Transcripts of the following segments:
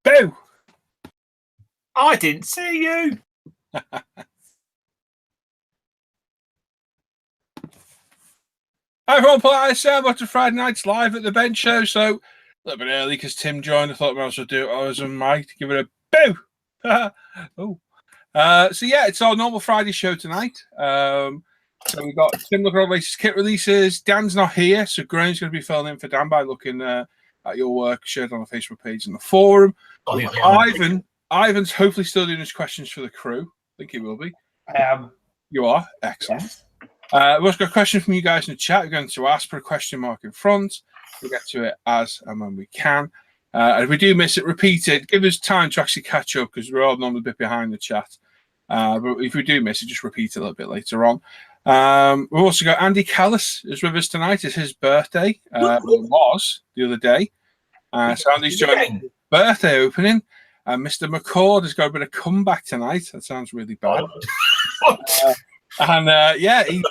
Boo! I didn't see you. Hi everyone, Paul ISM, Watching Friday Nights live at the bench show. So a little bit early because Tim joined. I thought I might as well do it. I was on mic to give it a boo. So yeah, it's our normal Friday show tonight. So we've got Tim looking at races, kit releases. Dan's not here, so Graham's going to be filling in for Dan by looking at your work shared on the Facebook page and the forum. Ivan's hopefully still doing his questions for the crew. I think he will be. I am. You are? Excellent. Yes. We've also got a question from you guys in the chat. We're going to ask for a question mark in front. We'll get to it as and when we can. And if we do miss it, repeat it. Give us time to actually catch up because we're all normally a bit behind the chat. But if we do miss it, just repeat it a little bit later on. We've also got Andy Callis is with us tonight. It's his birthday. It was the other day. So Andy's joining the birthday opening. Mr. McCord has got a bit of comeback tonight. That sounds really bad. He's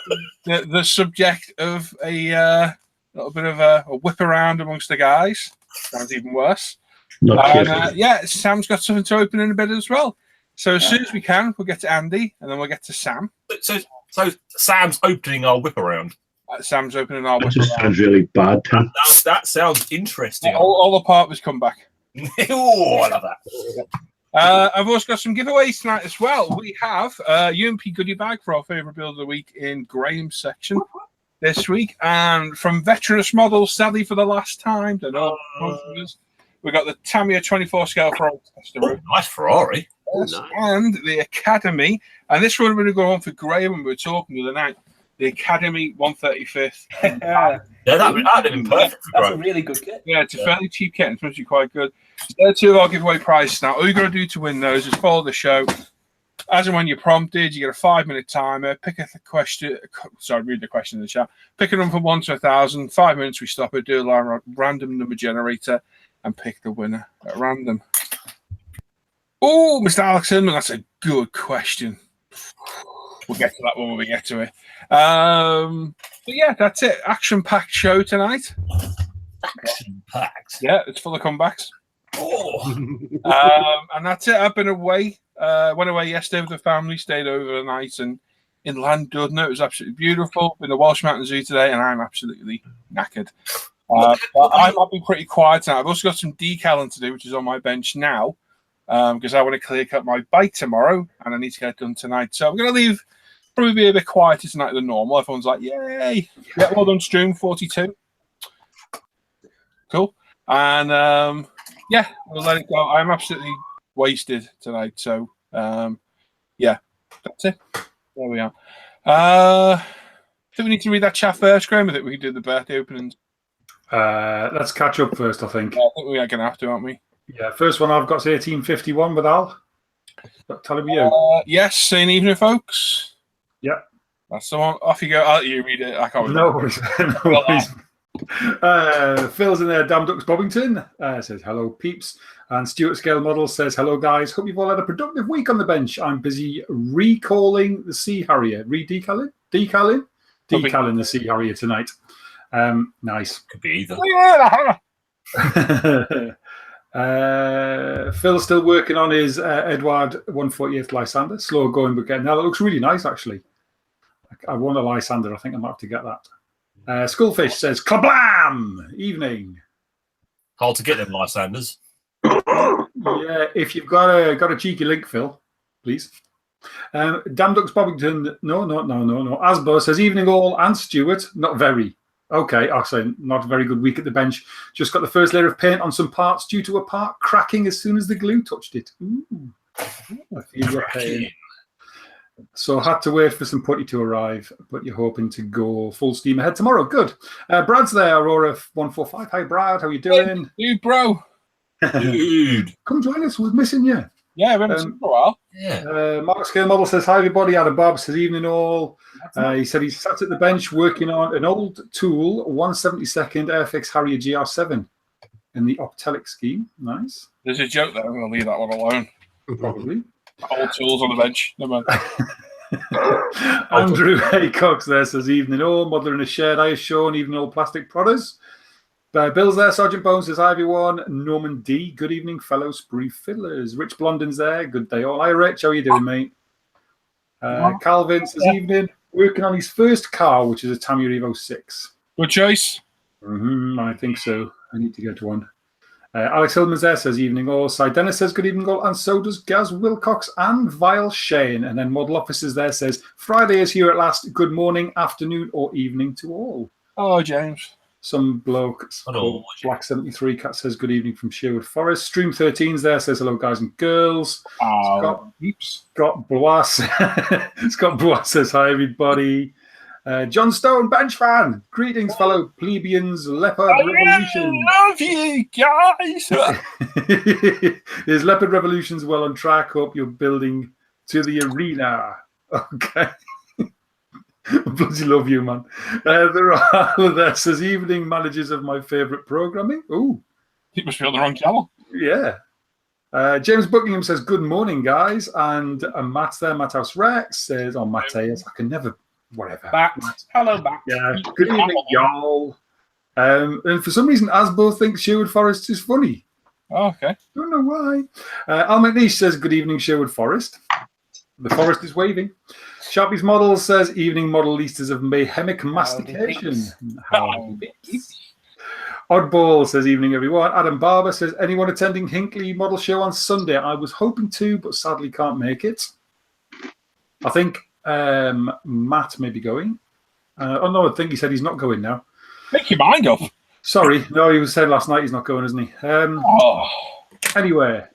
the subject of a little bit of a whip around amongst the guys. Sounds even worse. Sam's got something to open in a bit as well. So as soon as we can, we'll get to Andy, and then we'll get to Sam. So Sam's opening our whip around. Sam's opening our whip That just around. sounds really bad, Tim. That sounds interesting. All the part was come back. Oh, I love that. I've also got some giveaways tonight as well. We have UMP Goodie bag for our favourite build of the week in Graham's section this week. And from Veteranus models, sadly for the last time, we got the Tamiya 24 scale for our Testarossa. Nice Ferrari. Yes, and the Academy. And this one we're going to go on for Graham when we were talking the other night. The Academy 135th. That'd have been perfect for That's Graham. a really good kit. Yeah, it's a fairly cheap kit. It's actually quite good. So there are two of our giveaway prizes now. All you got to do to win those is follow the show. As and when you're prompted, you get a 5-minute timer. Pick a question. Sorry, read the question in the chat. Pick a number from 1 to 1,000. 5 minutes, we stop it. Do a random number generator and pick the winner at random. Oh, Mr. Alex Inman, that's a good question. We'll get to that one when we get to it. But yeah, that's it. Action-packed show tonight. Action-packed? Yeah, it's full of comebacks. Oh. And that's it. I've been away. Went away yesterday with the family, stayed over the night and in Llandudno. It was absolutely beautiful. Been to Welsh Mountain Zoo today, and I'm absolutely knackered. But I might be pretty quiet now. I've also got some decaling to do, which is on my bench now, because I want to clear cut my bike tomorrow, and I need to get it done tonight. So I'm going to leave. Probably be a bit quieter tonight than normal. Everyone's like, yay. Yeah, well done, Stream 42. Cool. And we'll let it go. I'm absolutely wasted tonight. So that's it. There we are. I think we need to read that chat first, Graham. I think we can do the birthday openings. Let's catch up first, I think. I think we are going to have to, aren't we? Yeah, first one I've got is 1851 with Al. Tell him you. Yes, same evening, folks. Yep. That's the one. Off you go. I'll let you read it. I can't No worries. Phil's in there. Damn Ducks Bobbington says hello, peeps. And Stuart Scale Model says hello, guys. Hope you've all had a productive week on the bench. I'm busy recalling the Sea Harrier. Decaling the Sea Harrier tonight. Nice. Could be either. Phil's still working on his Edward 148th Lysander. Slow going, but getting there. That looks really nice, actually. I want a Lysander. I think I might have to get that. Skullfish says, kablam! Evening. Hard to get them Lysanders. Yeah, if you've got a cheeky link, Phil, please. Damn Ducks Bobbington. No. Asbo says, evening all, and Stuart. Not very. Okay, I'll say not a very good week at the bench. Just got the first layer of paint on some parts due to a part cracking as soon as the glue touched it. Ooh. I feel your pain. So had to wait for some putty to arrive, but you're hoping to go full steam ahead tomorrow. Good. Brad's there, Aurora 145. Hi, Brad. How you doing? Hey, bro. Dude. Come join us. We're missing you. Yeah, we haven't seen you for a while. Yeah. Mark Scale Model says, hi, everybody. Adam Bob says, evening all. He said he sat at the bench working on an old tool, 172nd Airfix Harrier GR7 in the Optelic scheme. Nice. There's a joke there. I'm going to leave that one alone. Probably. Old tools on the bench. Never mind. Andrew Haycox there says, evening all. Modeling a shared ice show and even all plastic prodders. Bill's there. Sergeant Bones says, hi, everyone. Norman D. Good evening, fellow spree fiddlers. Rich Blondin's there. Good day all. Hi, Rich. How are you doing, mate? Calvin says, evening. Working on his first car, which is a Tamiya Evo 6. Good choice. I think so. I need to get one. Alex Hillman's there, says, evening all. Cy Dennis says, good evening all. And so does Gaz Wilcox and Vile Shane. And then Model Officers there says, Friday is here at last. Good morning, afternoon, or evening to all. Hello, James. Some bloke, Black 73 Cat says, good evening from Sherwood Forest. Stream 13's there, says, hello, guys and girls. Scott Bois. Scott Bois says, hi, everybody. John Stone, bench fan. Greetings, fellow plebeians, Leopard Revolution. Love you, guys. Is Leopard Revolution's well on track? Hope you're building to the arena. Okay. Bloody love you, man. There are there says evening managers of my favourite programming. Ooh, He must be on the wrong channel. yeah. James Buckingham says good morning, guys, and Matt there, Matt House Rex says, oh, Mateus, I can never, whatever. Matt. Hello, Matt. Yeah. Good evening, y'all. And for some reason, Asbo thinks Sherwood Forest is funny. Oh, okay. Don't know why. Al McNeish says good evening, Sherwood Forest. The forest is waving. Sharpie's Model says, evening modellistas of mayhemic mastication. Oddball says, evening, everyone. Adam Barber says, anyone attending Hinkley Model Show on Sunday? I was hoping to, but sadly can't make it. I think Matt may be going. Oh, no, I think he said he's not going now. Make your mind up. Sorry. No, he was saying last night he's not going, isn't he? Anyway,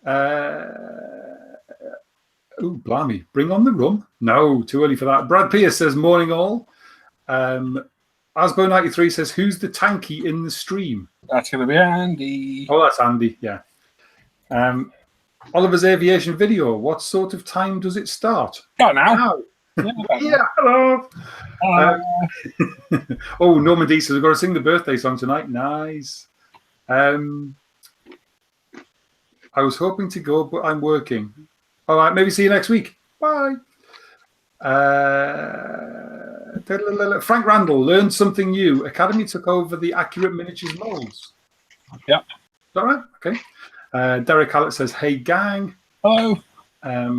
oh, blimey. Bring on the rum. No, too early for that. Brad Pierce says, morning all. Asbo93 says, who's the tanky in the stream? That's going to be Andy. Oh, that's Andy, yeah. Oliver's Aviation Video. What sort of time does it start? Go now. Yeah, hello. Oh, Norman D says, we've got to sing the birthday song tonight. Nice. I was hoping to go, but I'm working. All right, maybe see you next week. Bye. Frank Randall, learned something new. Academy took over the accurate miniatures molds. Yeah. Is that right? Okay. Derek Hallett says, hey, gang. Hello. A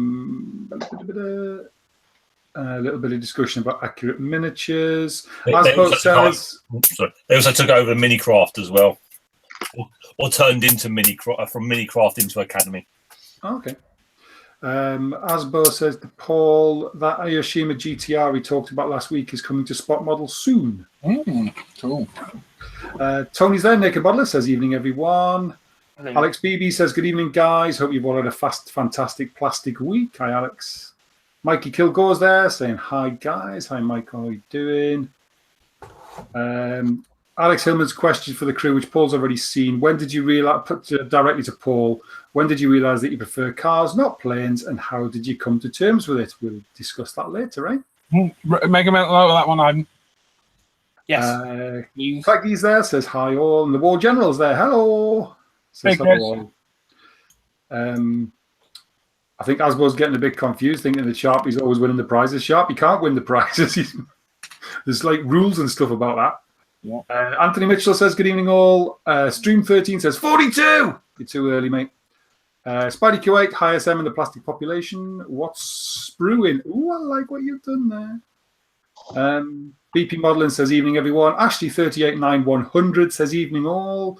little bit of discussion about accurate miniatures. They also took over Minicraft as well. Or turned into from Minicraft into Academy. Okay. Asbo says to Paul, that Ayoshima GTR we talked about last week is coming to Spot Model soon. Cool. Tony's there. Naked Bottler says, evening, everyone. Hello. Alex BB says, good evening, guys. Hope you've all had a fantastic plastic week. Hi, Alex. Mikey Kilgore's there saying, hi, guys. Hi, Mike. How are you doing? Alex Hillman's question for the crew, which Paul's already seen. When did you realize, put directly to Paul, when did you realize that you prefer cars, not planes, and how did you come to terms with it? We'll discuss that later, right? Make a mental note of that one, Ivan. Yes. Craiggie's there, says hi all. And the War General's there. Hello. Says hello all. I think Asbo's getting a bit confused, thinking that Sharpie's always winning the prizes. Sharpie can't win the prizes. There's like rules and stuff about that. Yeah. Anthony Mitchell says, good evening all. Stream 13 says, 42! You're too early, mate. Spidey Q8, hi SM and the plastic population. What's brewing? Ooh, I like what you've done there. BP Modeling says, evening, everyone. Ashley 389100 says, evening all.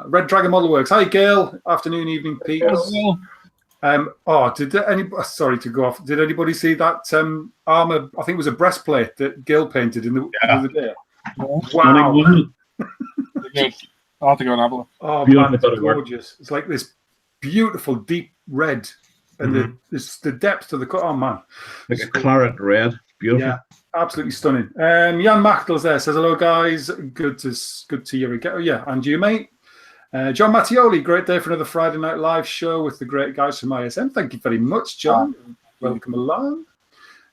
Red Dragon Model Works. Hi, Gail. Afternoon, evening, Pete. Sorry to go off. Did anybody see that armor? I think it was a breastplate that Gail painted in the other day. Wow. I'll have to go and have a look. Oh, man, it's gorgeous. It's like this beautiful deep red. And the depth of the cut. Oh, man. Like a claret red. Beautiful. Yeah, absolutely stunning. Jan Machtel's there. Says, hello, guys. Good to hear again. Oh, yeah, and you, mate. John Mattioli, great day for another Friday Night Live show with the great guys from ISM. Thank you very much, John. Welcome along.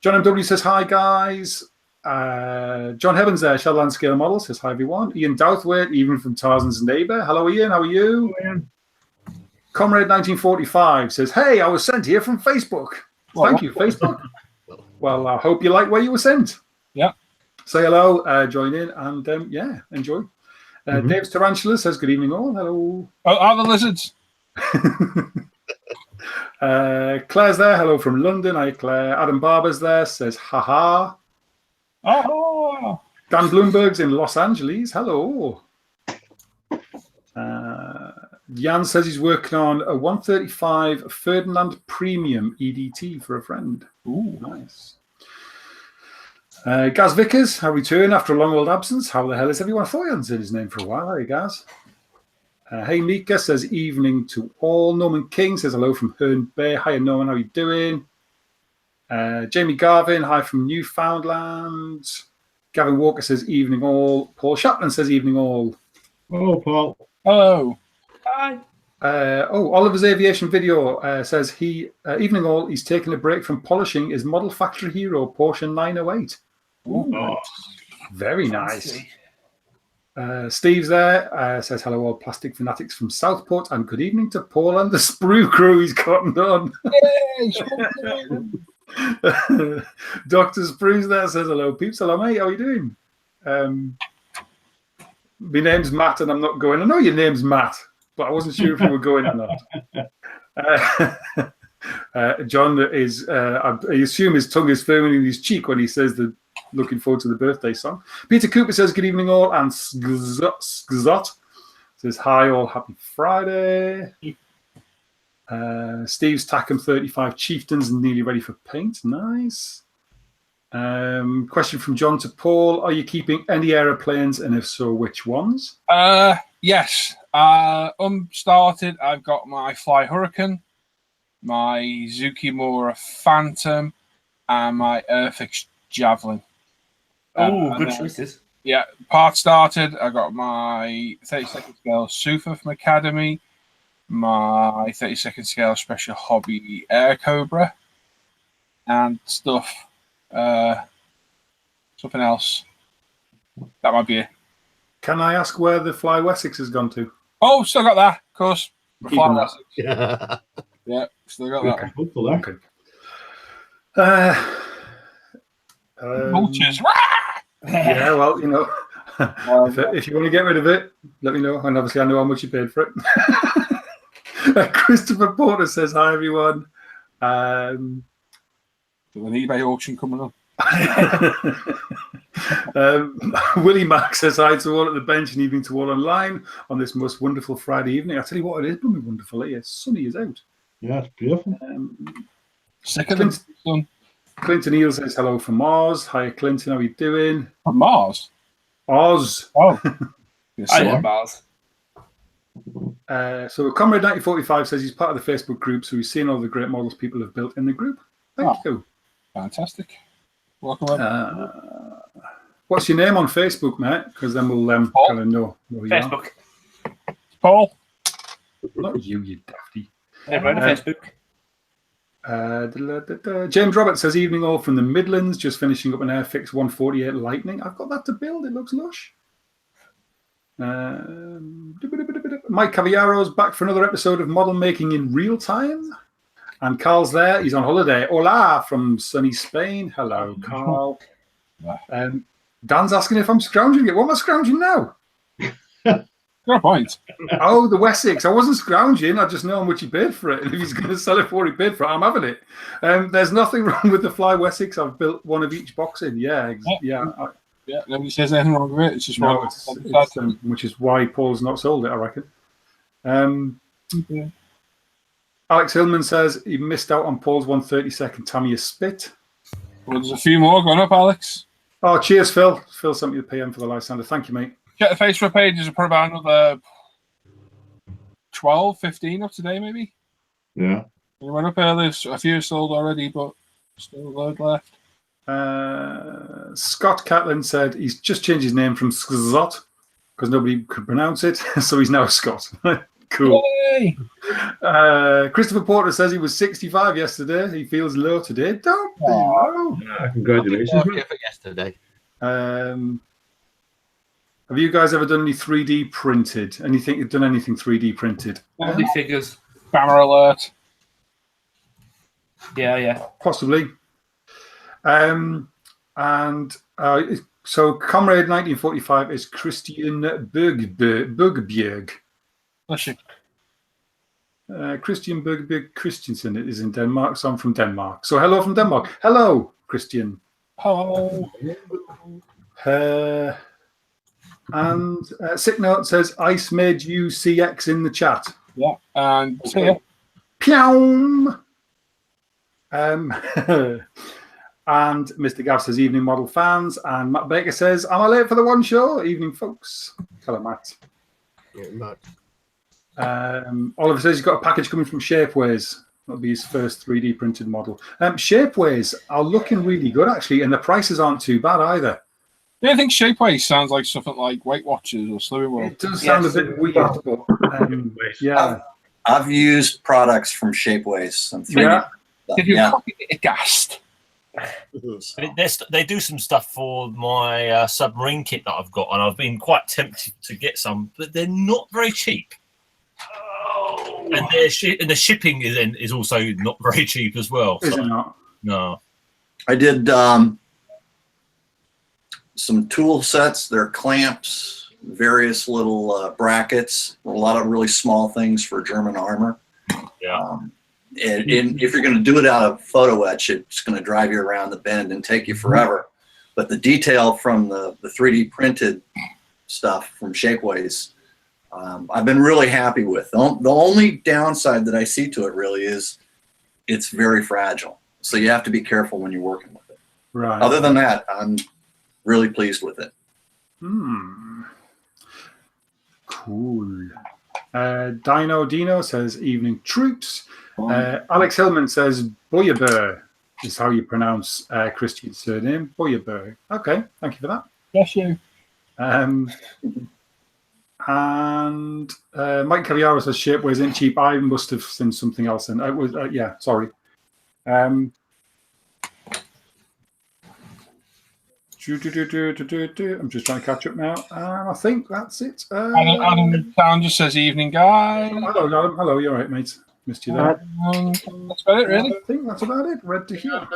John MW says, hi, guys. John Heavens there, Shadowland Scale Model, says, hi, everyone. Ian Douthwaite, even from Tarzan's neighbour. Hello, Ian. How are you? Hello, Ian. Comrade 1945 says, hey, I was sent here from Facebook. Thank you, Facebook. Well, I hope you like where you were sent. Yeah. say hello, join in, and enjoy. Dave's Tarantula says, good evening all. Hello. Oh, are the lizards? Claire's there. Hello from London. Hi, Claire. Adam Barber's there. Says, haha. Oh. Dan Bloomberg's in Los Angeles. Hello. Jan says he's working on a 135 Ferdinand Premium EDT for a friend. Ooh, nice. Gaz Vickers, how return after a long old absence. How the hell is everyone? I thought I hadn't said his name for a while. Hey, Gaz. Hey, Mika says evening to all. Norman King says hello from Herne Bay. Hi, Norman. How you doing? Jamie Garvin, hi from Newfoundland. Gavin Walker says evening all. Paul Shapman says evening all. Oh, Paul. Hello. Hi. Oliver's Aviation Video says evening all. He's taking a break from polishing his model factory hero Porsche 908. Ooh, Oh. Very nice. Steve's there. Says hello all plastic fanatics from Southport and good evening to Paul and the sprue crew he's gotten on. Dr. Sprue's there says hello peeps. Hello mate, how are you doing? My name's Matt and I'm not going. I know your name's Matt, but I wasn't sure if you were going or not. John is, I assume his tongue is firming in his cheek when he says that looking forward to the birthday song. Peter Cooper says good evening all, and Skzot says hi all, happy Friday. Steve's Tackham 35 Chieftains nearly ready for paint. Nice. Question from John to Paul. Are you keeping any aeroplanes, and if so, which ones? Yes. Started, I've got my Fly Hurricane, my Zukimura Phantom, and my Airfix Javelin. Oh, good choices. Yeah, part started. I got my 32nd scale Sufa from Academy, my 32nd scale Special Hobby Air Cobra, and stuff. Something else. That might be it. Can I ask where the Fly Wessex has gone to? Oh, still got that, of course. The Fly Keeping that. Wessex. Yeah, still got that. Okay. Hopefully. Vultures. Yeah, well, you know, if you want to get rid of it, let me know. And obviously, I know how much you paid for it. Christopher Porter says, hi, everyone. There's an eBay auction coming up. Willie Mack says hi to all at the bench and evening to all online on this most wonderful Friday evening. I tell you what, it is blooming wonderful. It's sunny as out. Yeah, it's beautiful. Clinton Eel says hello from Mars. Hi, Clinton. How are you doing? From Mars? Oz. Oh. I love Mars. So Comrade 1945 says he's part of the Facebook group, so he's seen all the great models people have built in the group. Thank you. Fantastic. Welcome. What's your name on Facebook, mate? Because then we'll kind of know who you are. Facebook. Paul? Not you, you dafty. Everyone on Facebook. James Roberts says evening all from the Midlands, just finishing up an Airfix 148 Lightning. I've got that to build. It looks lush. Mike Cavillaro's back for another episode of model making in real time. And Carl's there. He's on holiday. Hola from sunny Spain. Hello, Carl. Dan's asking if I'm scrounging it. What am I scrounging now? Good point. Oh, the Wessex. I wasn't scrounging. I just know how much he paid for it. And if he's going to sell it for what he paid for it, I'm having it. There's nothing wrong with the Fly Wessex. I've built one of each box in. Yeah. Nobody says anything wrong with it. It's just no, which is why Paul's not sold it, I reckon. Alex Hillman says he missed out on Paul's 132nd Tamiya Spit. Well, there's a few more going up, Alex. Oh, cheers, Phil. Phil sent me the PM for the Lysander. Thank you, mate. Check the Facebook pages are probably about another 12, 15 up today, maybe. Yeah. We went up earlier. A few sold already, but still a load left. Scott Catlin said he's just changed his name from Skzot because nobody could pronounce it, so he's now Scott. Cool. Yay! Christopher Porter says he was 65 yesterday. He feels low today. Don't be low. Congratulations. For yesterday. Have you guys ever done any 3D printed? You've done anything 3D printed? Body figures. Camera alert. Yeah. Possibly. So, Comrade 1945 is Christian Bergbjerg. Bless you. Christian Bergbjerg Christensen is in Denmark, so I'm from Denmark. So, hello from Denmark. Hello, Christian. Hello. And Sick Note says, Ice made you CX in the chat. Yeah, and see ya. Pyong! And Mr. Gav says, evening model fans. And Matt Baker says, am I late for the one show? Evening, folks. Hello, Matt. Oliver says he's got a package coming from Shapeways. That'll be his first 3D printed model. Shapeways are looking really good, actually, and the prices aren't too bad either. Yeah, I think Shapeways sounds like something like Weight Watchers or Slimming World. It does sound a bit weird, but yeah. I've used products from Shapeways. Some 3D Yeah. stuff. Did you Yeah. copy it gassed? They do some stuff for my submarine kit that I've got, and I've been quite tempted to get some, but they're not very cheap. And the shipping is also not very cheap as well. Is So, it not? no. I did some tool sets. They're clamps, various little brackets, a lot of really small things for German armor. Yeah. And if you're going to do it out of photo etch, it's going to drive you around the bend and take you forever. But the detail from the 3D printed stuff from Shapeways, I've been really happy with. The only downside that I see to it really is it's very fragile. So you have to be careful when you're working with it. Right. Other than that, I'm really pleased with it. Cool. Dino says, evening troops. Alex Hillman says, Boyabur is how you pronounce Christian's surname. Boyabur. Okay, thank you for that. Bless you. And Mike Caviaro says, Shapeways ain't cheap. I must have seen something else. And it was, yeah, sorry. I'm just trying to catch up now. And I think that's it. Adam Town just says, evening, guys. Hello, Adam. Hello, you're right, mate. Missed you there. That's about it, really. I think that's about it. Read to hear.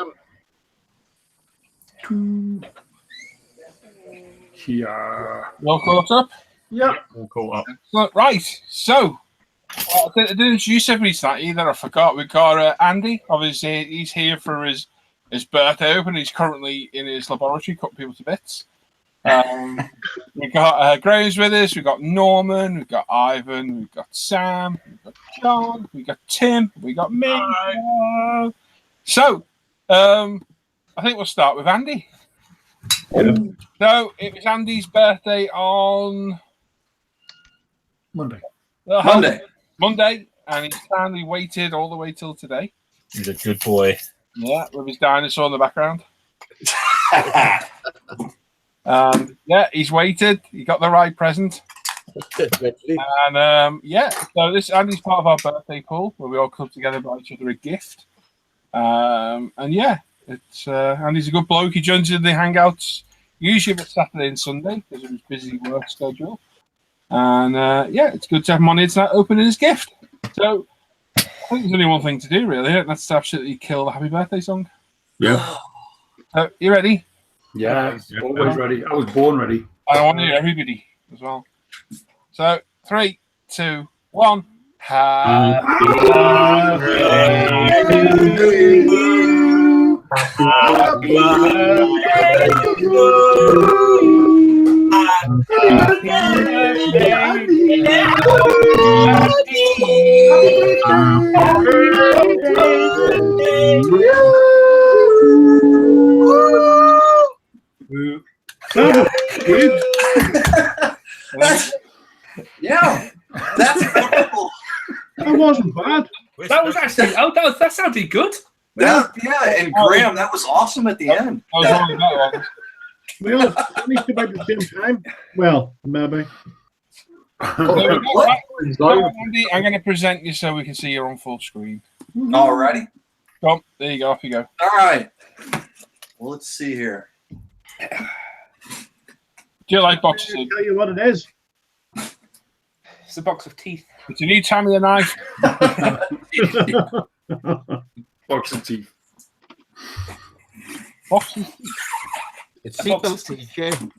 Here. Well caught up. Yeah. All caught up. Excellent. Right. So, I didn't introduce everybody to that either. I forgot. We've got Andy. Obviously, he's here for his birthday open. He's currently in his laboratory cutting people to bits. We've got Graham's with us. We've got Norman. We've got Ivan. We've got Sam. We've got John. We've got Tim. We've got me. So, I think we'll start with Andy. Yeah. So, it was Andy's birthday on Monday. Monday, and he's kindly waited all the way till today. He's a good boy. Yeah, with his dinosaur in the background. Yeah, he's waited. He got the right present. And yeah, so this Andy's part of our birthday pool where we all come together and buy each other a gift. And yeah, it's Andy's a good bloke. He joins in the hangouts usually if it's Saturday and Sunday because of his busy work schedule. And yeah, it's good to have him on internet opening his gift. So I think there's only one thing to do, really. That's to absolutely kill the happy birthday song. Yeah. So, you ready? Yeah, always ready. I was born ready. I want to hear everybody as well. So, 3, 2, 1. Happy birthday to you. Happy birthday to you. Happy Yeah, that's wonderful. That wasn't bad. That was actually, that sounded good. Yeah, and Graham, that was awesome at the end. I was wrong about that one. We all finished about the same time. Well, maybe. Right. So, Andy, I'm going to present you so we can see you on full screen. Alrighty. Come, there you go. Off you go. All right. Well, let's see here. Do you like boxes? I'll tell you what it is. It's a box of teeth. It's a new Tamiya knife. Box of teeth. Boxes. It's seatbelt TJ.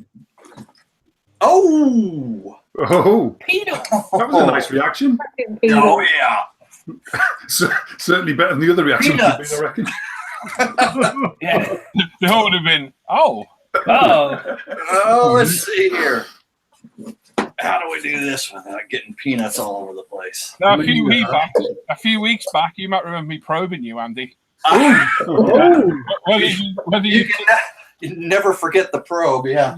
Oh, Peanuts. That was a nice reaction. oh yeah. Certainly better than the other reaction. Peanuts. I reckon. Yeah. They would have been, oh. Oh. Oh, let's see here. How do we do this without getting peanuts all over the place? Now, a few weeks back, you might remember me probing you, Andy. Oh, Whether You never forget the probe, yeah.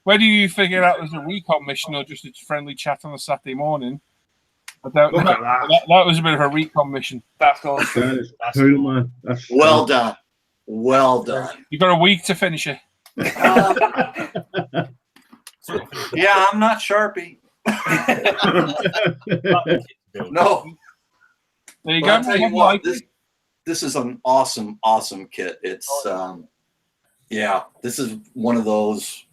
whether you figured out there's a recon mission or just a friendly chat on a Saturday morning, I don't know. Look at that. That was a bit of a recon mission. That's awesome. that is cool, man. That's Well done. Well done. You've got a week to finish it. Yeah, I'm not Sharpie. No. There you But go. I'll tell you what, this is an awesome, awesome kit. It's yeah, this is one of those.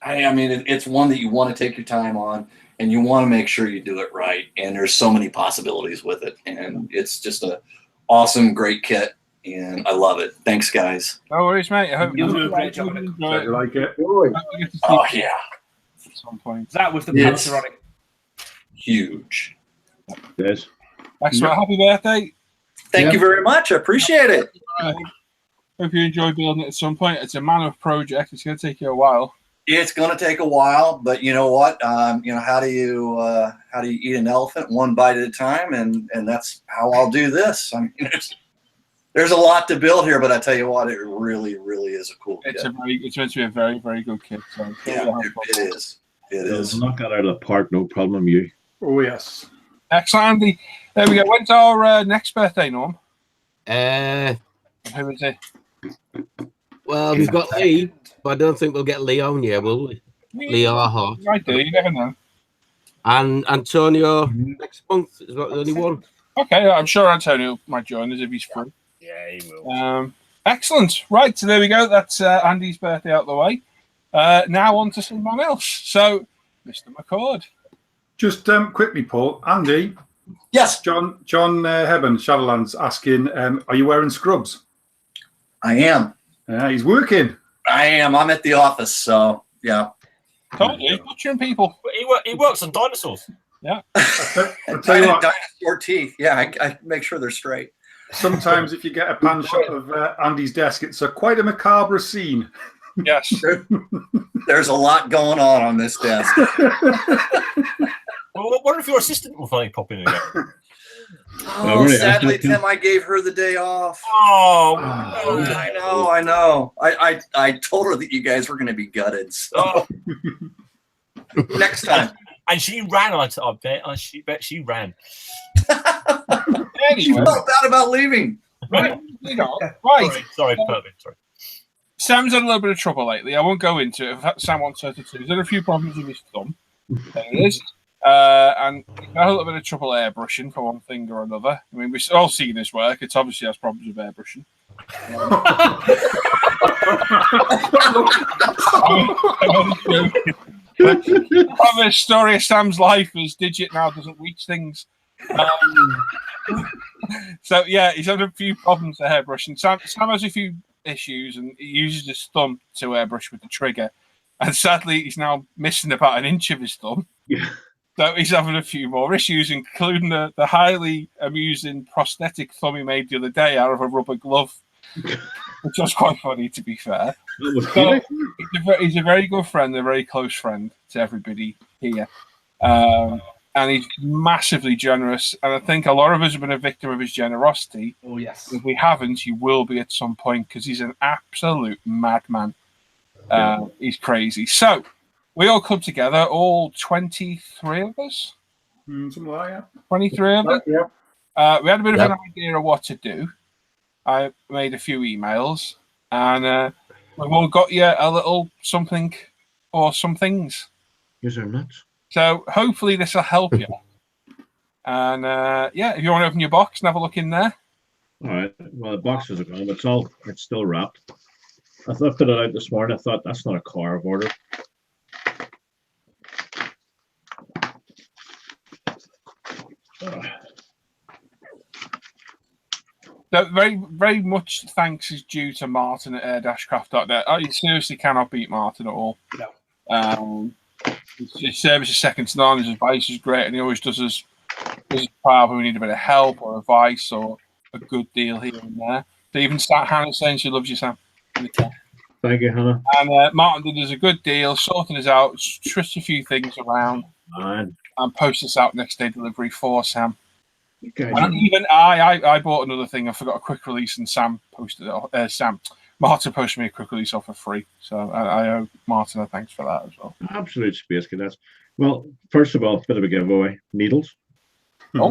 I mean, it's one that you want to take your time on, and you want to make sure you do it right. And there's so many possibilities with it, and it's just a awesome, great kit, and I love it. Thanks, guys. No worries, mate. I hope You'll do a great job. I like it. Oh yeah, at some point. That was the Yes. Panasonic. huge. Yes. Excellent. Happy birthday. Thank you very much. I appreciate it. Hope you enjoy building it at some point. It's a mammoth project. It's going to take you a while. It's going to take a while, but you know what? You know, how do you eat an elephant one bite at a time? And that's how I'll do this. I mean, there's a lot to build here, but I tell you what, it really, really is a cool kit. It's meant to be a very, very good kit. So Yeah, it is. It is. Knock that out of the park, no problem, you. Oh, yes. excellent, Andy. There we go. When's our next birthday, Norm? Who Who is it? Well, we've got Lee, but I don't think we'll get Leon here, will we? Lee Arhart. You might do. You never know. And Antonio next month is that the only one. Okay, I'm sure Antonio might join us if he's free. Yeah, he will. Excellent. Right, so there we go. That's Andy's birthday out the way. Now on to someone else. So, Mr. McCord. Just quickly, Paul. Andy. Yes, John Hebben, Shadowlands, asking, are you wearing scrubs? I am. He's working. I am. I'm at the office, so yeah. Told you, butchering people. He works on dinosaurs. I'll tell you what, Dinosaur teeth. Yeah, I make sure they're straight. sometimes if you get a pan shot of Andy's desk, it's quite a macabre scene. Yes. There's a lot going on this desk. Well, what if your assistant will finally pop in again? Oh, really? sadly, Tim, I gave her the day off. Oh, I know. I told her that you guys were going to be gutted. So next time. and she ran. I bet. She ran. She Anyway, felt bad about leaving. right. You know, right. Sorry, Pervin. Sorry. Sam's had a little bit of trouble lately. I won't go into it. Sam wants her to too. There's a few problems with his thumb. There it is. And he's had a little bit of trouble airbrushing for one thing or another. I mean, we've all seen his work. It's obviously has problems with airbrushing. The story of Sam's life is Digit now doesn't reach things. So yeah, he's had a few problems with airbrushing. Sam has a few issues, and he uses his thumb to airbrush with the trigger. And sadly, he's now missing about an inch of his thumb. Yeah. So he's having a few more issues, including the highly amusing prosthetic thumb he made the other day out of a rubber glove, which was quite funny, to be fair. So he's a very good friend, a very close friend to everybody here. And he's massively generous. And I think a lot of us have been a victim of his generosity. Oh, yes. If we haven't, you will be at some point, because he's an absolute madman. He's crazy. So we all come together, all 23 of us. Something like that. 23 of us. Yeah. We had a bit of an idea of what to do. I made a few emails, and we've all got you a little something or some things. These are nuts. So hopefully this will help you. And yeah, if you want to open your box and have a look in there. All right. Well, the boxes are gone. It's still wrapped. I put it out this morning. I thought that's not a car I've ordered. Very, very much thanks is due to Martin at air-craft.net. You seriously cannot beat Martin at all. No. His service is second to none. His advice is great, and he always does his part when we need a bit of help or advice or a good deal here and there. So even Hannah saying she loves you, Sam. Thank you, Hannah. And Martin did us a good deal, sorting us out, switched a few things around, Man. and post this out next day delivery for Sam. You guys And even I bought another thing. I forgot a quick release, and Sam posted it. Martin posted me a quick release off for free. So I owe Martin a thanks for that as well. absolute space cadets. Well, first of all, bit of a giveaway. Needles. Oh.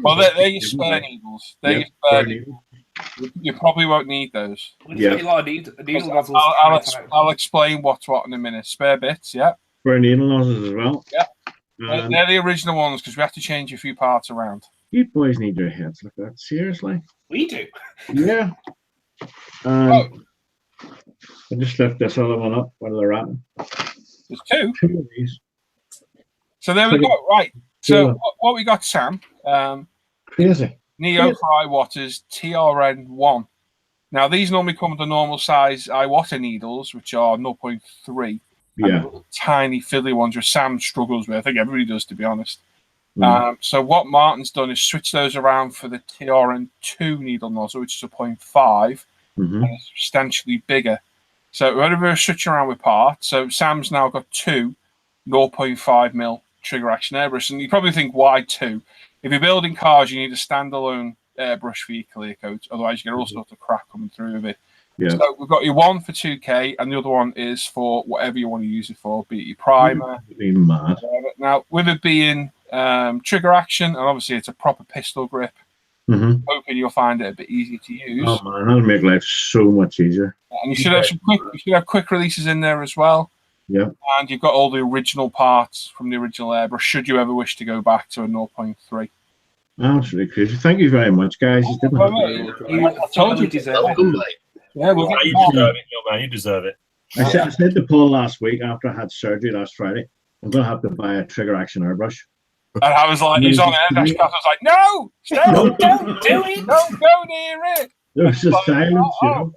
Well, they're your spare needles. They're your spare needles. You probably won't need those. We just get a lot of needle nozzles. I'll explain what's what in a minute. Spare bits, yeah. For needle nozzles as well. Yeah. They're the original ones because we have to change a few parts around. You boys need your heads like that. Seriously? We do. Yeah. I just left this other one up while they're at There's two. Two of these. So there we go. Right. So what we got, Sam? Crazy. Neo for iWatters TRN1. Now these normally come with the normal size iWatter needles, which are 0.3. Yeah. Tiny fiddly ones which Sam struggles with. I think everybody does, to be honest. So what Martin's done is switch those around for the TRN2 needle nozzle, which is a 0.5, and it's substantially bigger. So whenever we're switching around with parts, so Sam's now got two 0.5 mil trigger action airbrushes, and you probably think, why two? If you're building cars, you need a standalone airbrush for your clear coat, otherwise you get all sorts of crap coming through with it. Yeah. So we've got your one for 2K, and the other one is for whatever you want to use it for, be it your primer. Mad. Now, with it being trigger action, and obviously it's a proper pistol grip, hoping you'll find it a bit easier to use. Oh man, that'll make life so much easier. And you should have quick releases in there as well. Yeah. And you've got all the original parts from the original airbrush, should you ever wish to go back to a 0.3. Absolutely crazy. Thank you very much, guys. I told you deserve it. Yeah, we'll You deserve it, young man. You deserve it. I said to Paul last week after I had surgery last Friday, I'm going to have to buy a trigger action airbrush. And I was like, he's on air dash class. I was like, no, stop, No, don't do it. don't go near it. There was just silence, you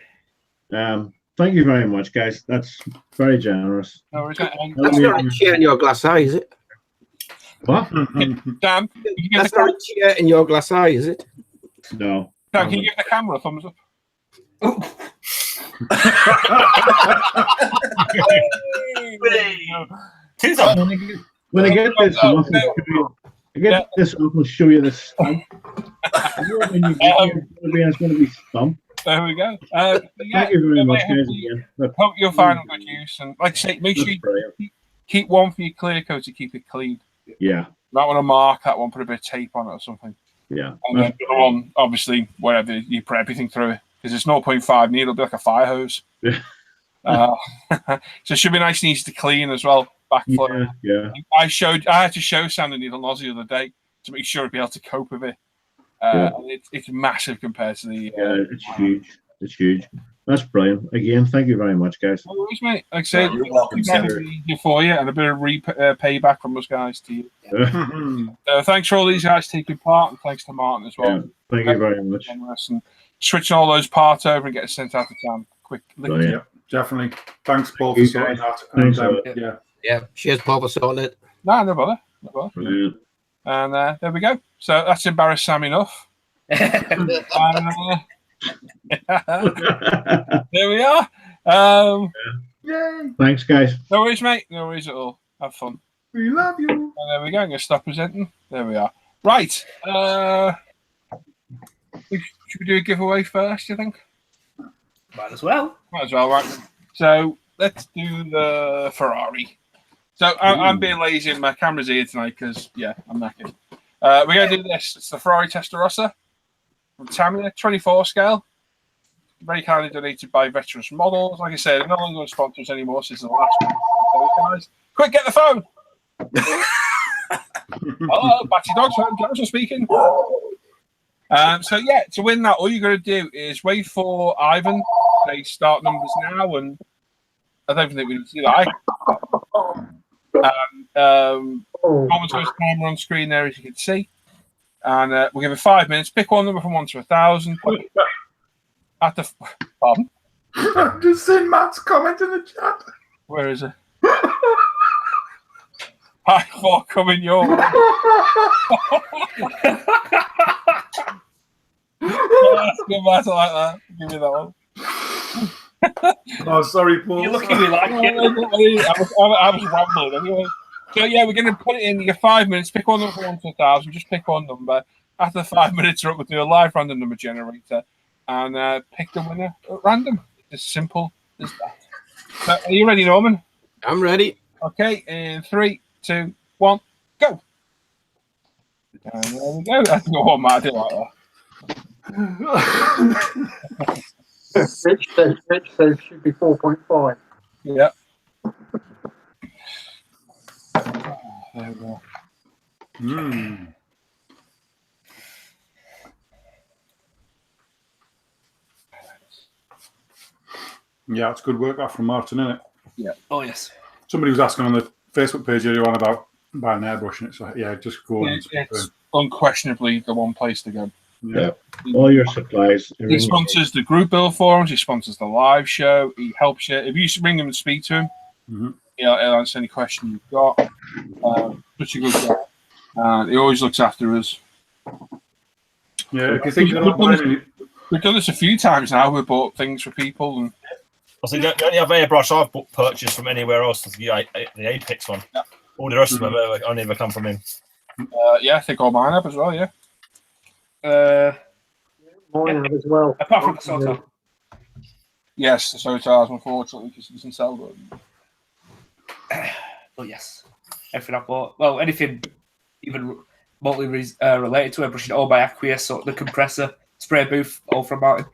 know. Thank you very much, guys. That's very generous. No, is That's not a cheer in your glass eye, is it? What? Dan, That's not a cheer in your glass eye, is it? No. Dan, can you give the camera a thumbs up? When I get this off, I'll show you this stump. When you get here, it's going to be stump. There we go. Thank you very much, guys. Again. Hope you'll find a good use. And like I say, make sure you keep one for your clear coat to keep it clean. Yeah. Might want to mark that one, put a bit of tape on it or something. Yeah. And then the other one, obviously, wherever you put everything through it, because it's 0.5 needle, it'll be like a fire hose. Yeah. So it should be nice and easy to clean as well. Backflow. Yeah. I had to show Sam the needle nozzle the other day to make sure he'd be able to cope with it. And it's massive compared to the. It's huge. It's huge. That's brilliant. Again, thank you very much, guys. No worries, mate. Like I said, You're welcome, Sam. Easier for you, and a bit of payback from us guys to you. Thanks for all these guys taking part, and thanks to Martin as well. Yeah, thank you very much. And switching all those parts over and getting sent out to Sam quick. Yeah, definitely. Thanks, Paul, for sorting that. Thanks, Yeah. Cheers, Paul, for sorting it. No bother. Brilliant. And there we go. So that's embarrassed Sam enough. And, there we are. Yay! Thanks, guys. No worries, mate. No worries at all. Have fun. We love you. And there we go. I'm going to stop presenting. There we are. Right. Should we do a giveaway first, do you think? Might as well. Might as well, right. So let's do the Ferrari. So I'm being lazy and my camera's here tonight because, I'm knackered. We're going to do this. It's the Ferrari Testarossa from Tamiya, 24 scale. Very kindly donated by Veteranus Models. Like I said, they're no longer sponsors anymore since the last one. So guys, quick, get the phone. Hello, Batty Dogs fan, Johnson speaking. To win that, all you're going to do is wait for Ivan. They start numbers now, and I don't think we need to do that. Common camera on screen there, as you can see. And we'll give it 5 minutes. Pick one number from 1 to 1,000. At the pardon? I've just seen Matt's comment in the chat. Where is it? High four coming your way. Give Matt like that. Give me that one. Oh, sorry, Paul. You're looking at me like it. I was rambling anyway. So yeah, we're going to put it in. You get 5 minutes. Pick one number from 1 to 1,000. Just pick one number. After the 5 minutes are up, we'll do a live random number generator and pick the winner at random. It's simple as that. So, are you ready, Norman? I'm ready. Okay, in 3, 2, 1, go. And there we go. That's not what Matt did like that. Rich says should be 4.5. Yeah. There we go. Yeah, it's good work that from Martin, isn't it? Yeah. Oh, yes. Somebody was asking on the Facebook page earlier on about buying an airbrush, and it's like, yeah, just go on. It's unquestionably the one place to go. Yeah. All your supplies. He sponsors the group build forums. He sponsors the live show. He helps you. If you ring him and speak to him, he'll answer any question you've got. Such a good guy. And he always looks after us. Yeah, if you think we've done this a few times now. We bought things for people. And I think the only other airbrush I've purchased from anywhere else is the Apex one. Yeah. All the rest of them have only ever come from him. Yeah, I think all mine have as well, yeah. Mine have as well. Apart from the Soto. Yes, the Sotars, unfortunately, because he doesn't sell them. But yes, everything I bought. Well, anything even remotely related to it, brushing all by Aqueous, so the compressor, spray booth, all from Martin.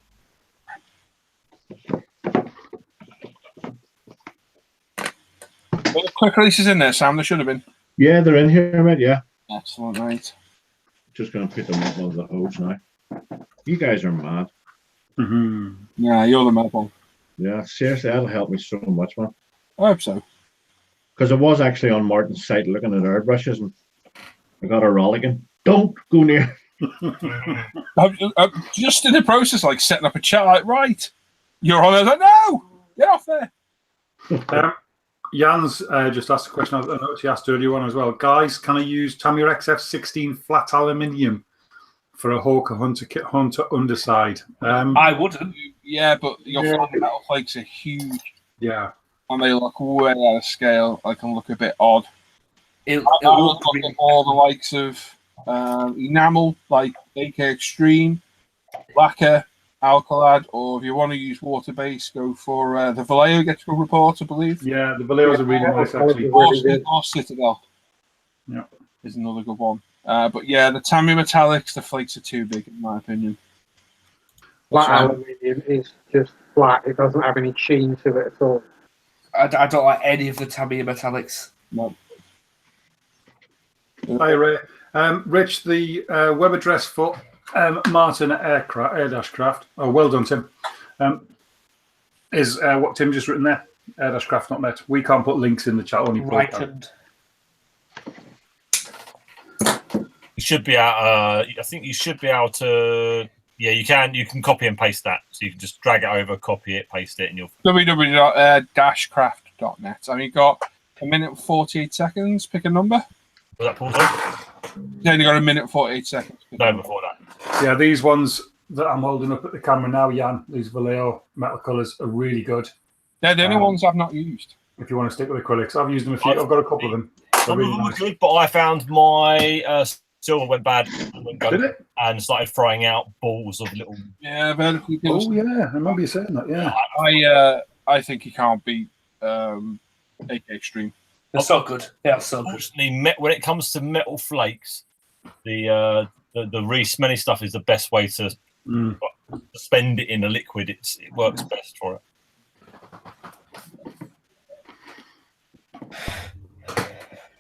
Well, the quick releases in there, Sam. There should have been. Yeah, they're in here, mate. Yeah. Excellent, mate. Just going to put them up on the hose now. You guys are mad. Yeah, you're the mad one. Yeah, seriously, that'll help me so much, man. I hope so. Because I was actually on Martin's site looking at airbrushes, and I got a rollicking. Don't go near. I'm just in the process, like setting up a chat. Like, right, you're on. I was like, no, get off there. Jan's just asked a question I noticed he asked earlier on as well. Guys, can I use Tamiya XF16 flat aluminium for a Hawker Hunter underside? I wouldn't. Yeah, but your flat metal flakes are huge. Yeah. And they look way out of scale. They can look a bit odd. I would look at all the likes of enamel, like AK Extreme, lacquer, Alcalad, or if you want to use water-based, go for the Vallejo Gets Good Report, I believe. Yeah, the Vallejo's are really nice, actually. Or Citadel. Yeah. Is another good one. But yeah, the Tamiya Metallics, the flakes are too big, in my opinion. Flat aluminium is just flat. It doesn't have any sheen to it at all. I don't like any of the Tamiya Metallics. No. Hi, Ray. Rich, the web address for Martin Air-Craft, oh, well done, Tim, is what Tim just written there, air-craft.net. We can't put links in the chat, only Rightened. You should be out. I think you should be able to. Yeah, you can. You can copy and paste that, so you can just drag it over, copy it, paste it, and you'll. www.craft.net. I mean, you got a minute and 48 seconds. Pick a number. Was that Paul? You only got a minute and 48 seconds. No, before that. Yeah, these ones that I'm holding up at the camera now, Jan, these Vallejo metal colours are really good. They're the only ones I've not used. If you want to stick with acrylics, I've used them a few. I've got a couple of them. Some of them were good, but I found my silver went bad Did it? and started throwing out balls of little. Yeah, vertically. Oh yeah, I remember you saying that. Yeah, I think you can't beat AK Extreme. They're so good. They are so good. Unfortunately, when it comes to metal flakes, the re-smelly stuff is the best way to suspend it in a liquid. It works best for it.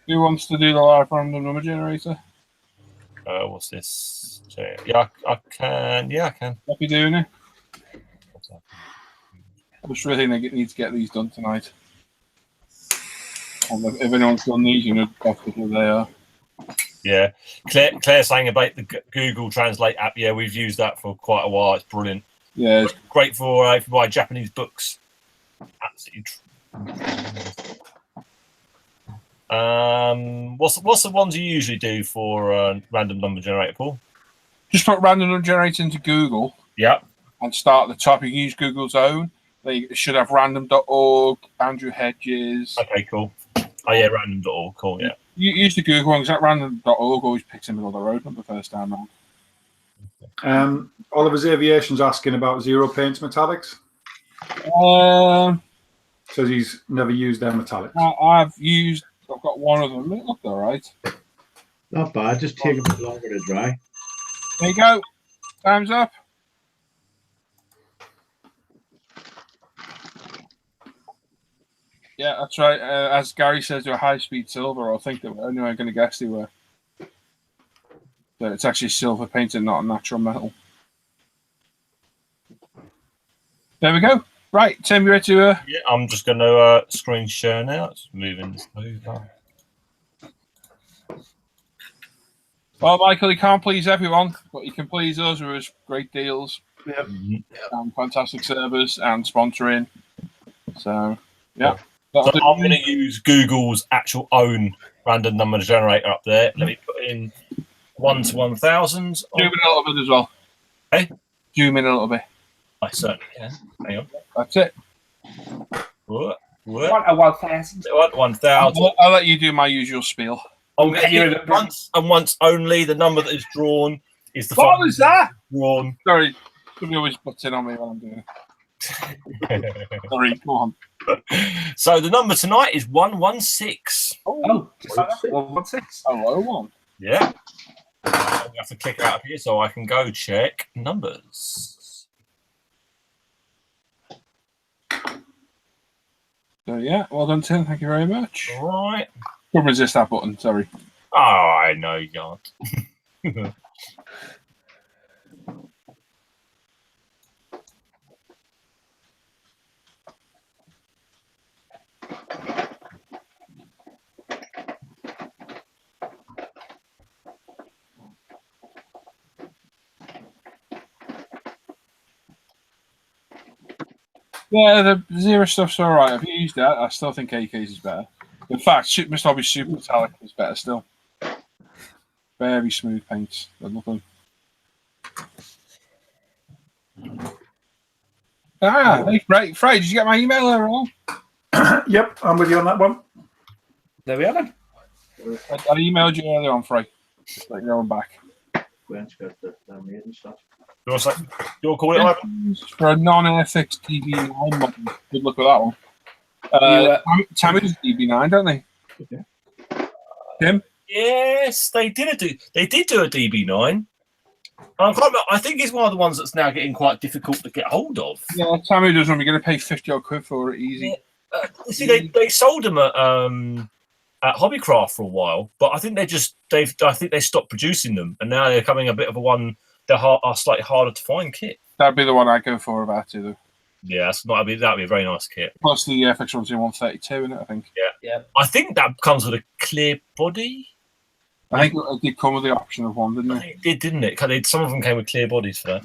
Who wants to do the live random number generator? What's this? Yeah, I can. Yeah, I can. Happy doing it? I just really think they need to get these done tonight. And if anyone's done these, you know exactly who they are. Yeah, Claire saying about the Google Translate app. Yeah, we've used that for quite a while. It's brilliant. Yeah, It's great for if you buy Japanese books. Absolutely. What's the ones you usually do for random number generator, Paul? just put random number generator into Google. Yeah. And start at the top. You can use Google's own. They should have random.org, Andrew Hedges. Okay, cool. Oh yeah, random.org. Cool. Yeah. You use the Google one because that random.org always picks in the middle of the road, not the first time round. Oliver's Aviation's asking about Zero Paints metallics. Says he's never used their metallics. I've got one of them. It looked all right. Not bad. Just take a bit longer to dry. There you go. Time's up. Yeah, that's right. As Gary says, they're high-speed silver. I think they were. Anyway, I'm going to guess they were. So it's actually silver painted, not a natural metal. There we go. Right, Tim, you ready to... Yeah, I'm just going to screen share now. It's moving this over. Well, Michael, he can't please everyone, but he can please us with his great deals. Yep. And fantastic service and sponsoring. So, yeah. So I'm going to use Google's actual own random number generator up there. Let me put in 1 to 1,000. Zoom in a little bit as well. Hey? Zoom in a little bit. I certainly can. Hang on. That's it. What? 1 to 1,000. 1,000. I'll let you do my usual spiel. Once only. The number that is drawn is the What was that? Drawn. Sorry. Somebody always butts in on me when I'm doing it. Sorry, go on. So the number tonight is 116. Oh, just like that. 116. Hello, one. Yeah. I have to click out of here so I can go check numbers. So yeah, well done, Tim. Thank you very much. All right. Couldn't resist that button. Sorry. Oh, I know you can't. Yeah, the zero stuff's all right. I've used that. I still think AK's is better. In fact, Mr. Hobby Super Metallic is better still. Very smooth paints. They're lovely. Hey, Frey, did you get my email earlier on? Yep, I'm with you on that one. There we are then. I emailed you earlier on, Frey. Just like going back. You want to call it like for a non-FX DB9 model. Good luck with that one. Tamiya's DB9, don't they? Yeah. Tim? Yes, they did do a DB9. I think it's one of the ones that's now getting quite difficult to get hold of. Yeah, Tamiya does one. You're going to pay 50 odd quid for it easy. Yeah. See, they sold them at Hobbycraft for a while, but I think they stopped producing them, and now they're coming a bit of a one. They're are slightly harder to find kit. That'd be the one I'd go for about it, though. Yeah, that'd be a very nice kit. Plus the FX runs in 132, isn't it? I think. Yeah. I think that comes with a clear body. I think it did come with the option of one, didn't it? It did, didn't it? Some of them came with clear bodies for that.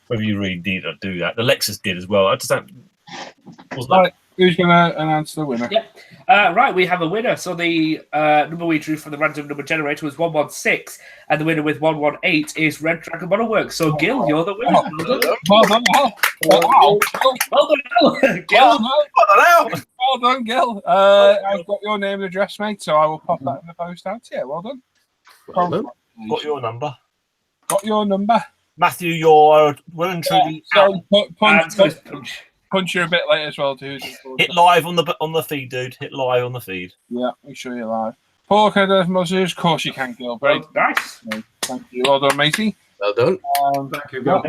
Whether you really need to do that, the Lexus did as well. I just don't. Right, who's going to announce the winner? Yep. Right, we have a winner. So the number we drew from the random number generator was 116, and the winner with 118 is Red Dragon Model Works. So, Gil, you're the winner. Well done, Gil. Well done, Gil. I've got your name and address, mate, so I will pop that in the post out to you. Well done. Got your number. Got your number. Matthew, you're well and truly punch you a bit later as well, dude. Hit live on the feed, dude. Hit live on the feed. Yeah, make sure you're live. Paul, can I do this? Of course you can, Gil. Very nice. Thank you. Well done, matey. Well done. Thank you, Gil.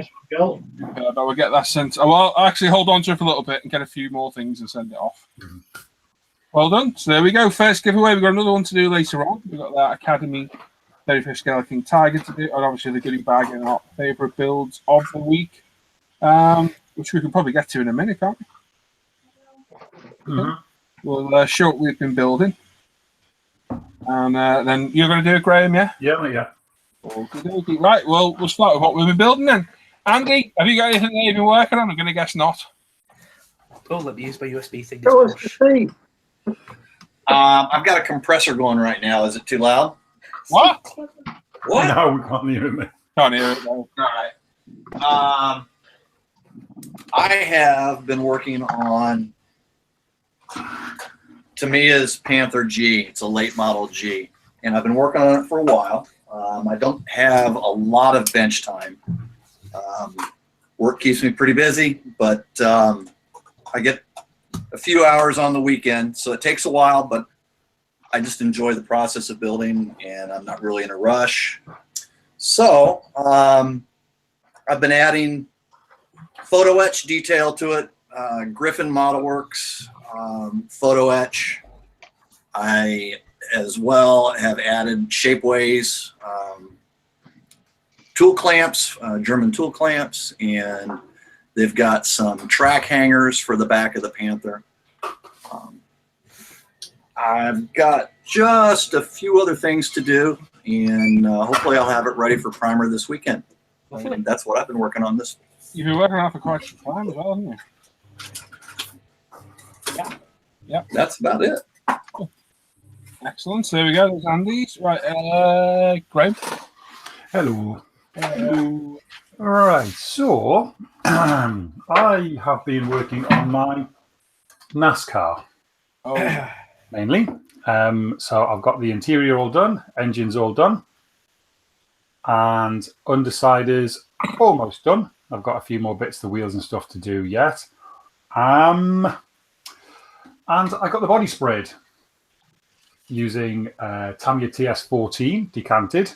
But we'll get that sent. Oh, well, I'll actually hold on to it for a little bit and get a few more things and send it off. Well done. So there we go. First giveaway. We've got another one to do later on. We've got that Academy Jellyfish Scale King Tiger to do, and obviously the goodie bag and our favourite builds of the week, which we can probably get to in a minute, can't we? We'll show what we've been building. And then you're going to do it, Graham, yeah? Yeah. Okay. Right, well, we'll start with what we've been building then. Andy, have you got anything that you've been working on? I'm going to guess not. Oh, let me use my USB thing. That was the thing. I've got a compressor going right now. Is it too loud? What? What? No, we can't hear it. Can't hear it. No. All right. I have been working on Tamiya's Panther G. It's a late model G, and I've been working on it for a while. I don't have a lot of bench time. Work keeps me pretty busy, but I get a few hours on the weekend, so it takes a while, but I just enjoy the process of building, and I'm not really in a rush. So I've been adding photo etch detail to it, Griffin Model Works, photo etch. I as well have added shapeways, tool clamps, German tool clamps, and they've got some track hangers for the back of the Panther. I've got just a few other things to do, and hopefully I'll have it ready for primer this weekend. And that's what I've been working on this. You've been working on it for quite some time as well, haven't you? Yeah. That's about it. Cool. Excellent. So there we go. There's Andy's. Right, Graham. Hello. All right. So I have been working on my NASCAR. Oh. Mainly. So I've got the interior all done, engines all done, and undersiders almost done. I've got a few more bits, the wheels and stuff to do yet. And I got the body sprayed using Tamiya TS14 decanted.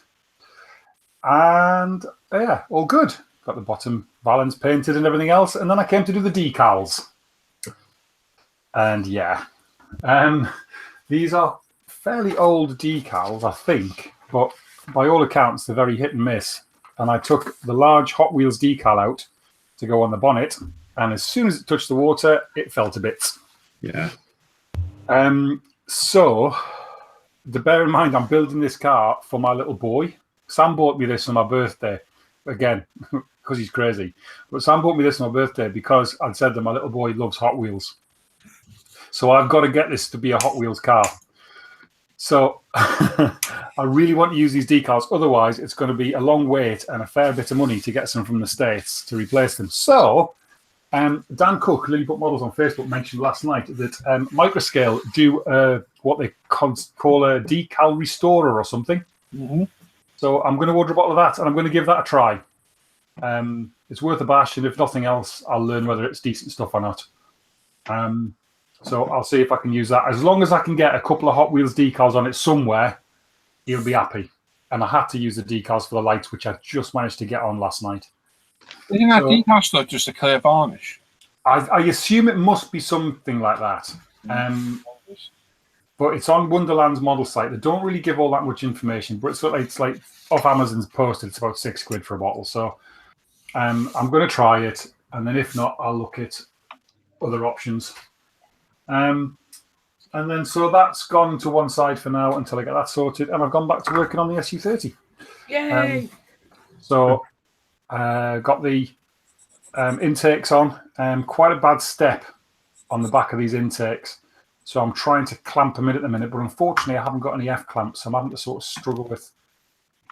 And yeah, all good. Got the bottom valance painted and everything else. And then I came to do the decals. And yeah. These are fairly old decals, I think, but by all accounts, they're very hit and miss. And I took the large Hot Wheels decal out to go on the bonnet, and as soon as it touched the water, it fell to bits. Yeah. So, to bear in mind, I'm building this car for my little boy. Sam bought me this on my birthday, again, because he's crazy. But Sam bought me this on my birthday because I'd said that my little boy loves Hot Wheels. So I've got to get this to be a Hot Wheels car. So I really want to use these decals. Otherwise, it's going to be a long wait and a fair bit of money to get some from the States to replace them. So Dan Cook, Lilliput Models on Facebook, mentioned last night that Microscale do what they call a decal restorer or something. Mm-hmm. So I'm going to order a bottle of that, and I'm going to give that a try. It's worth a bash, and if nothing else, I'll learn whether it's decent stuff or not. So I'll see if I can use that. As long as I can get a couple of Hot Wheels decals on it somewhere, he'll be happy. And I had to use the decals for the lights, which I just managed to get on last night. Isn't that decal stuff just a clear varnish? I assume it must be something like that. But it's on Wonderland's model site. They don't really give all that much information, but it's like off Amazon's posted. It's about £6 for a bottle. So I'm going to try it. And then if not, I'll look at other options. And then so that's gone to one side for now until I get that sorted, and I've gone back to working on the SU30. Yay! So got the intakes on. Quite a bad step on the back of these intakes, so I'm trying to clamp them in at the minute. But unfortunately, I haven't got any F clamps, so I'm having to sort of struggle with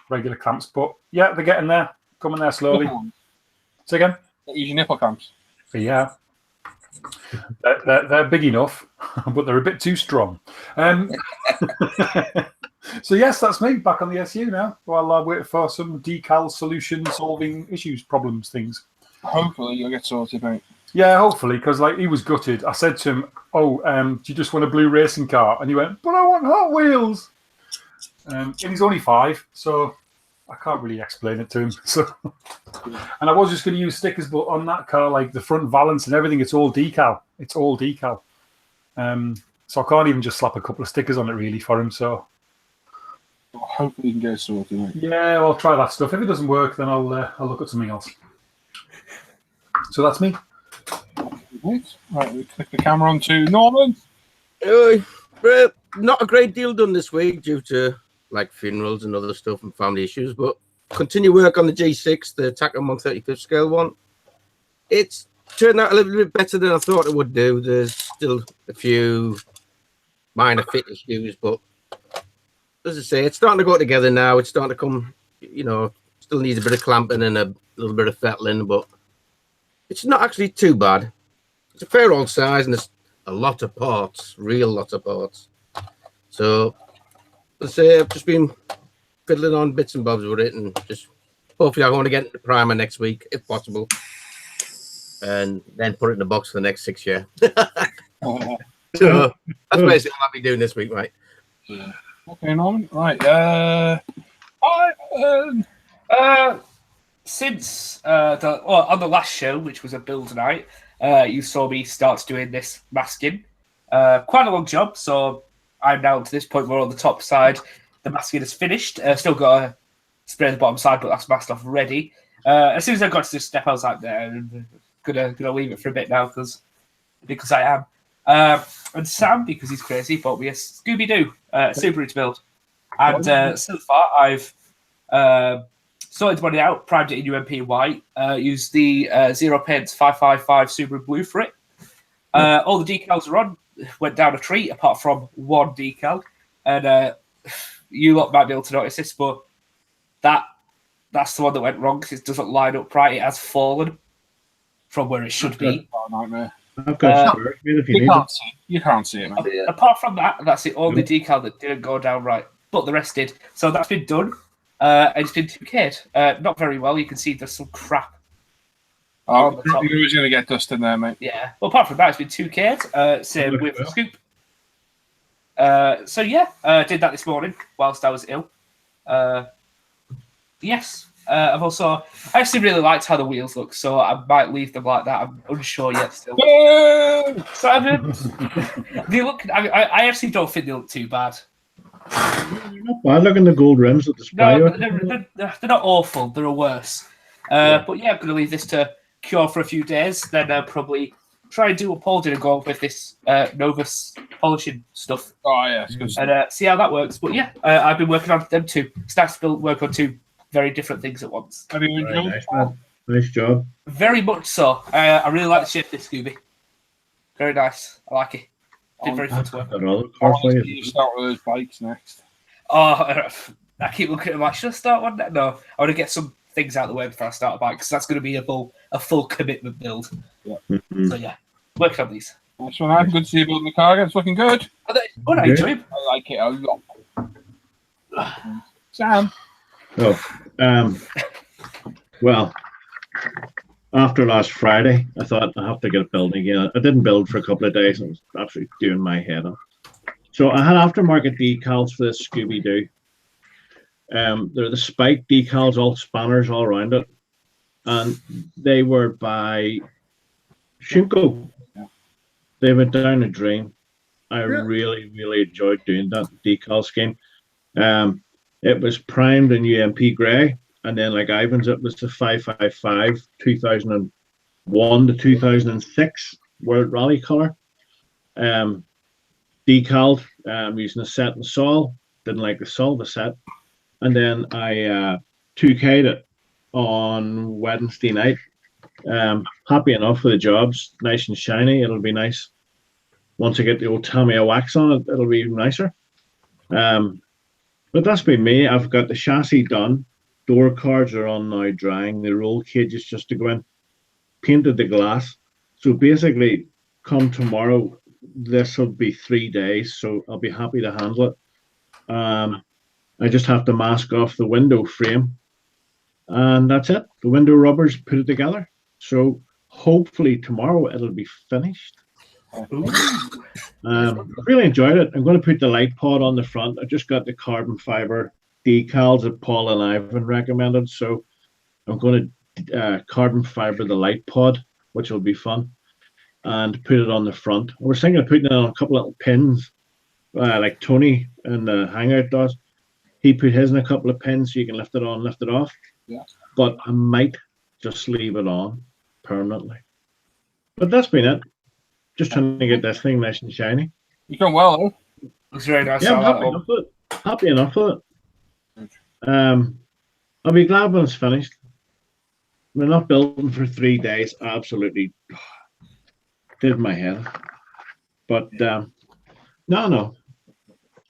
regular clamps. But yeah, they're getting there, coming there slowly. Say again? Use your nipple clamps. Yeah. They're big enough, but they're a bit too strong. So yes, that's me back on the SU now, while I wait for some decal solution solving issues, problems, things. Hopefully you'll get sorted, mate. Yeah, hopefully, because like he was gutted. I said to him, "Oh, do you just want a blue racing car?" And he went, "But I want Hot Wheels." And he's only 5, so I can't really explain it to him. So, and I was just going to use stickers, but on that car, like the front valance and everything, it's all decal. It's all decal. So I can't even just slap a couple of stickers on it really for him. So Well, hopefully you can get it sorted, mate. yeah, I'll try that stuff. If it doesn't work, then I'll look at something else. So that's me. Right, we click the camera onto Norman. Hey, Brett. not a great deal done this week due to like funerals and other stuff and family issues, but continue work on the G6, the Taco 135th scale one. It's turned out a little bit better than I thought it would do. There's still a few minor fit issues, but as I say, it's starting to go together now. It's starting to come, you know, still needs a bit of clamping and a little bit of fettling, but it's not actually too bad. It's a fair old size and there's a lot of parts, real lot of parts. So, as I say, I've just been fiddling on bits and bobs with it, and just hopefully I want to get into primer next week, if possible, and then put it in the box for the next 6 years. So that's basically what I'll be doing this week, mate. Yeah. Okay, Norman. Right. Since on the last show, which was a build night, you saw me start doing this masking. Quite a long job, so I'm now to this point where on the top side the masking is finished. Still got to spray the bottom side, but that's masked off ready. As soon as I got to this step, I was like, I'm gonna leave it for a bit now because I am. And Sam, because he's crazy, bought me a Scooby-Doo Subaru to build. And so far, I've sorted the body out, primed it in UMP white, used the Zero Paints 555 Subaru blue for it. All the decals are on. Went down a tree, apart from one decal. And you lot might be able to notice this, but that's the one that went wrong because it doesn't line up right. It has fallen from where it should be. Oh, nightmare. I've got spurs, if you need You can't see it, man. Apart from that, that's the only decal that didn't go down right, but the rest did. So that's been done, and it's been 2K'd. Not very well. You can see there's some crap. Oh, you're always going to get dust in there, mate. Yeah. Well, apart from that, it's been 2K'd. Same with the scoop. So yeah, did that this morning whilst I was ill. Yes. I actually really liked how the wheels look, so I might leave them like that. I'm unsure yet still. So they look. I actually don't think they look too bad. Not bad. Look at the gold rims at the spray. No, they're not awful. They're worse. But yeah, I'm going to leave this to cure for a few days. Then probably try and do what Paul did and go with this Novus polishing stuff. Oh yeah, it's good stuff. And see how that works. But yeah, I've been working on them too. Started to work on two very different things at once. Have you enjoyed it? Nice job. Very much so. I really like the shape of this Scooby. Very nice. I like it. Did very fun to work. You start with those bikes next. Oh, I keep looking at them like, should I start one? No, I want to get some things out of the way before I start a bike because that's going to be a full commitment build. Yeah. So yeah, working on these. Nice one, Adam. Good to see you building the car again. It's looking good. I enjoy it. I like it a lot. Sam. Oh, well, after last Friday, I thought I have to get building again. I didn't build for a couple of days. I was absolutely doing my head off. So I had aftermarket decals for this Scooby-Doo. They're the spike decals, all spanners all around it. And they were by Shunko. Yeah. They went down a drain. I really, really enjoyed doing that decal scheme. It was primed in UMP grey, and then like Ivan's, it was the 555 2001 to 2006 World Rally colour. Decaled using a set and sol. Didn't like the sol, the set. And then I 2K'd it on Wednesday night. Happy enough with the jobs. Nice and shiny. It'll be nice. Once I get the old Tamiya wax on it, it'll be even nicer. But that's been me. I've got the chassis done. Door cards are on now drying. The roll cage is just to go in. Painted the glass. So basically, come tomorrow, this will be 3 days. So I'll be happy to handle it. I just have to mask off the window frame. And that's it. The window rubbers, put it together. So hopefully tomorrow it'll be finished. Really enjoyed it. I'm going to put the light pod on the front. I just got the carbon fiber decals that Paul and Ivan recommended, so I'm going to carbon fiber the light pod, which will be fun, and put it on the front. I was thinking of putting it on a couple of little pins, like Tony in the hangout does. He put his in a couple of pins so you can lift it on, lift it off. Yeah. But I might just leave it on permanently. But that's been it. Just trying to get this thing nice and shiny. You've done well, though. Looks very nice. Yeah, I'm I happy like enough with it. Happy enough with it. I'll be glad when it's finished. We're not building for 3 days. Absolutely did my head. But no.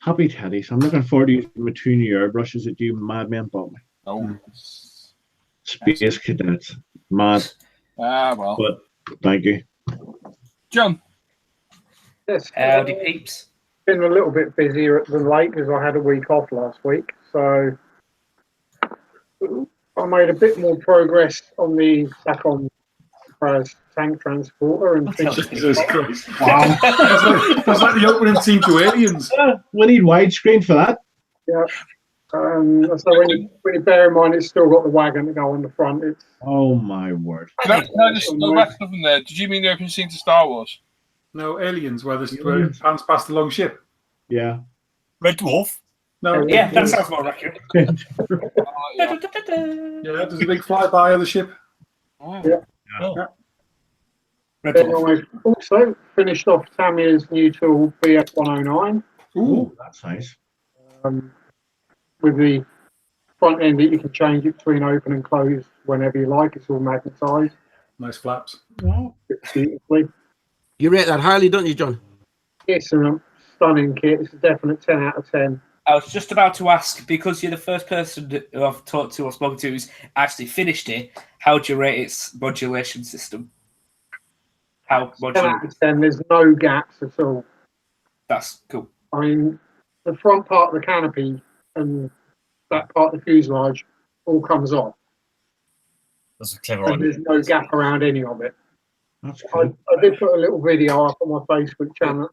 Happy teddies. I'm looking forward to using my 2 new airbrushes that you madmen bought me. Oh. Space Cadets. Mad. Well. But thank you. John. Yes. Howdy, peeps. Been a little bit busier than late because I had a week off last week. So I made a bit more progress on the Sakon tank transporter and Jesus Christ. Wow. That's like the opening scene to Aliens. We need widescreen for that. Yeah. So when you bear in mind it's still got the wagon to go on the front, it's Oh my word. Can I just go back from there? Did you mean the opening scene to Star Wars? No, Aliens, where the pants past the long ship. Yeah. Red Dwarf. No. Yeah, that sounds more accurate. Yeah, there's a big flyby of the ship. Oh. Yeah. Oh. Then I also finished off Tamiya's new tool BF109 Ooh, that's nice. with the front end that you can change it between open and close whenever you like. It's all magnetised Nice flaps. beautifully. You rate that highly, don't you, John? It's a stunning kit. It's a definite 10 out of 10. I was just about to ask, because you're the first person who I've talked to or spoken to who's actually finished it, how do you rate its modulation system? How 10 modular? out of 10. There's no gaps at all. That's cool. I mean, the front part of the canopy and that part of the fuselage all comes off. That's a clever And idea. there's no gap around any of it. That's I cool. did put a little video up on my Facebook channel,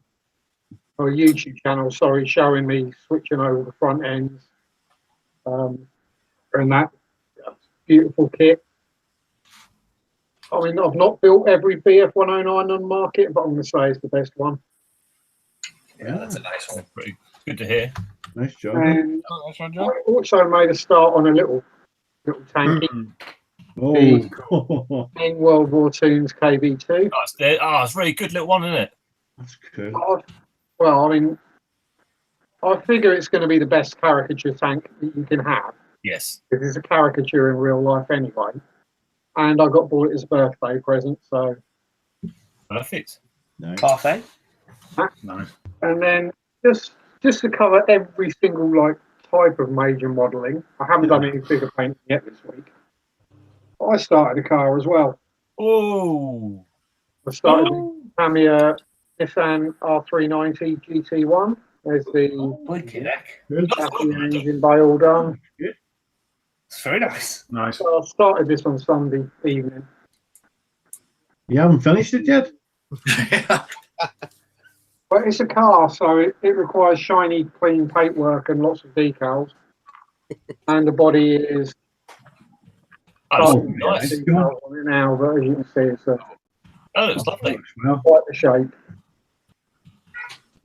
or YouTube channel, sorry, showing me switching over the front ends. And that beautiful kit. I mean, I've not built every BF109 on the market, but I'm going to say it's the best one. Yeah, that's a nice one. Pretty good to hear. Nice job. And Oh, that's one, I John. also made a start on a little tanky. Oh, In World War II's KV2. It's a really good little one, isn't it? that's cool. Well, I mean, I figure it's going to be the best caricature tank that you can have. Yes. Because it's a caricature in real life anyway. And I got bought it as a birthday present, so. Perfect. Nice. Parfait. Nice. And then just to cover every single like type of major modelling, I haven't done any figure painting yet this week. I started a car as well. Oh. I started with Tamiya Nissan R390 GT1. There's the Blinking heck. chassis and engine bay all done. It's very nice. Nice. So I started this on Sunday evening. You haven't finished it yet? But it's a car, so it requires shiny, clean paintwork and lots of decals. And the body is Oh, got nice. decals on it now, but as you can see, it's Oh, it's lovely. Well, quite the shape.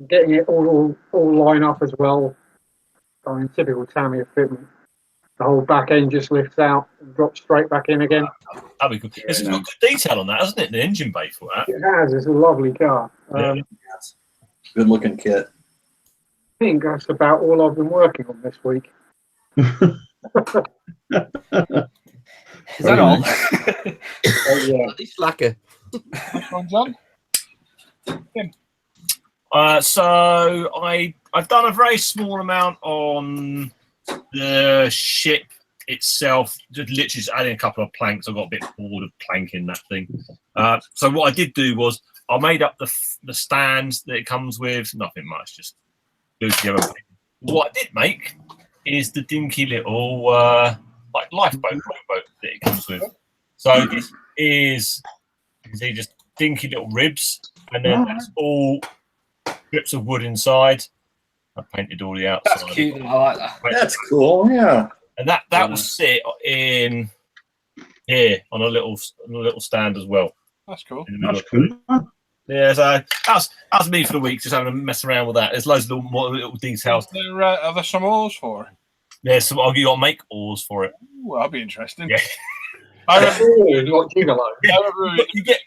Getting it all line up as well. I mean, typical Tamiya fitment. The whole back end just lifts out and drops straight back in again. That'd be good. It's got good detail on that, hasn't it? The engine bay for that. It has. It's a lovely car. Yeah. Good looking kit. I think that's about all I've been working on this week. Is that all? Oh, yeah. Bloody slacker. That's one, John. So I've done a very small amount on the ship itself, just literally just adding a couple of planks. I got a bit bored of planking that thing. So what I did do was I made up the stands that it comes with. Nothing much, just glued together. What I did make is the dinky little like lifeboat rowboat that it comes with. So this is, you can see, just dinky little ribs, and then that's all strips of wood inside. I painted all the outside. That's cute. I like that. That's cool. Yeah. And that will sit in here on a little stand as well. That's cool. In the middle. that's cool. Yeah, so that's me for the week, just having a mess around with that. There's loads of little details. Are there some oars for it? Yeah, so I'll make oars for it. Ooh, that'll be interesting. Yeah. I remember, Not gigolo. Yeah. You get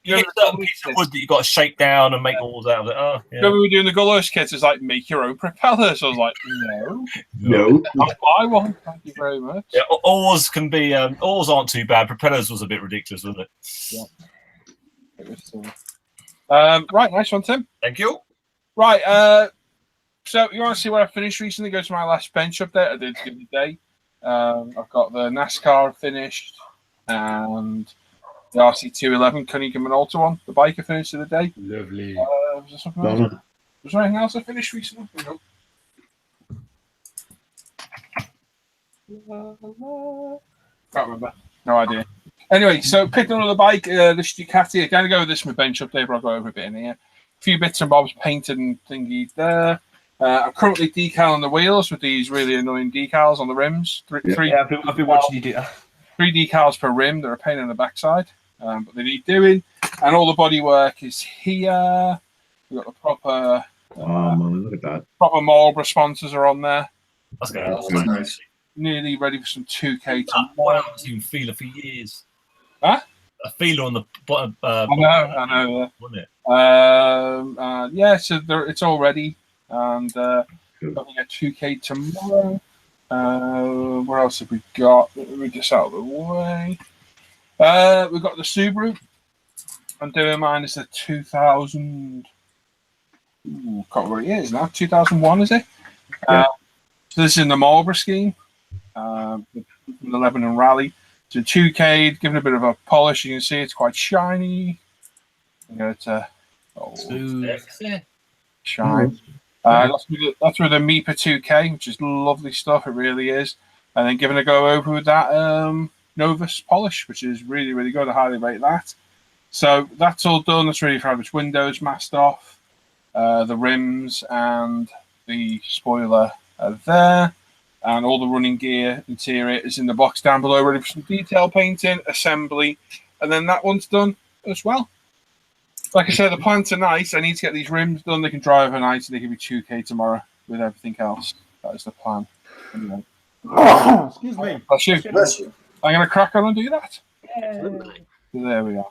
You get certain pieces of wood that you got to shake down and make walls out of it. Oh, yeah. When we were doing the Gullers kits, it's like make your own propellers. I was like, No. I'll buy one. Thank you very much. Yeah, oars can be. Oars aren't too bad. Propellers was a bit ridiculous, wasn't it? Yeah. It was, right, nice one, Tim. Thank you. Right, so you want to see where I finished recently? Go to my last bench update I did the other day. I've got the NASCAR finished and the RC211 Cunningham and Alta one, the bike I finished the other day. Lovely. Was there something else? Was there anything else I finished recently? No. Can't remember. No idea. Anyway, so picked another bike, the Ducati. I'm going to go with this in my bench update, but I'll go over a bit in here. A few bits and bobs painted and thingy there. I'm currently decaling the wheels with these really annoying decals on the rims. Three I've been watching you do that. 3 decals per rim. They're a pain in the backside, but they need doing. And all the bodywork is here. We've got the proper man, look at that. proper Marlboro sponsors are on there. That's good. That's nice. Nearly ready for some 2K I tomorrow. haven't seen feeler for years. Huh? A feeler on the bottom. I know. Wasn't it? Yeah, so it's all ready. And looking at 2K tomorrow. What else have we got? We're just out of the way. We've got the Subaru. I'm doing mine is the 2000. Can't remember what it is now. 2001, is it? Yeah. So this is in the Marlboro scheme. The Lebanon Rally. So 2K, given a bit of a polish. You can see it's quite shiny. It's shine. That's with the MIPA 2K, which is lovely stuff. It really is. And then giving a go over with that Novus polish, which is really, really good. I highly rate that. So that's all done. That's ready for having its windows masked off. The rims and the spoiler are there. And all the running gear interior is in the box down below, ready for some detail painting, assembly. And then that one's done as well. Like I said, the plants are nice. I need to get these rims done. They can dry overnight, so they can be 2K tomorrow with everything else. That is the plan. Anyway. Excuse me. Bless you. I'm going to crack on and do that. So there we are.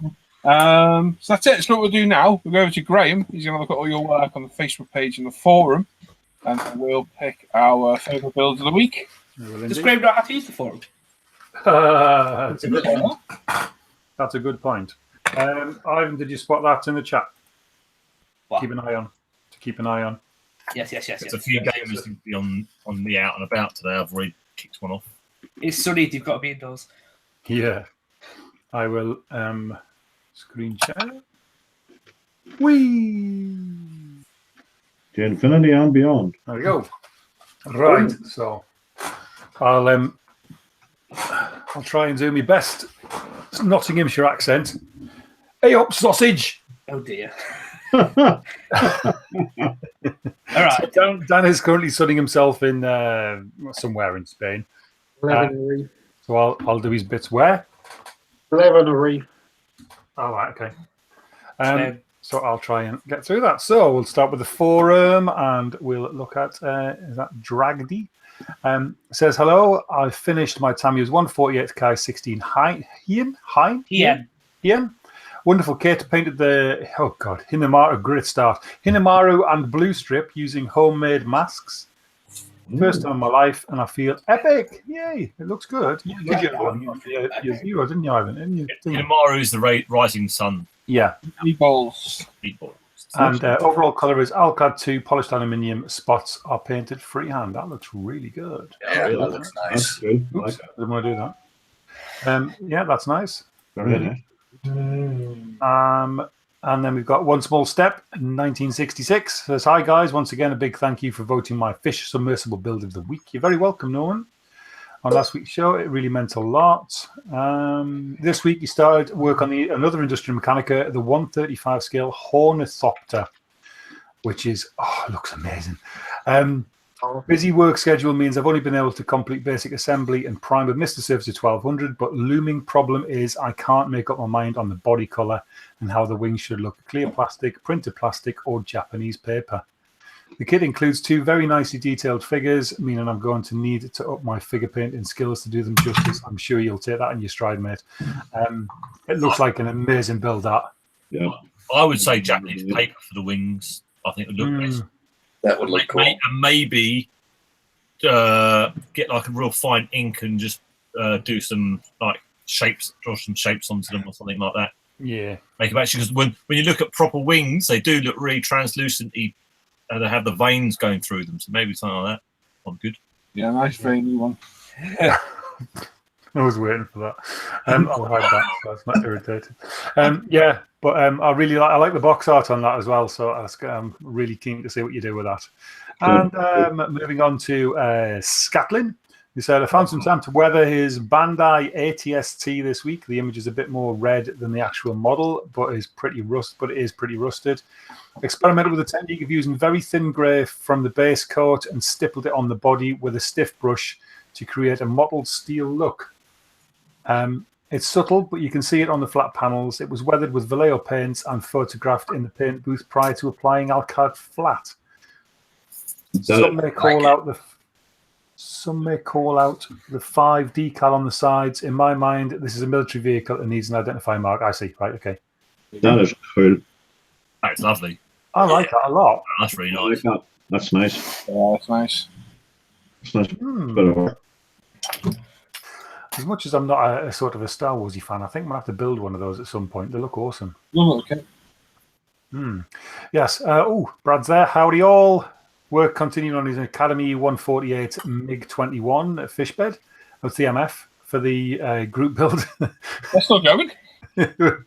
So that's it. So what we'll do now, we'll go over to Graham. He's going to look at all your work on the Facebook page and the forum, and we'll pick our favourite builds of the week. Does Graham not have to use the forum? That's a good point. Ivan, did you spot that in the chat? What? Keep an eye on. Yes. There's a few gamers to be on the out and about today. I've already kicked one off. It's sunny. You've got to be indoors. Yeah. I will screen share. Whee! To infinity and beyond. There we go. Right. So I'll try and do my best Nottinghamshire accent. Hey up, sausage! Oh dear. All right. So Dan is currently sunning himself in somewhere in Spain. Lebanon So I'll do his bits where? Reef. All right, okay. So I'll try and get through that. So we'll start with the forum and we'll look at is that Dragdy? Says hello. I finished my Tamiya's 148K 16 Hien. Wonderful kit. Painted the Hinamaru, great start. Hinamaru and blue strip using homemade masks. First time in my life, and I feel epic. Yay! It looks good. You get one. You zero, didn't you, Ivan? Hinamaru is the rising sun. Yeah. Meatballs. And overall colour is Alcad 2 polished aluminium. Spots are painted freehand. That looks really good. Yeah, that looks nice. That's good. Oops, I didn't want to do that. Yeah, that's nice. Very nice. And then we've got One Small Step, 1966. Says, hi guys, once again a big thank you for voting my fish submersible build of the week. You're very welcome, Norman. On last week's show, it really meant a lot. This week you started work on another Industrial Mechanica, the 135 scale Hornithopter, which is looks amazing. Busy work schedule means I've only been able to complete basic assembly and prime with Mr. Surface 1200, but looming problem is I can't make up my mind on the body colour and how the wings should look: clear plastic, printed plastic, or Japanese paper. The kit includes 2 very nicely detailed figures, meaning I'm going to need to up my figure painting skills to do them justice. I'm sure you'll take that in your stride, mate. It looks like an amazing build, that. Yeah. I would say Japanese paper for the wings. I think it would look best. That would look cool. And maybe get like a real fine ink and just do some like shapes, draw some shapes onto them or something like that. Yeah. Make them actually, because when you look at proper wings, they do look really translucent-y, and they have the veins going through them. So maybe something like that. I'm good. Yeah, nice veiny one. I was waiting for that. I'll hide that so it's not irritated. Yeah, but I really like the box art on that as well. So I'm really keen to see what you do with that. And moving on to Scatlin, who said, I found some time to weather his Bandai ATST this week. The image is a bit more red than the actual model, but it is pretty rusted. Experimented with the technique of using very thin grey from the base coat and stippled it on the body with a stiff brush to create a mottled steel look. It's subtle, but you can see it on the flat panels. It was weathered with Vallejo paints and photographed in the paint booth prior to applying Alcad flat. Some may call out the 5 decal on the sides. In my mind, this is a military vehicle and needs an identifying mark. I see. Right. Okay. That is cool. That's lovely. I like that a lot. That's really I like nice. that. That's nice. Yeah, that's nice. It's nice. Bit of work. As much as I'm not a sort of a Star Warsy fan, I think I'm gonna have to build one of those at some point. They look awesome. Oh, okay. Yes. Brad's there. Howdy all. Work continuing on his Academy 148 MiG-21 Fishbed of TMF for the group build. That's still going.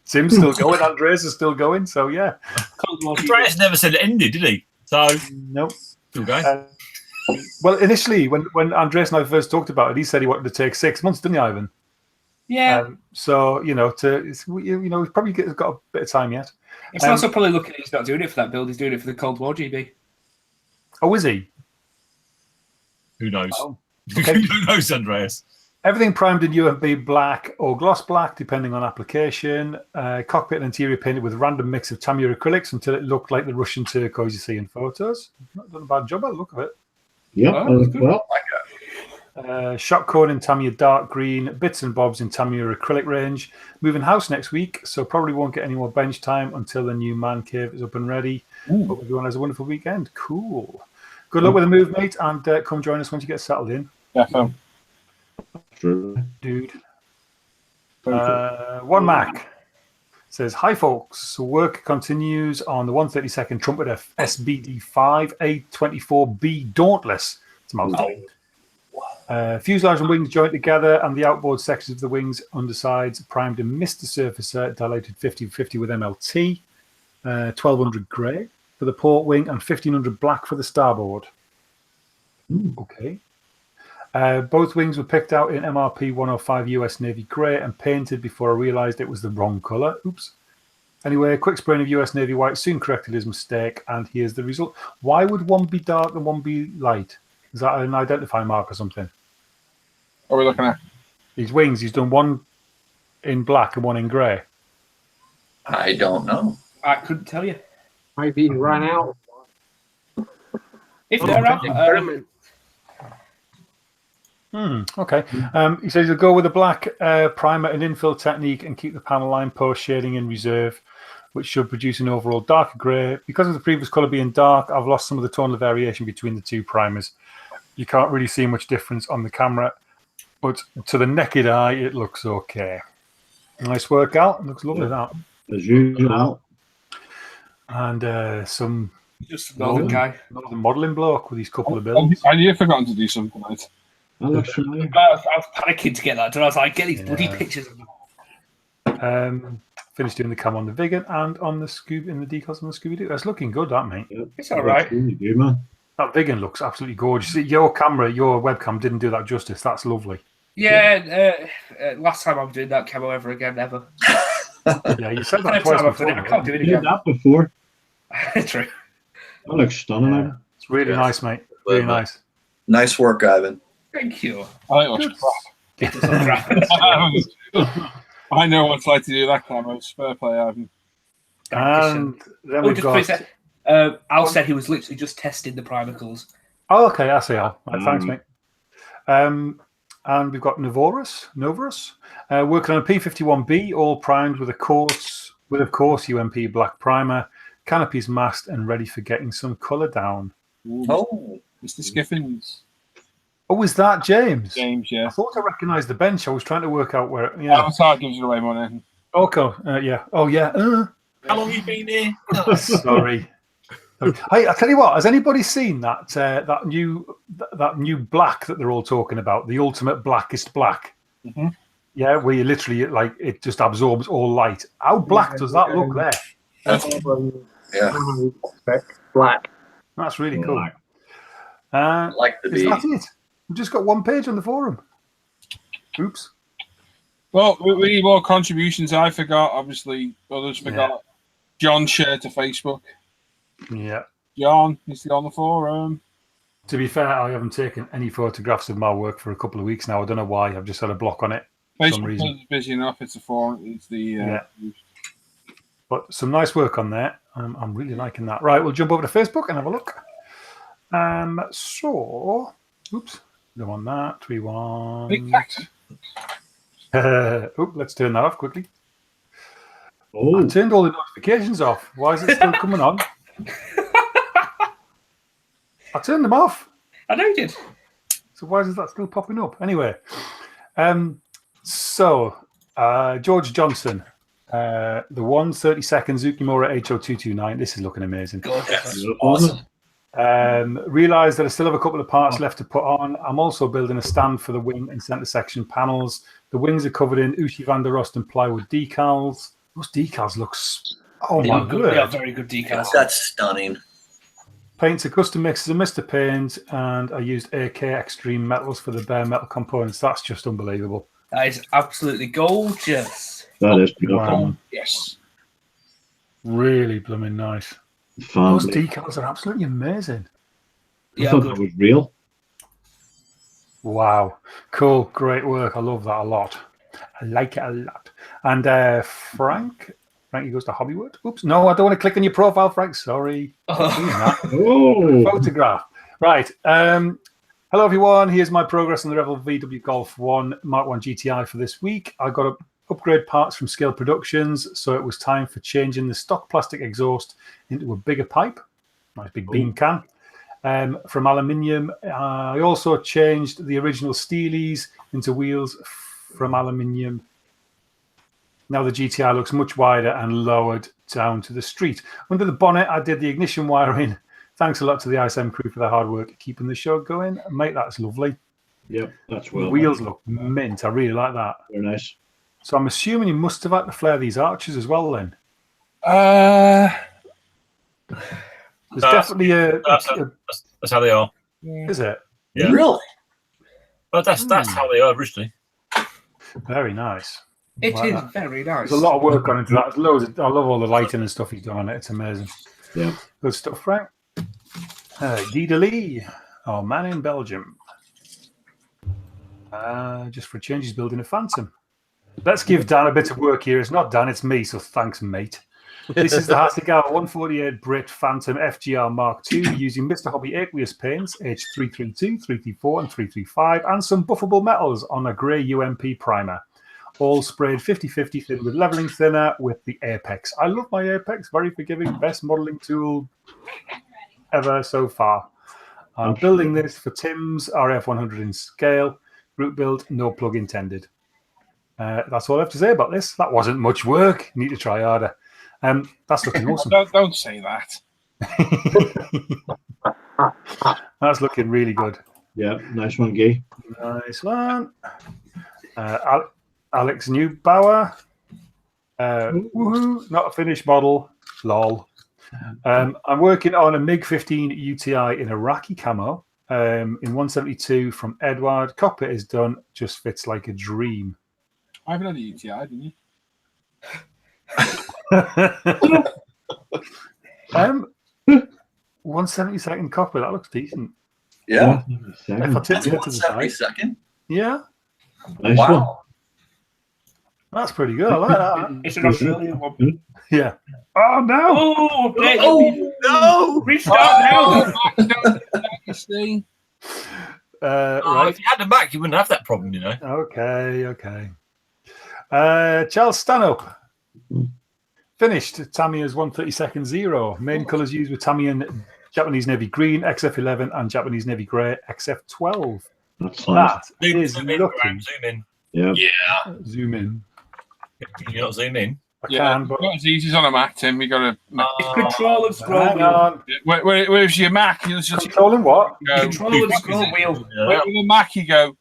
Tim's still going. Andres is still going. So yeah. Andreas never said it ended, did he? So nope. Still going. Well, initially, when Andres and I first talked about it, he said he wanted to take 6 months, didn't he, Ivan? Yeah. So he's probably got a bit of time yet. It's also probably looking at he's not doing it for that build. He's doing it for the Cold War GB. Oh, is he? Who knows? Oh, okay. Who knows, Andreas? Everything primed in UMP black or gloss black, depending on application. Cockpit and interior painted with a random mix of Tamiya acrylics until it looked like the Russian turquoise you see in photos. Not done a bad job by the look of it. Yeah, well. Shot cone in Tamiya dark green, bits and bobs in Tamiya acrylic range. Moving house next week, so probably won't get any more bench time until the new man cave is up and ready. Hope everyone has a wonderful weekend. Cool. Good luck with the move, mate, and come join us once you get settled in. Definitely. Dude. One Mac says, hi folks, work continues on the 132nd Trumpeter SBD5 A24B Dauntless. It's a mouthful. Fuselage and wings joined together, and the outboard sections of the wings undersides primed in Mr. Surfacer, dilated 50/50 with MLT, 1200 grey for the port wing, and 1500 black for the starboard. Okay. Both wings were picked out in MRP 105 US Navy grey and painted before I realised it was the wrong colour. Oops. Anyway, a quick spraying of US Navy white soon corrected his mistake, and here's the result. Why would one be dark and one be light? Is that an identifying mark or something? What are we looking at? These wings, he's done one in black and one in grey. I don't know. I couldn't tell you. Maybe he ran out. If they're around, Okay. He says he'll go with a black primer and infill technique and keep the panel line post shading in reserve, which should produce an overall darker grey. Because of the previous colour being dark, I've lost some of the tonal variation between the two primers. You can't really see much difference on the camera, but to the naked eye, it looks okay. Nice work, Al. It looks lovely, that. As usual. And some just another guy. Another modelling bloke with his couple of builds. I knew you'd forgotten to do something, mate. I was panicking to get that done. I was like, get these bloody pictures of them. Finished doing the cam on the Vigan and on the in the decals on the Scooby-Doo. That's looking good, that, mate. Yep. It's all right. Really good, man. That Vigan looks absolutely gorgeous. Your camera, your webcam didn't do that justice. That's lovely. Yeah, last time I'm doing that camo ever again, never. Yeah, you said that twice before. I can't do it You did again. that before. True. That looks stunning. Yeah. It's really nice, mate. Really nice. Nice work, Ivan. Thank you. I think it looks crap. I know what it's like to do that camera. It's fair play, Ivan. And then we've got... Al said he was literally just testing the primicles. Oh, okay, I see, Al. Right, thanks, mate. And we've got Novorus, working on a P51B, all primed with a coarse with, of course, UMP black primer, canopies masked and ready for getting some colour down. Oh, Mr. Skiffins. Oh, is that James? James, yeah. I thought I recognised the bench. I was trying to work out where. Yeah. Avatar gives you away money. Okay. Yeah. Oh, yeah. How long have you been here? Sorry. Hey, I tell you what. Has anybody seen that new black that they're all talking about? The ultimate blackest black. Mm-hmm. Yeah, where you literally it just absorbs all light. How black does that look there? yeah. Black. That's really cool. I like the Is B. that it? We've just got one page on the forum. Oops. Well, we need more contributions. I forgot. Obviously, others forgot. Yeah. John shared to Facebook. Yeah. John, he's still on the forum. To be fair, I haven't taken any photographs of my work for a couple of weeks now. I don't know why. I've just had a block on it. Facebook is busy enough. It's a forum. It's the yeah. But some nice work on there. I'm really liking that. Right, we'll jump over to Facebook and have a look. So, oops, don't want that. We want. Let's turn that off quickly. Oh, I turned all the notifications off. Why is it still coming on? I turned them off. I know you did. So why is that still popping up? Anyway, George Johnson, the 132nd Zukimura HO229. This is looking amazing. Gorgeous. Awesome. Realised that I still have a couple of parts left to put on. I'm also building a stand for the wing and centre section panels. The wings are covered in Ushi van der Rost and plywood decals. Those decals look... Oh, my God. They are very good decals. That's stunning. Paints are custom mixes of Mr. Paint, and I used AK Extreme Metals for the bare metal components. That's just unbelievable. That is absolutely gorgeous. That is beautiful. Wow. Yes. Really blooming nice. Family. Those decals are absolutely amazing. I thought that was real. Wow. Cool. Great work. I love that a lot. I like it a lot. And Frankie goes to Hobbywood. Oops. No, I don't want to click on your profile, Frank. Sorry. Oh. Photograph. Right. Hello, everyone. Here's my progress on the Revel VW Golf 1 Mark 1 GTI for this week. I got upgrade parts from Scale Productions, so it was time for changing the stock plastic exhaust into a bigger pipe. Nice big beam can. From aluminium. I also changed the original Steelies into wheels from aluminium. Now the GTI looks much wider and lowered down to the street. Under the bonnet, I did the ignition wiring. Thanks a lot to the ISM crew for their hard work keeping the show going. Mate, that's lovely. Yep, that's well. The wheels look mint. I really like that. Very nice. So I'm assuming you must have had to flare these arches as well then. There's definitely that's how they are. Is it? Yeah. Really? But that's how they are originally. Very nice. It is very nice. There's a lot of work gone into that. I love all the lighting and stuff he's done on it. It's amazing. Yeah. Good stuff, Frank. Guy de Lee, our man in Belgium. Just for a change, he's building a Phantom. Let's give Dan a bit of work here. It's not Dan, it's me, so thanks, mate. This is the Hasegawa 148 Brit Phantom FGR Mark II using Mr. Hobby aqueous paints, H332, 334, and 335, and some buffable metals on a grey UMP primer. All sprayed 50-50 thin with leveling thinner with the Apex. I love my Apex, very forgiving, best modelling tool ever so far. I'm building this for Tim's RF100 in scale. Group build, no plug intended. That's all I have to say about this. That wasn't much work. Need to try harder. That's looking awesome. Don't say that. That's looking really good. Yeah, nice one, Guy. Nice one. Alex Neubauer. Woohoo! Not a finished model. Lol. I'm working on a MiG-15 UTI in Iraqi camo in 172 from Edward. Cockpit is done. Just fits like a dream. I haven't had a UTI, didn't you? 172nd cockpit. That looks decent. Yeah. If I tip it to the side. 172nd? Yeah. Nice Wow. one. That's pretty good. I like that. It's an Australian one. Yeah. Oh no! Oh no! Restart now. You see? Right. If you had them back, you wouldn't have that problem, you know. Okay. Charles Stanhope. Finished. Tamiya's 132nd 0. Main colours used were Tamiya Japanese Navy Green, XF11, and Japanese Navy Grey, XF12. That's nice. That is Zoom in, looking. Graham, zoom in. Yeah. Yeah. Zoom in. Can you not zoom in? I Yeah, can, but not as easy as on a Mac, Tim. You got to. It's control and scroll hang wheel. on. Where's your Mac? You just Controlling what? go. Control and scroll wheel. With the Mac, you go.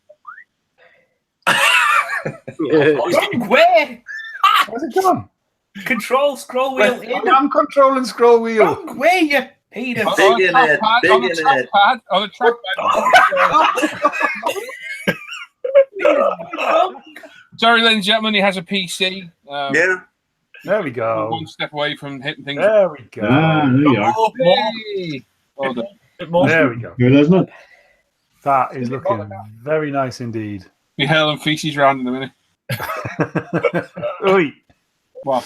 Wrong way. Where's it gone? Control scroll wheel in. I'm controlling scroll wheel. Wrong way, you penis. Big in it, big On the in it. trackpad. On the trackpad. Sorry, ladies and gentlemen, he has a PC. Yeah. There we go. One step away from hitting things. There we go. Ah, there you are. Hey. Well done. There we go. Good, isn't it? That is looking very nice indeed. Be hurling feces round in a minute. Oi. Well,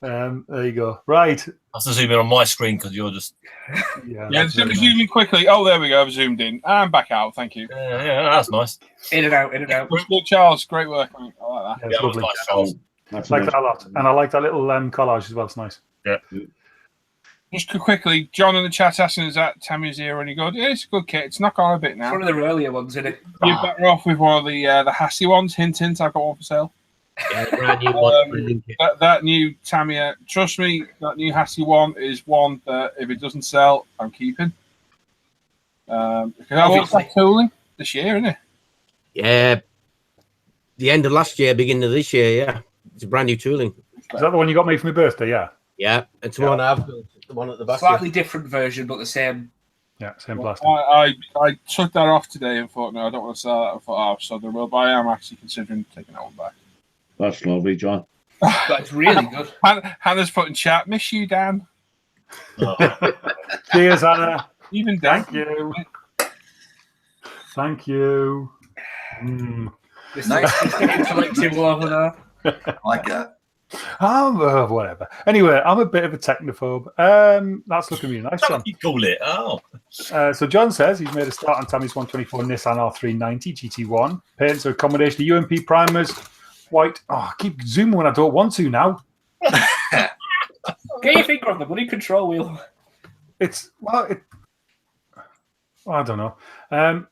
There you go. Right. I have to zoom in on my screen because you're just. Yeah. yeah, that's zoom very nice. in quickly. Oh, there we go. I've zoomed in. I'm back out. Thank you. Yeah, that's nice. In and out, in and out. Look, Charles, great work. Mate. I like that. Yeah, Yeah, it's that was lovely. nice, Charles. That's Like nice. that a lot. And I like that little collage as well. It's nice. Just quickly, John in the chat asking, is that Tamiya Zero? And you go, yeah, it's a good kit. It's not gone a bit It's now. one of the earlier ones, isn't it? You're better off with one of the Hassie ones. Hint, hint. I've got one for sale. Yeah, brand new one. Brilliant kit. That new Tamiya, trust me, that new Hassie one is one that if it doesn't sell, I'm keeping. Because I want Obviously. that tooling this year, isn't it? Yeah. The end of last year, beginning of this year, yeah. It's a brand new tooling. Is that the one you got me for my birthday? Yeah. Yeah. It's the one I've built. It's the one at the back. Slightly different version, but the same. Yeah, same plastic. I took that off today and thought, no, I don't want to sell that. I thought, oh, so there will, but I am actually considering taking that one back. That's lovely, John. But it's really good. Hannah's put in chat, miss you, Dan. Cheers, Anna. Even Dan. Thank you. Thank you. This Nice. is intellectual over there. I like that. Whatever. Anyway, I'm a bit of a technophobe. That's looking really nice, That's John. what you call it. Oh. So John says he's made a start on Tammy's 124 Nissan R390 GT1. Paints are a combination of UMP primers, white. Oh, I keep zooming when I don't want to now. Get your finger on the bloody control wheel. It's, I don't know.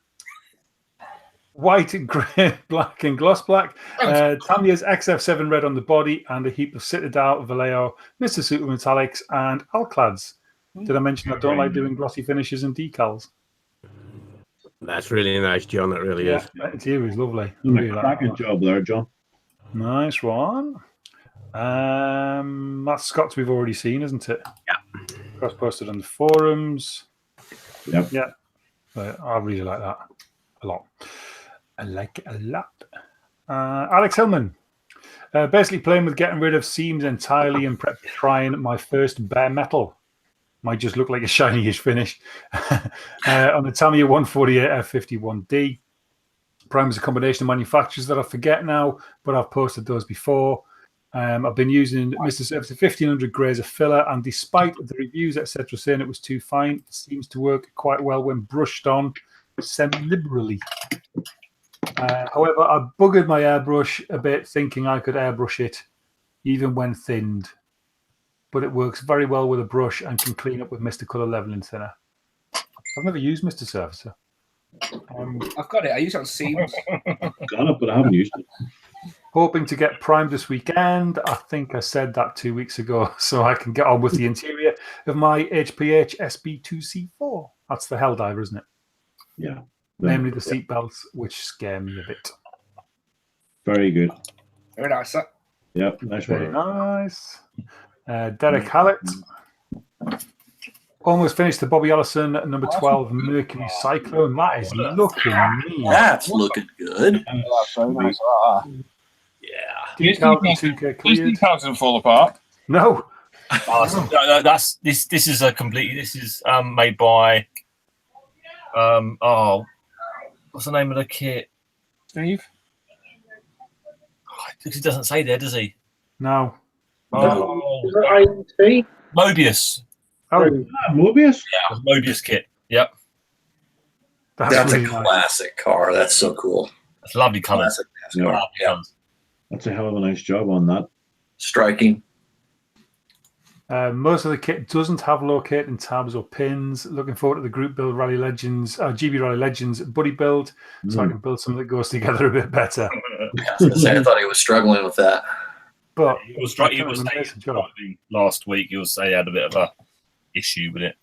White, grey, black, and gloss black. Tamiya's XF7 red on the body, and a heap of Citadel, Vallejo, Mr. Super Metallics, and Alclads. Did I mention I don't like doing glossy finishes and decals? That's really nice, John. That really is. It's here is lovely. Doing Really a like cracking that. job there, John. Nice one. That's Scott's we've already seen, isn't it? Yeah. Cross posted on the forums. Yep. Yeah. But I really like that a lot. I like it a lot. Alex Hillman. Basically playing with getting rid of seams entirely and prep trying my first bare metal. Might just look like a shiny-ish finish. On the Tamiya 148 F51D. Prime is a combination of manufacturers that I forget now, but I've posted those before. I've been using Mr. Service 1500 grays of filler, and despite the reviews, etc., saying it was too fine, it seems to work quite well when brushed on semi-liberally. However, I buggered my airbrush a bit, thinking I could airbrush it even when thinned. But it works very well with a brush and can clean up with Mr. Colour Leveling Thinner. I've never used Mr. Surfacer. I've got it. I use it on seams. Got it, but I haven't used it. Hoping to get primed this weekend. I think I said that 2 weeks ago, so I can get on with the interior of my HPH SB2C4. That's the Helldiver, isn't it? Yeah. Namely the seat belts, which scare me a bit. Very good. Very nice, sir. Yep, nice Very work. nice. Derek Hallett. Almost finished the Bobby Allison number 12 Mercury Cyclone. That is looking neat. That's looking good. That's so nice. Yeah. Decal and 2K These cleared. decals didn't fall apart. No. That's this. This is a completely. This is made by. What's the name of the kit? Steve? Because he doesn't say there, does he? No. Oh, Is that ANC? Mobius. Oh, Mobius? Yeah, Mobius kit. Yep, That's a really nice. classic car. That's so cool. it's lovely colours. Classic Yeah. NASCAR. Yeah. That's a hell of a nice job on that. Striking. Most of the kit doesn't have locating tabs or pins. Looking forward to the group build Rally Legends, GB Rally Legends buddy build, so I can build something that goes together a bit better. I was gonna say, I thought he was struggling with that. But He was saying last week. He was saying he had a bit of a issue with it.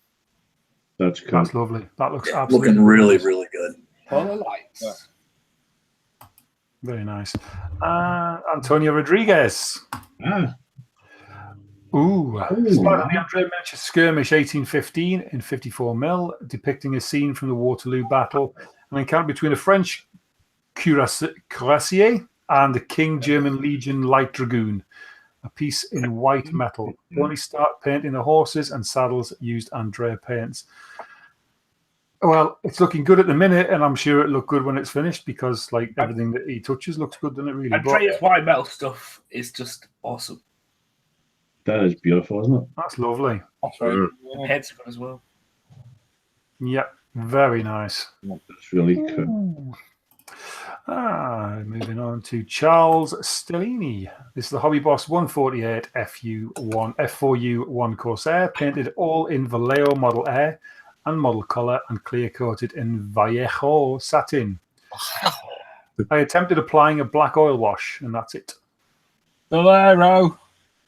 That's cool. That's lovely. That looks absolutely Looking really, nice. really good. All the lights. Very nice. Antonio Rodriguez. Spider the Andre Miniature Skirmish 1815 in 54mm, depicting a scene from the Waterloo Battle, an encounter between a French cuirassier and the King German Legion Light Dragoon. A piece in white metal. Only start painting the horses and saddles used Andrea paints. Well, it's looking good at the minute, and I'm sure it'll look good when it's finished because, like, everything that he touches looks good, doesn't it? Really. Andrea's white metal stuff is just awesome. That is beautiful, isn't it? That's lovely. That's right. The heads good as well. Yep, very nice. That's really cool. Moving on to Charles Stellini. This is the Hobby Boss 148 F4U1 Corsair, painted all in Vallejo Model Air and model colour and clear coated in Vallejo satin. I attempted applying a black oil wash, and that's it. Vallejo.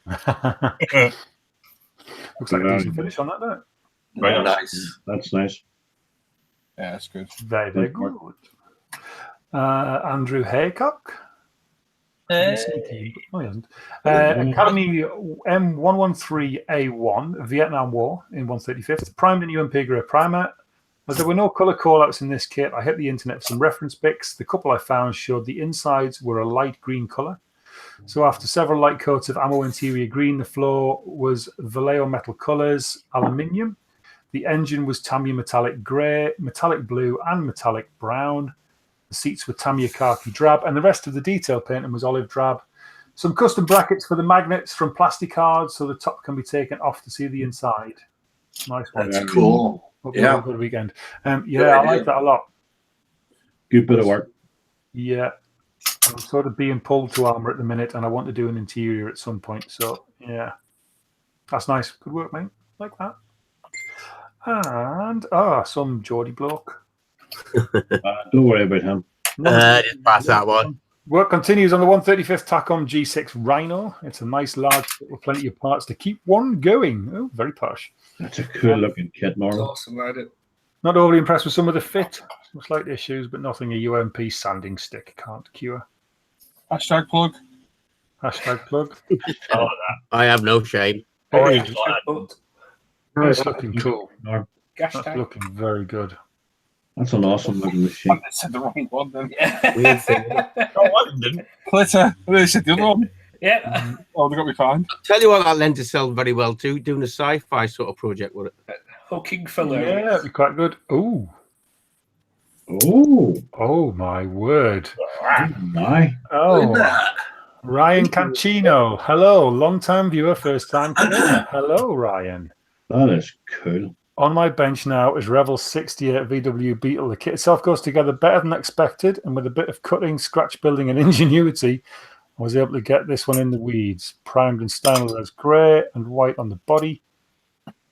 Looks like a decent finish on that, doesn't it? Very nice. That's nice. Yeah, that's good. Very, very good. Andrew Haycock. Sneaky. Oh, he hasn't. Academy M113A1, Vietnam War in 135th, primed in UMP Grey primer. As there were no colour callouts in this kit, I hit the internet for some reference pics. The couple I found showed the insides were a light green colour. So after several light coats of ammo interior green, the floor was Vallejo metal colours, aluminium. The engine was Tamiya metallic grey, metallic blue, and metallic brown. The seats were Tamiya khaki drab, and the rest of the detail painting was olive drab. Some custom brackets for the magnets from Plasticards, so the top can be taken off to see the inside. Nice one. That's cool. Hope you have a good weekend. I like that a lot. Good bit of work. Yeah. I'm sort of being pulled to armour at the minute, and I want to do an interior at some point. So, yeah. That's nice. Good work, mate. Like that. And, some Geordie bloke. Don't worry about him. Just pass that one. Work continues on the 135th Tacom G6 Rhino. It's a nice large kit with plenty of parts to keep one going. Oh, very posh. That's a cool looking kit, Norman. Awesome, right? Not overly impressed with some of the fit. Some slight issues, but nothing a UMP sanding stick can't cure. Hashtag plug. Hashtag plug. I have no shame. It's looking cool. Gosh, That's looking very good. That's an awesome looking machine. I said the wrong one then. Weird thing. I didn't. Glitter. They said the other one. Yeah. Oh, they got me fine. Tell you what, that lends itself very well to doing a sci-fi sort of project with it. Hooking filler. Yeah, that'd be quite good. Ooh. Oh. Oh, my word. My. Oh. Ryan Cancino. Hello. Long-time viewer, first-time caller. Hello, Ryan. That is cool. On my bench now is Revel 68 VW Beetle. The kit itself goes together better than expected, and with a bit of cutting, scratch building, and ingenuity, I was able to get this one in the weeds. Primed in Steinler's grey and white on the body.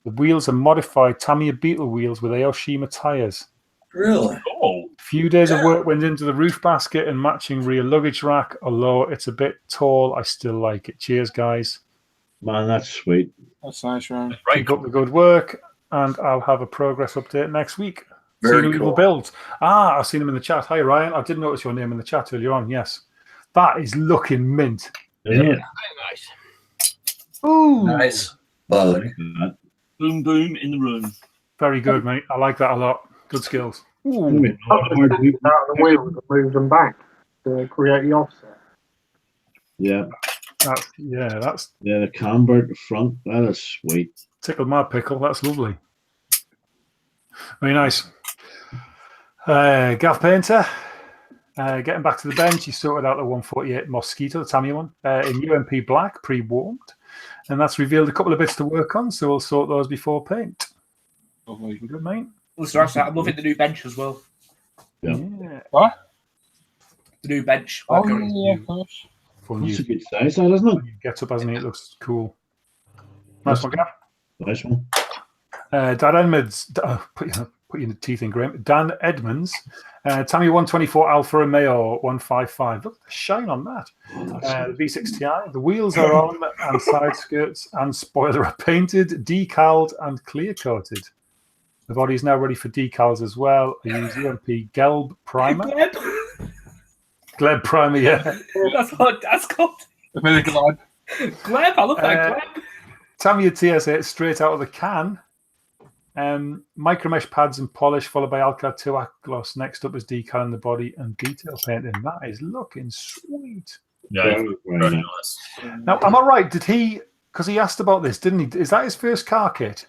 The wheels are modified Tamiya Beetle wheels with Aoshima tyres. Really? Oh, A few days of work went into the roof basket and matching rear luggage rack. Although it's a bit tall, I still like it. Cheers, guys. Man, that's sweet. That's nice, Ryan. Keep up the good work, and I'll have a progress update next week. Very Seen who cool. will build. I've seen him in the chat. Hi, Ryan. I did notice your name in the chat earlier on. Yes. That is looking mint. Isn't it? Nice. Ooh. Nice. Bug. boom, boom in the room. Very good, mate. I like that a lot. Good skills. Ooh. Out of the wheels and move them back to create the offset. Yeah. That's The camber at the front. That is sweet. tickled my pickle. That's lovely. Very nice. Gav Painter. Getting back to the bench, he sorted out the 148 Mosquito, the Tamiya one, in UMP black, pre-warmed. And that's revealed a couple of bits to work on, so we'll sort those before paint. Lovely. Good, mate. Listen, I'm loving the new bench as well. Yeah. What? The new bench. Oh, yeah, of course. Fun That's you a good size, that, isn't it? gets up, hasn't he? It looks cool. Nice one, Gav. Nice one. Dan Edmonds, put your teeth in, Graham. Dan Edmonds, Tamiya 124 Alfa Romeo 155. Look at the shine on that. The V6 Ti. The wheels are on, and side skirts and spoiler are painted, decaled, and clear coated. The body is now ready for decals as well. I use UMP Gelb primer. Gleb primer, yeah. That's what that's called. Gleb. Gleb, I love that Gleb. Tamiya TS8 straight out of the can. Micro mesh pads and polish, followed by Alcad 2 gloss. Next up is decal in the body and detail painting. That is looking sweet. Yeah, very nice. Now, am I right? Did he? Because he asked about this, didn't he? Is that his first car kit?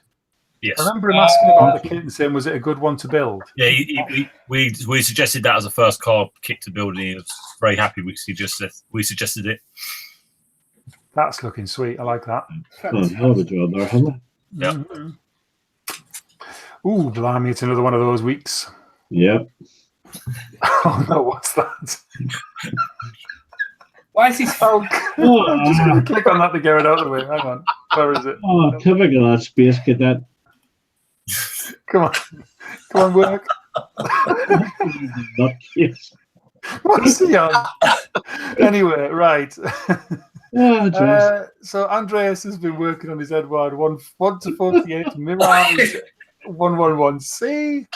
Yes. I remember him asking about the kit and saying, "Was it a good one to build?" Yeah, we suggested that as a first car kit to build, and he was very happy. We suggested it. That's looking sweet. I like that. Oh, hell of a job there, hasn't it? Yeah. Mm-hmm. Ooh, blimey, it's another one of those weeks. Yep. Oh no, what's that? Why is he so? I'm just going to click on that to get it out of the way. Hang on. Where is it? Oh, typical that space cadet. Come on, work. Nutcase. What's he on? Anyway, right. Oh, So Andreas has been working on his Edward 1 to 48 Mirage 111C.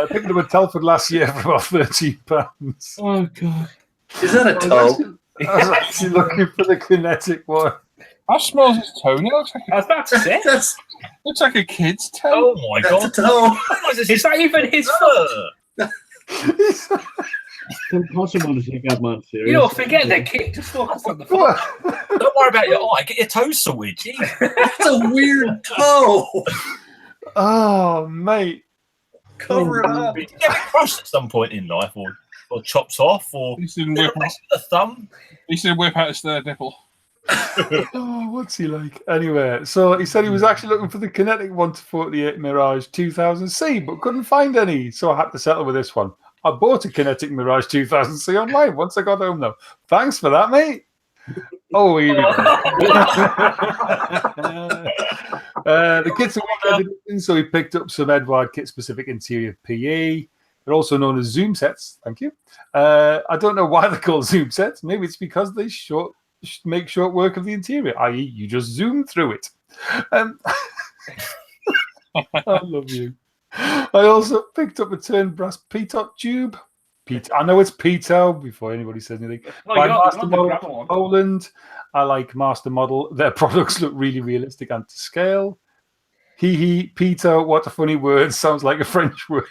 Picked up at Telford last year for about £13. oh God. Is that a toe? I was actually looking for the kinetic one. How small is his toe? It looks like I was about to say. looks like a kid's toe. Oh my That's god! a toe. Is that even his foot? It's impossible to take that man serious. You know, forget the kit. Just focus on the foot. Don't worry about your eye. Get your toes sorted. Jeez. That's a weird toe. Oh, mate. Cover it up. Did you get crushed at some point in life, or chopped off, or He didn't whip out. a thumb? He didn't whip out his third nipple. Oh, what's he like? Anyway, so he said he was actually looking for the kinetic 1 to 48 Mirage 2000C, but couldn't find any, so I had to settle with this one. I bought a kinetic Mirage 2000C online once I got home, though. Thanks for that, mate. Oh, here we go. The kit's a weekend edition, so he picked up some Edward kit-specific interior PE. They're also known as Zoom sets. Thank you. I don't know why they're called Zoom sets. Maybe it's because they make short work of the interior, i.e. you just zoom through it. I love you. I also picked up a turned brass P-top tube. I know it's P-toe before anybody says anything. By Master Model from Poland. I like Master Model. Their products look really realistic and to scale. Hee, P-toe, what a funny word. Sounds like a French word.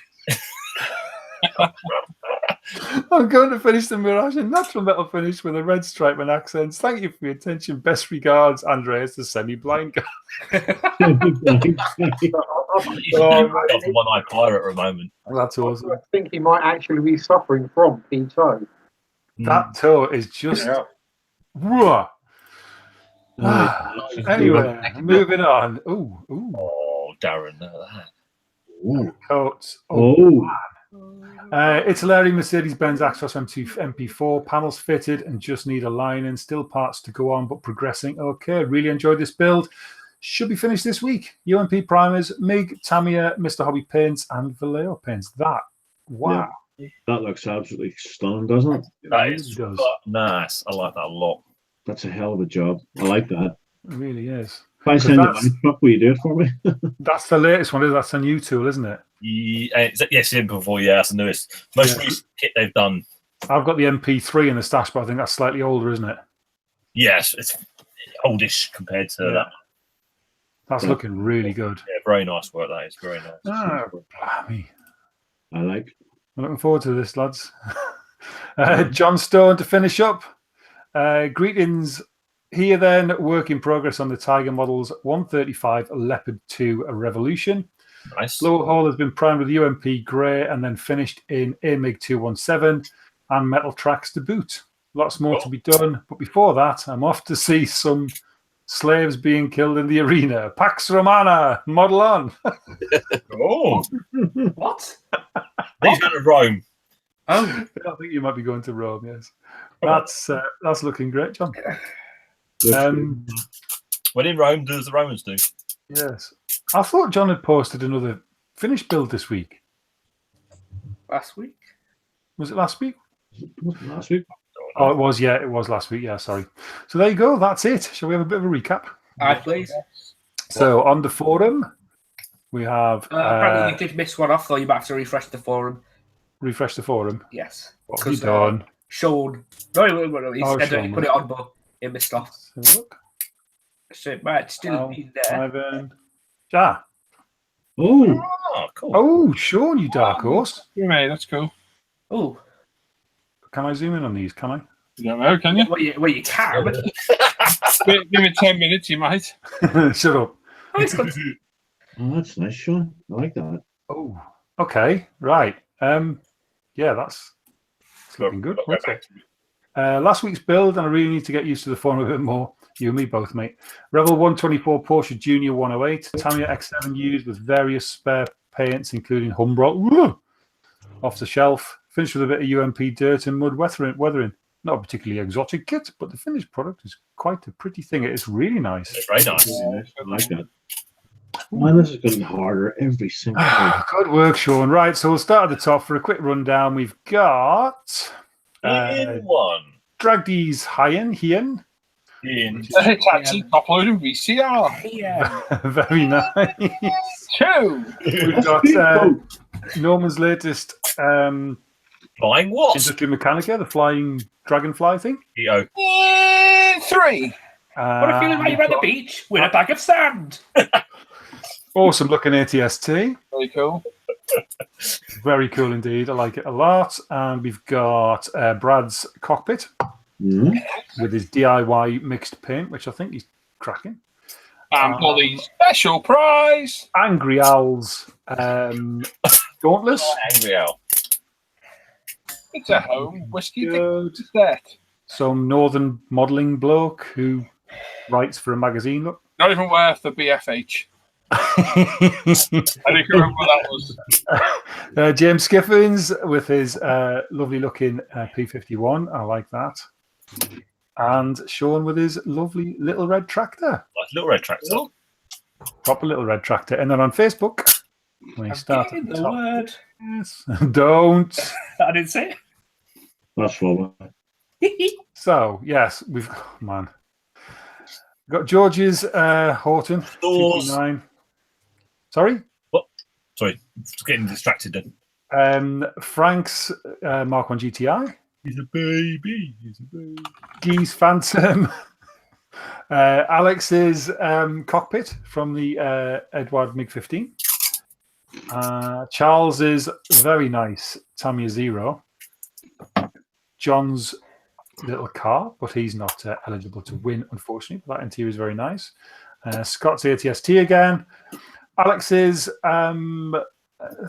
I'm going to finish the Mirage in natural metal finish with a red stripe and accents. Thank you for your attention. Best regards, Andreas, the semi-blind guy. He's a one-eye pirate at the moment. That's awesome. I think he might actually be suffering from P-toe. That toe is just... Yeah. Anyway, moving on. Ooh. Oh, Darren, look at that. Ooh. Coats. Oh. Italeri Mercedes-Benz Actros MP4 panels fitted and just need a line in. Still parts to go on, but progressing okay. Really enjoyed this build. Should be finished this week. UMP primers, MIG, Tamiya, Mr. Hobby paints, and Vallejo paints. Wow. Yeah. That looks absolutely stunning, doesn't it? That is nice. I like that a lot. That's a hell of a job. I like that. It really is. If I send it my truck, will you do it for me? That's the latest one. That's a new tool, isn't it? Yes, before, yeah, that's the newest. Most recent kit they've done. I've got the MP3 in the stash, but I think that's slightly older, isn't it? Yes, it's oldish compared to that. That's looking really good. Yeah, very nice work. That is very nice. Oh, blimey. I like. I'm looking forward to this, lads. John Stone to finish up. Greetings. Here then, work in progress on the Tiger Models 135 Leopard 2 Revolution. Nice. Lower hull has been primed with UMP Grey and then finished in AMIG 217 and metal tracks to boot. Lots more to be done. But before that, I'm off to see some slaves being killed in the arena. Pax Romana, model on. Oh. What? He's going to Rome. Oh. I think you might be going to Rome, yes. That's looking great, John. When in Rome, do as the Romans do. Yes. I thought John had posted another finished build this week. Last week. Was it last week? Last week. Oh, it was. Yeah, it was last week. Yeah, sorry. So there you go. That's it. Shall we have a bit of a recap? Aye, please. So on the forum, we have apparently you did miss one off, though. You might have to refresh the forum. refresh the forum. Yes. What have you done? Sean. No, he said that he Sean. put it on, but it missed off. Let's have a look. So it might still be there. Ivan. Ah. Oh, Oh, cool. Oh, Sean, you dark horse. Yeah, mate, that's cool. Oh, Can I zoom in on these? Can I? You don't know, can you? well, you can. Give it 10 minutes, you might. Shut up. Oh, it's got oh, that's nice, Sean. I like that. Oh, okay, right. Yeah, that's looking good. Okay, What's it? Last week's build, and I really need to get used to the form a bit more. You and me both, mate. Rebel 124 Porsche Junior 108, Tamiya X7 used with various spare paints, including Humbrol. Off the shelf. Finished with a bit of UMP dirt and mud weathering. Not a particularly exotic kit, but the finished product is quite a pretty thing. It is really nice. It's very nice. I like that. Man, this is getting harder every single day. Good work, Sean. Right, so we'll start at the top for a quick rundown. We've got In one. Dragdees Hien. In The Hitachi top loading VCR. yeah. Very nice. 2. We've got Norman's latest Flying Wasp. Industrial Mechanica, the flying dragonfly thing. EO. 3. What a feeling like you're at the beach with a bag of sand. Awesome looking ATST. Very cool. Very cool indeed. I like it a lot. And we've got Brad's cockpit Mhm. with his DIY mixed paint, which I think he's cracking. And Polly's special prize. Angry Owl's Dauntless. Angry Owl. It's a home whiskey Good. set. Some northern modelling bloke who writes for a magazine. Look. Not even worth the BFH. I don't remember what that was. James Skiffins with his lovely looking P51. I like that. And Sean with his lovely little red tractor. Like Little Red Tractor. Proper little red tractor. And then on Facebook, we start at Getting the the top. word. Yes. Don't. I didn't say That's what. it. So, yes, we've man. We've got George's Horton. Doors. 229. Sorry? Sorry, just getting distracted then. Frank's Mark 1 GTI. He's a baby. He's a baby. Gee's Phantom. Alex's cockpit from the Edward MiG-15. Charles's very nice Tamiya Zero. John's little car, but he's not eligible to win, unfortunately. But that interior is very nice. Scott's ATST again. Alex's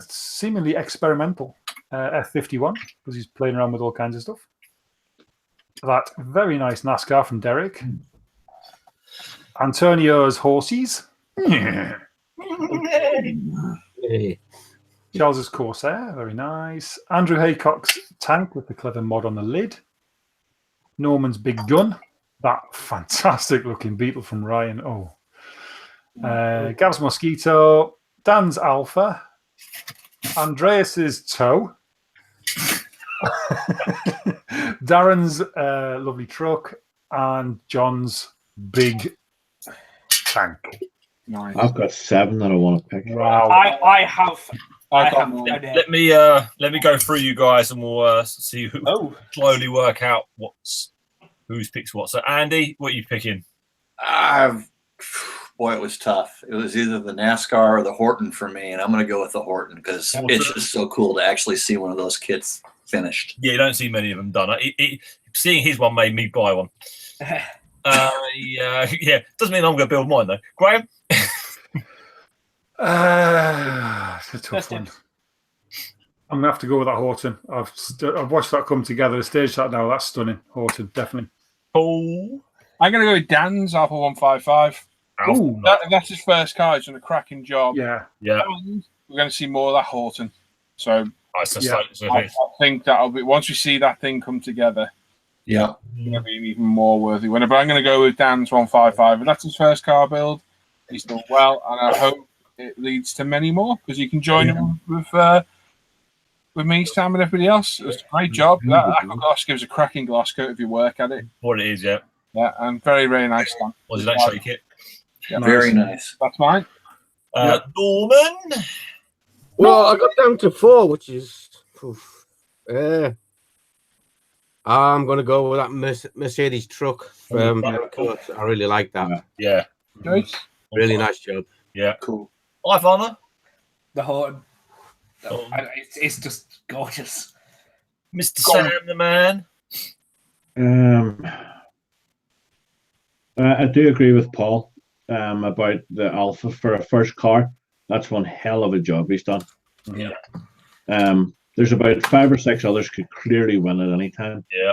seemingly experimental F51, because he's playing around with all kinds of stuff. That very nice NASCAR from Derek. Antonio's Horses. Charles's Corsair, very nice. Andrew Haycock's tank with the clever mod on the lid. Norman's big gun. That fantastic looking Beetle from Ryan. Oh. Gav's Mosquito. Dan's Alpha. Andreas's Toe. Darren's lovely truck. And John's big tank. Nice. I've got 7 that I want to pick. Wow. I have. I got more. Let me go through you guys, and we'll see who slowly work out who's picks what. So Andy, what are you picking? Boy, it was tough. It was either the NASCAR or the Horton for me, and I'm going to go with the Horton because it's just so cool to actually see one of those kits finished. Yeah, you don't see many of them done. Seeing his one made me buy one. Yeah, doesn't mean I'm going to build mine though. Graham. It's a tough one. I'm gonna have to go with that Horton. I've watched that come together. The stage shot now. That's stunning. Horton, definitely. Oh, I'm going to go with Dan's Alpha 155. Ooh. That's his first car. He's done a cracking job. Yeah. And we're going to see more of that Horton. So I I think that'll be once we see that thing come together. Yeah. Going to be an even more worthy winner. But I'm going to go with Dan's 155. And that's his first car build. He's done well, and I hope it leads to many more because you can join him with me, Sam, and everybody else. It was a great job. That aqua gloss gives a cracking gloss coat if you work at it. What it is, yeah. Yeah, and very, very nice, Dan. Was it that shake it? Yeah, Very nice. That's mine. Norman? Well, I got down to 4, which is. I'm going to go with that Mercedes truck. I really like that. Yeah. Nice. Really nice job. Yeah. Cool. I've Honor. The Horton. It's just gorgeous. Mr. Sam, the man. I do agree with Paul about the Alpha for a first car. That's one hell of a job he's done. Yeah. There's about 5 or 6 others could clearly win at any time. Yeah.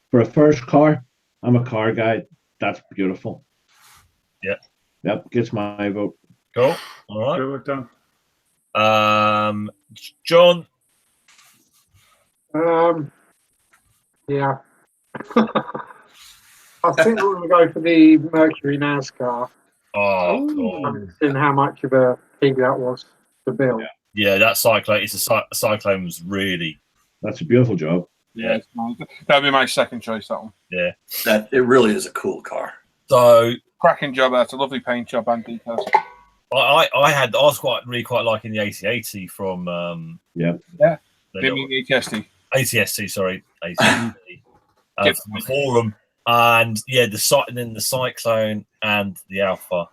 For a first car, I'm a car guy. That's beautiful. Yeah. Yep, gets my vote. Cool. All right. Good work, Dan. John. Yeah. I think I'm going to go for the Mercury NASCAR. Oh, I've seen how much of a pig that was to build. yeah, that Cyclone. It's a Cyclone was really. That's a beautiful job. Yeah. That'd be my second choice, that one. Yeah. That it really is a cool car. So Cracking job. That's a lovely paint job and details. I was really quite liking the AT-80 from Yeah. the Give me the ATST. ATSC, sorry, ATSC from the forum, and then the Cyclone and the Alpha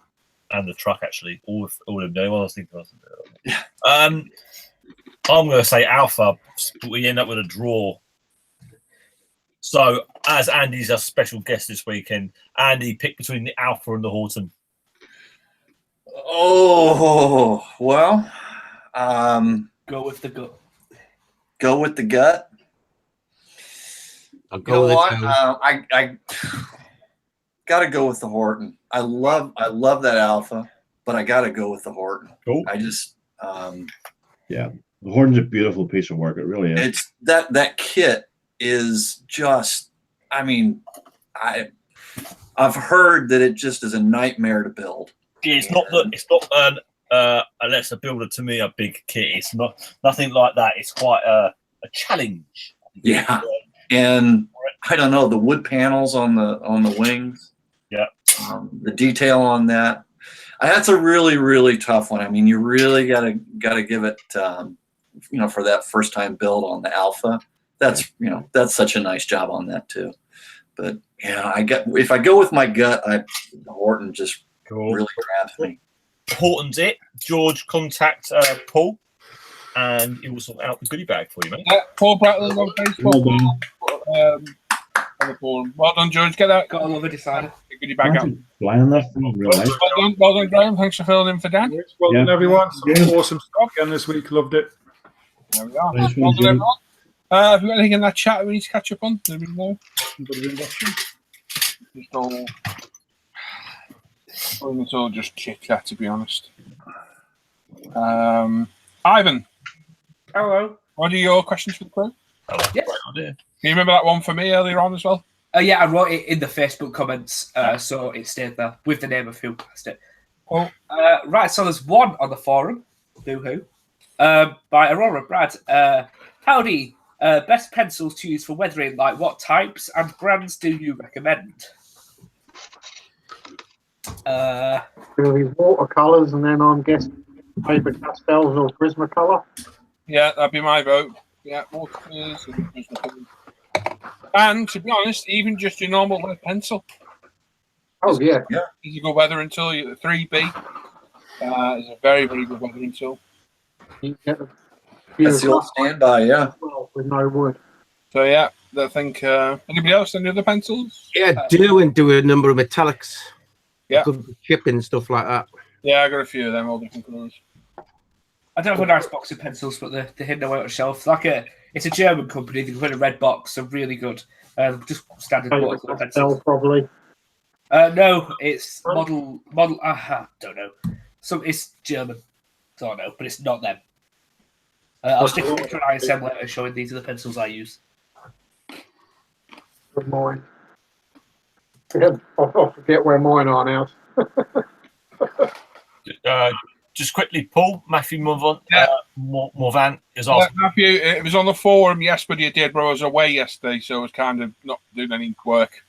and the truck actually all of them. I was thinking. I'm going to say Alpha, but we end up with a draw. So, as Andy's a special guest this weekend, Andy picked between the Alpha and the Horton. Oh well, Go with the gut. go with the gut. I'll You go know with what? it. I gotta go with the Horton. I love that Alpha, but I gotta go with the Horton. Cool. I just The Horton's a beautiful piece of work. It really is. it's that kit is just. I mean, I've heard that it just is a nightmare to build. Yeah, it's not unless a builder to me a big kit. It's nothing like that. It's quite a challenge. Yeah, and I don't know the wood panels on the wings. Yeah, the detail on that. That's a really, really tough one. I mean, you really gotta give it, for that first time build on the Alpha. That's such a nice job on that too. But if I go with my gut, the Horton just really grabs me. Horton's it. George, contact Paul, and he will sort out the goodie bag for you, mate. Paul Bratland on Facebook. On the forum. Well done, George. Get that. Got another decider. Get goodie bag out. Flying that thing, real nice. Well done, Graham. Thanks for filling in for Dan. Well done, everyone. Yeah. Awesome stuff again this week. Loved it. There we are. Nice Well one, done, Jim. everyone. Have you got anything in that chat we need to catch up on? Anybody know? It's all just chit chat, to be honest. Ivan, Hello. what are your questions for the crew? Yes. Can you remember that one for me earlier on as well? Yeah, I wrote it in the Facebook comments, so it stayed there with the name of who cast it. Oh. Right, so there's one on the forum, boo-hoo, by Aurora Brad. Howdy, best pencils to use for weathering, like what types and brands do you recommend? Really watercolours, and then I'm guessing paper pastels or Prismacolor. Yeah, that'd be my vote. Yeah, watercolors and to be honest, even just your normal lead pencil. Oh yeah, Is a good weathering tool. The 3B is a very, very good weathering tool. you get the That's the old standby, yeah. well, with no wood. So yeah, I think anybody else? Any other pencils? Yeah, do a number of metallics. Yeah. Good chipping stuff like that. Yeah, I got a few of them, all different colours. I don't have a nice box of pencils, but they're hidden away on the shelf. It's a German company. They put in a red box. They're really good. Just standard Paper watercolor pastel pencils. probably. No, it's model. Don't know. It's German. Don't know, but it's not them. I'll stick a picture on ISM later showing these are the pencils I use. of mine. Yeah, I forget where mine are now. Just quickly, Paul, Matthew Morvan is Yeah, asking. Matthew, it was on the forum, yes, but you did, bro. I was away yesterday, so I was kind of not doing any work.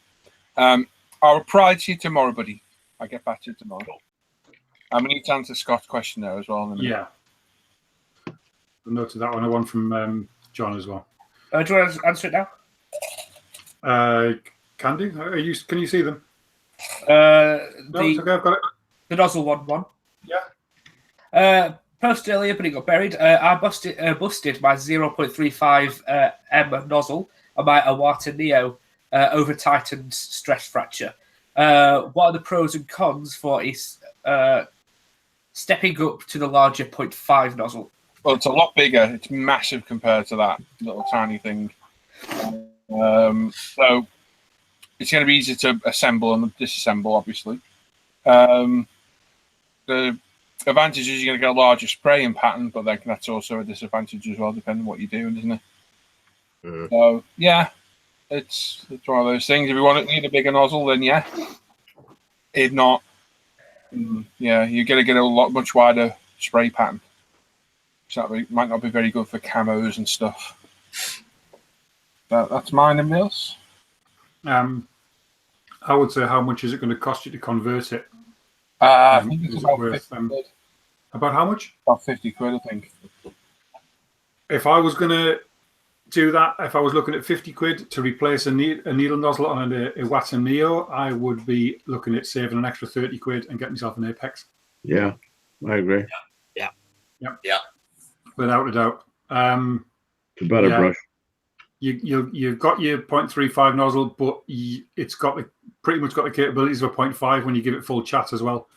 I'll reply to you tomorrow, buddy. I'll get back to you tomorrow. We need to answer Scott's question there as well. Yeah. I noted that one. I one from John as well. Do you want to answer it now? Can do. Can you see them? No, it's okay. I've got it. The nozzle one. Yeah. Posted earlier, but it got buried. I busted my 0.35 M nozzle on my Iwata Neo over tightened stress fracture. What are the pros and cons for stepping up to the larger 0.5 nozzle? Well, it's a lot bigger. It's massive compared to that little tiny thing. So it's going to be easier to assemble and disassemble, obviously. The advantage is you're going to get a larger spraying pattern, but then that's also a disadvantage as well, depending on what you're doing, isn't it? So, yeah, it's one of those things. If you need a bigger nozzle, then yeah. If not, yeah, you're going to get a much wider spray pattern. So that might not be very good for camos and stuff. But that's mine and Mills. I would say, how much is it going to cost you to convert it? I think it's about 50 quid. About how much? About 50 quid, I think. If I was going to do that, if I was looking at 50 quid to replace a needle nozzle on a Iwata Neo, I would be looking at saving an extra 30 quid and getting myself an Apex. Yeah, I agree. Yeah. Without a doubt. It's a better brush. You've got your 0.35 nozzle, but it's got pretty much got the capabilities of a 0.5 when you give it full chat as well.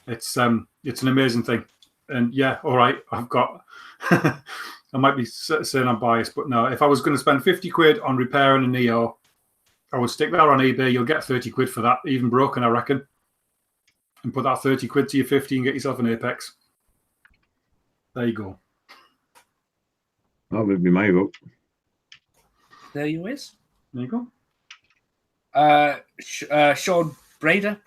It's an amazing thing. And yeah, all right, I've got. I might be saying I'm biased, but no. If I was going to spend 50 quid on repairing a Neo, I would stick that on eBay. You'll get 30 quid for that, even broken, I reckon. And put that 30 quid to your 50 and get yourself an Apex. There you go. That would be my vote. There you is. There you go. Sean Brader.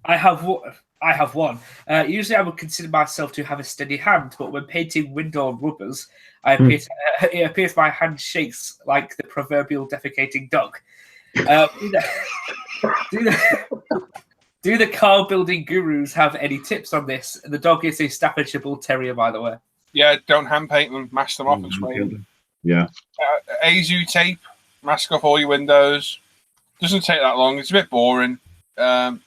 I have one. Usually, I would consider myself to have a steady hand, but when painting window rubbers, it appears my hand shakes like the proverbial defecating dog. Do the car building gurus have any tips on this? The dog is a Staffordshire Bull Terrier, by the way. Yeah, don't hand paint them, mask them off and spray them. Yeah. AZU tape, mask off all your windows. Doesn't take that long. It's a bit boring. Yeah,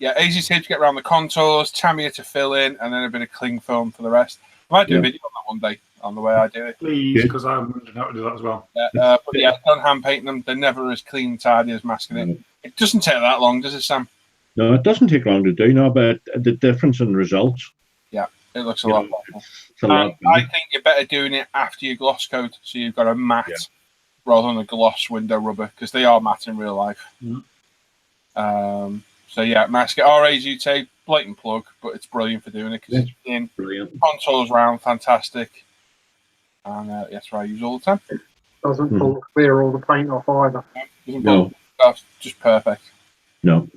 AZU tape to get around the contours, Tamiya to fill in, and then a bit of cling film for the rest. I might do a video on that one day on the way I do it. Please, because I'm wondering how to do that as well. But yeah, don't hand paint them. They're never as clean and tidy as masking it. It doesn't take that long, does it, Sam? No, it doesn't take long to do, no, but the difference in results. Yeah, it looks a lot better. I think you're better doing it after your gloss coat, so you've got a matte rather than a gloss window rubber, because they are matte in real life. So yeah, mask it. RAZU tape, blatant plug, but it's brilliant for doing it because it's in. Brilliant. Contours round, fantastic. And that's what I use all the time. Doesn't pull clear all the paint off either. No. That's just perfect. No.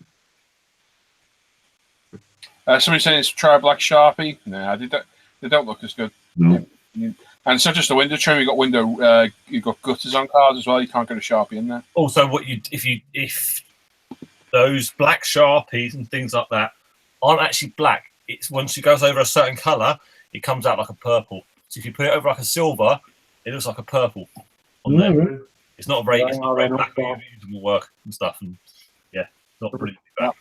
Somebody saying it's try black Sharpie. No, they don't look as good. No. And it's not just the window trim. You got gutters on cars as well. You can't get a Sharpie in there. Also, if those black Sharpies and things like that aren't actually black, it's once it goes over a certain colour, it comes out like a purple. So if you put it over like a silver, it looks like a purple on there. Right. It's not very black usable work and stuff, and yeah, not really bad.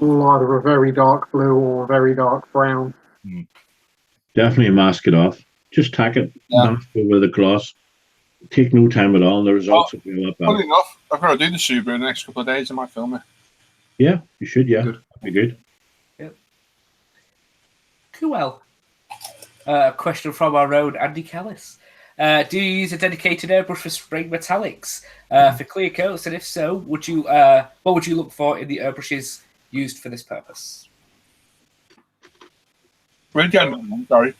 Either a very dark blue or a very dark brown. Definitely mask it off. Just tack it mask over the gloss. Take no time at all, and the results will be a lot better. Funny enough, I've got to do the Subaru in the next couple of days. I might film it. Yeah, you should. Yeah, good. That'd be good. Yep. Cool. Question from our own Andy Callis. Do you use a dedicated airbrush for spraying metallics for clear coats? And if so, what would you look for in the airbrushes used for this purpose? Sorry.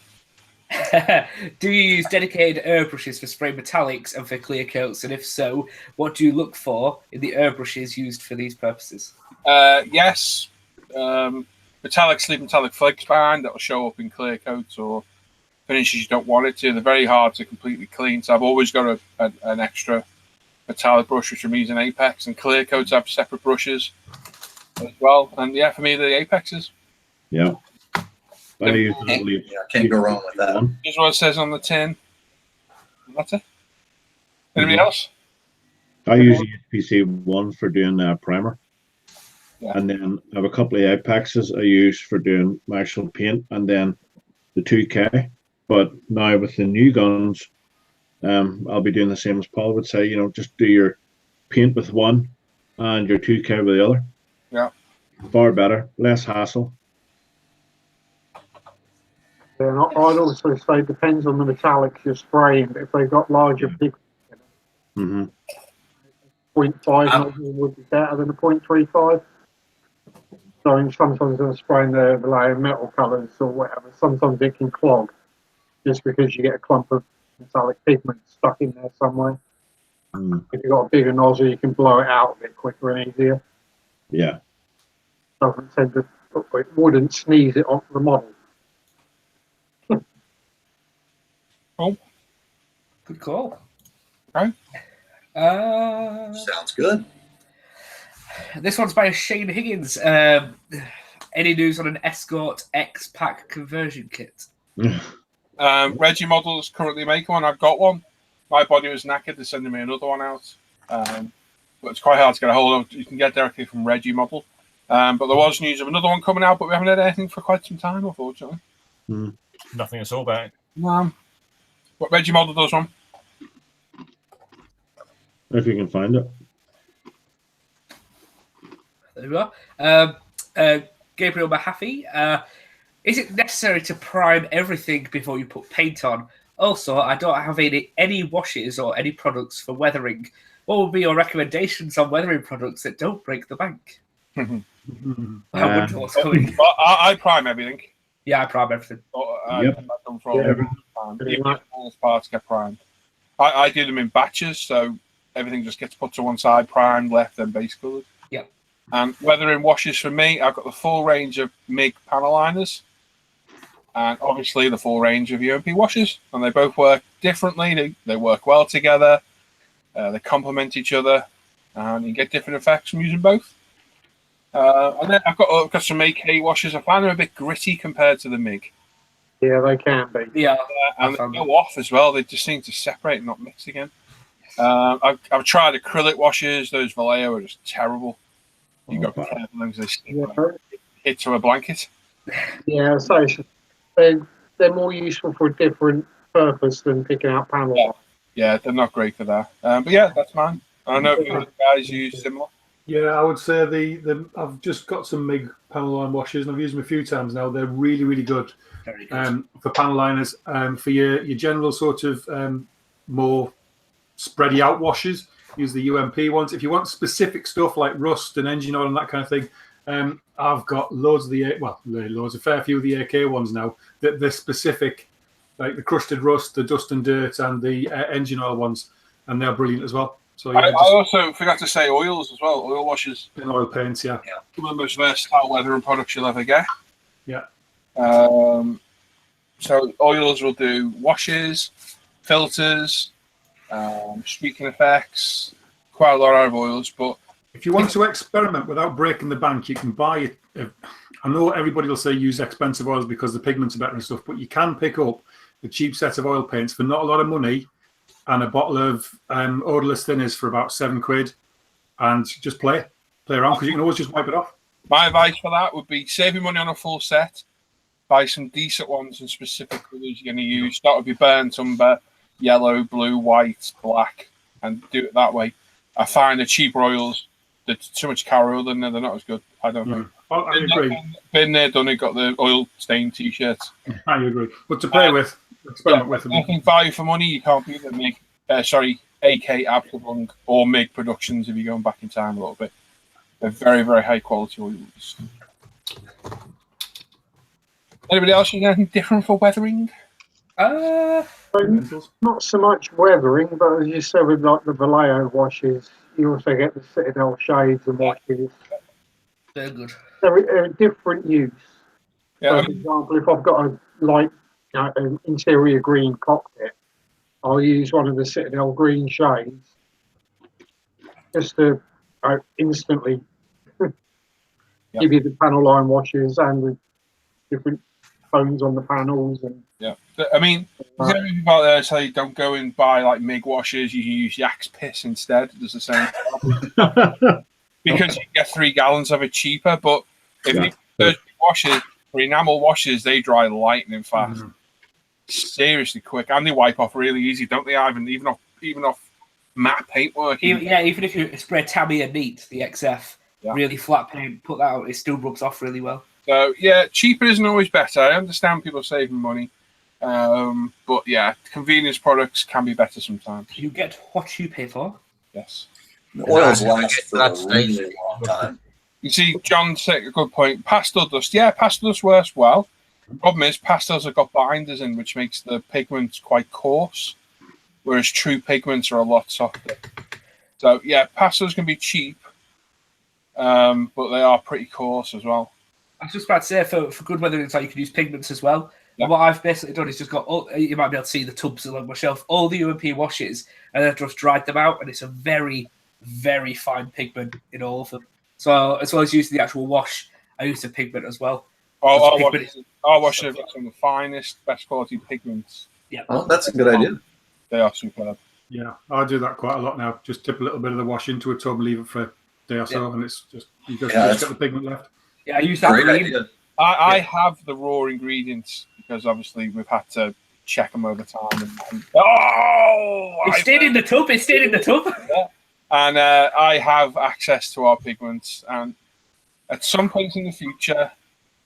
Do you use dedicated airbrushes for spraying metallics and for clear coats? And if so, what do you look for in the airbrushes used for these purposes? Yes. Metallic sleep metallic flakes behind that will show up in clear coats or finishes you don't want it to. They're very hard to completely clean, so I've always got an extra metallic brush, which I'm using Apex, and clear coats have separate brushes as well. And yeah, for me, the Apexes. Yeah. Yeah, can't go wrong with that. Here's what it says on the tin. That's it. Anybody else? I use the HPC 1 for doing primer. Yeah. And then I have a couple of Apexes I use for doing my actual paint, and then the 2K. But now with the new guns, I'll be doing the same as Paul would say, just do your paint with one and your 2K with the other. Yeah. Far better, less hassle. Yeah, and I'd also say it depends on the metallics you're spraying. If they've got larger pigments in them, 0.5 nozzle would be better than a 0.35. So sometimes when I'm spraying the layer metal colours or whatever, sometimes it can clog just because you get a clump of metallic pigment stuck in there somewhere. If you've got a bigger nozzle, you can blow it out a bit quicker and easier. Yeah. Doesn't tend to, it wouldn't sneeze it off the model. Oh, good call. Okay. Sounds good. This one's by Shane Higgins. Any news on an Escort X pack conversion kit? Reggie Models currently making one. I've got one. My body was knackered. They're sending me another one out. But it's quite hard to get a hold of. You can get directly from Reggie Model. But there was news of another one coming out, but we haven't had anything for quite some time, unfortunately. Nothing at all about it. No. What Reggie Model does one? If you can find it. There we are. Gabriel Mahaffey. Is it necessary to prime everything before you put paint on? Also, I don't have any washes or any products for weathering. What would be your recommendations on weathering products that don't break the bank? I wonder what's coming. Well, I prime everything. Yeah, I prime everything. Yep. All parts get primed. I do them in batches, so everything just gets put to one side, primed, left, then base coloured. Yeah. And weathering washes for me, I've got the full range of MIG panel liners, and obviously the full range of UMP washes, and they both work differently. They work well together. They complement each other, and you get different effects from using both. And then I've got some AK washes. I find them a bit gritty compared to the MIG. Yeah, they can be. Yeah, and they go off as well. They just seem to separate and not mix again. I've tried acrylic washes. Those Vallejo are just terrible. You've got to be careful because they stick hit to a blanket. Yeah, so they're more useful for a different purpose than picking out panel. Yeah, they're not great for that. But yeah, that's mine. I know a few other guys use similar. Yeah, I would say I've just got some MIG panel line washes and I've used them a few times now. They're really, really good. Very good. For panel liners. For your general sort of more spready out washes, use the UMP ones. If you want specific stuff like rust and engine oil and that kind of thing, I've got loads of a fair few of the AK ones now. They're specific, like the crusted rust, the dust and dirt, and the engine oil ones, and they're brilliant as well. So yeah, I also forgot to say oils as well. Oil washes. And oil paints, yeah. Some of the most versatile weathering products you'll ever get. Yeah. So oils will do washes, filters, streaking effects, quite a lot out of oils. But if you want to experiment without breaking the bank, you can buy it. I know everybody will say use expensive oils because the pigments are better and stuff, but you can pick up a cheap set of oil paints for not a lot of money and a bottle of odorless thinners for about £7 and just play around because you can always just wipe it off. My advice for that would be save your money on a full set, buy some decent ones and specific colours you're going to use. Start with your burnt umber, yellow, blue, white, black, and do it that way. I find the cheaper oils, there's too much car oil in there, they're not as good. I don't know. I agree. Been there, done it, got the oil stained t-shirts. I agree. But to play with, experiment with them. I think value for money, you can't beat the MIG. AK Absolung or MIG Productions if you're going back in time a little bit. They're very, very high quality oils. Anybody else use anything different for weathering? Not so much weathering, but as you said with like the Vallejo washes, you also get the Citadel shades and washes. They're good. They're a different use. Yeah, So, I for mean, example, if I've got an interior green cockpit, I'll use one of the Citadel green shades just to instantly give you the panel line washes and the different tones on the panels. And yeah. I mean, there's gonna be people out there say don't go and buy like MIG washers. You can use Yak's piss instead. It does the same because you get 3 gallons of it cheaper. But if you those washers, for enamel washers, they dry lightning fast. Seriously quick, and they wipe off really easy, don't they, Ivan? Even off matte paintwork. Even if you spray Tamiya Neat, the XF, really flat paint, put that out, it still rubs off really well. So yeah, cheaper isn't always better. I understand people saving money, but yeah, convenience products can be better sometimes. You get what you pay for. Yes. The oils last for a really long time. You see, John said a good point. Pastel dust, yeah, pastel dust works well. The problem is pastels have got binders in, which makes the pigments quite coarse, whereas true pigments are a lot softer. So yeah, pastels can be cheap, but they are pretty coarse as well. I was just about to say, for good weather inside, you can use pigments as well. Yeah. And what I've basically done is just got you might be able to see the tubs along my shelf, all the UMP washes, and I've just dried them out, and it's a very, very fine pigment in all of them. So as well as using the actual wash, I use the pigment as well. Our washes have got some of the finest, best quality pigments. Yeah, well, that's a good idea. They are superb. Yeah, I do that quite a lot now. Just dip a little bit of the wash into a tub and leave it for a day or so, and it's just you just get the pigment left. Yeah, I use that. Great idea. I have the raw ingredients because obviously we've had to check them over time. It stayed in the tub. It stayed in the tub. Yeah. And I have access to our pigments, and at some point in the future,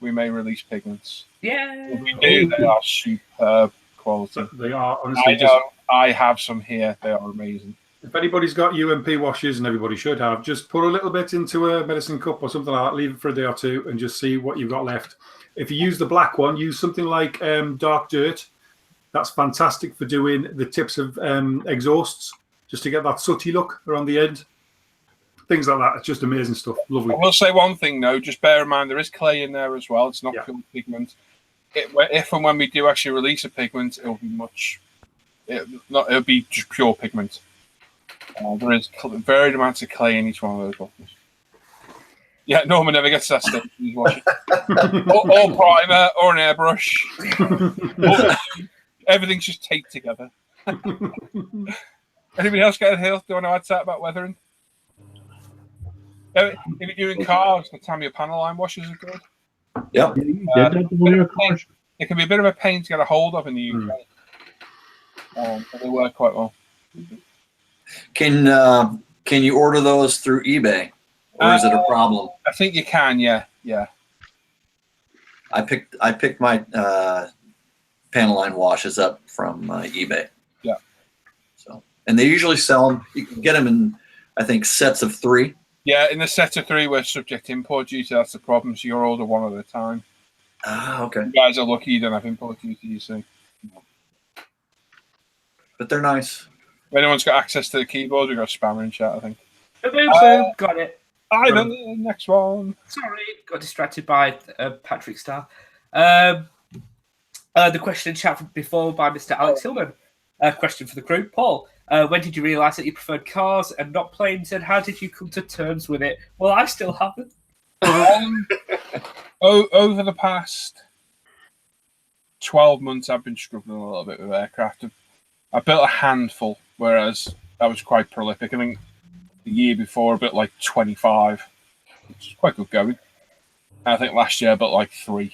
we may release pigments. Yeah. If we do, they are superb quality. They are, honestly. I have some here. They are amazing. If anybody's got UMP washes, and everybody should have, just put a little bit into a medicine cup or something like that, leave it for a day or two, and just see what you've got left. If you use the black one, use something like dark dirt. That's fantastic for doing the tips of exhausts, just to get that sooty look around the end. Things like that. It's just amazing stuff. Lovely. I will say one thing, though. Just bear in mind, there is clay in there as well. It's not pure pigment. If and when we do actually release a pigment, it'll be it'll be just pure pigment. There is varied amounts of clay in each one of those bottles. Yeah, Norman never gets to that stage. He's watching. or primer, or an airbrush. Everything's just taped together. Anybody else got anything else they want to add to that about weathering? If you're doing cars, the Tamiya panel line washers are good. Yep. It can be a bit of a pain to get a hold of in the UK. But they work quite well. Can you order those through eBay, or is it a problem? I think you can. Yeah. I picked my panel line washes up from eBay. Yeah. So, and they usually sell them. You can get them in, I think, sets of 3. Yeah, in the set of 3, we're subject to import duty. That's the problem. So you're order one at a time. Ah, okay. You guys are lucky you don't have import duty, you see. But they're nice. If anyone's got access to the keyboard, we've got spammer in chat, I think. Got it. Ivan, next one. Sorry, got distracted by Patrick Starr. The question in chat from before by Mr. Alex Hillman. Question for the crew. Paul, when did you realise that you preferred cars and not planes, and how did you come to terms with it? Well, I still haven't. Over the past 12 months, I've been struggling a little bit with aircraft. I built a handful, whereas I was quite prolific. I think the year before, I built like 25, which is quite good going. And I think last year I built like 3.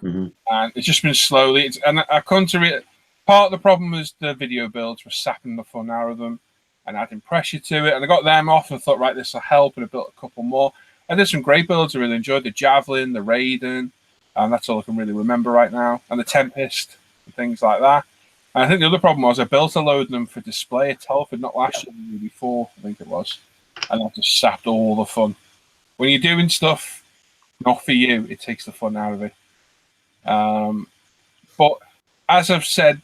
Mm-hmm. And it's just been slowly. And I come to it. Part of the problem was the video builds were sapping the fun out of them and adding pressure to it. And I got them off and thought, right, this will help. And I built a couple more. And there's some great builds I really enjoyed. The Javelin, the Raiden. And that's all I can really remember right now. And the Tempest and things like that. And I think the other problem was I built a load of them for display at Telford, not last year, the year before, I think it was. And that just sapped all the fun. When you're doing stuff not for you, it takes the fun out of it. But as I've said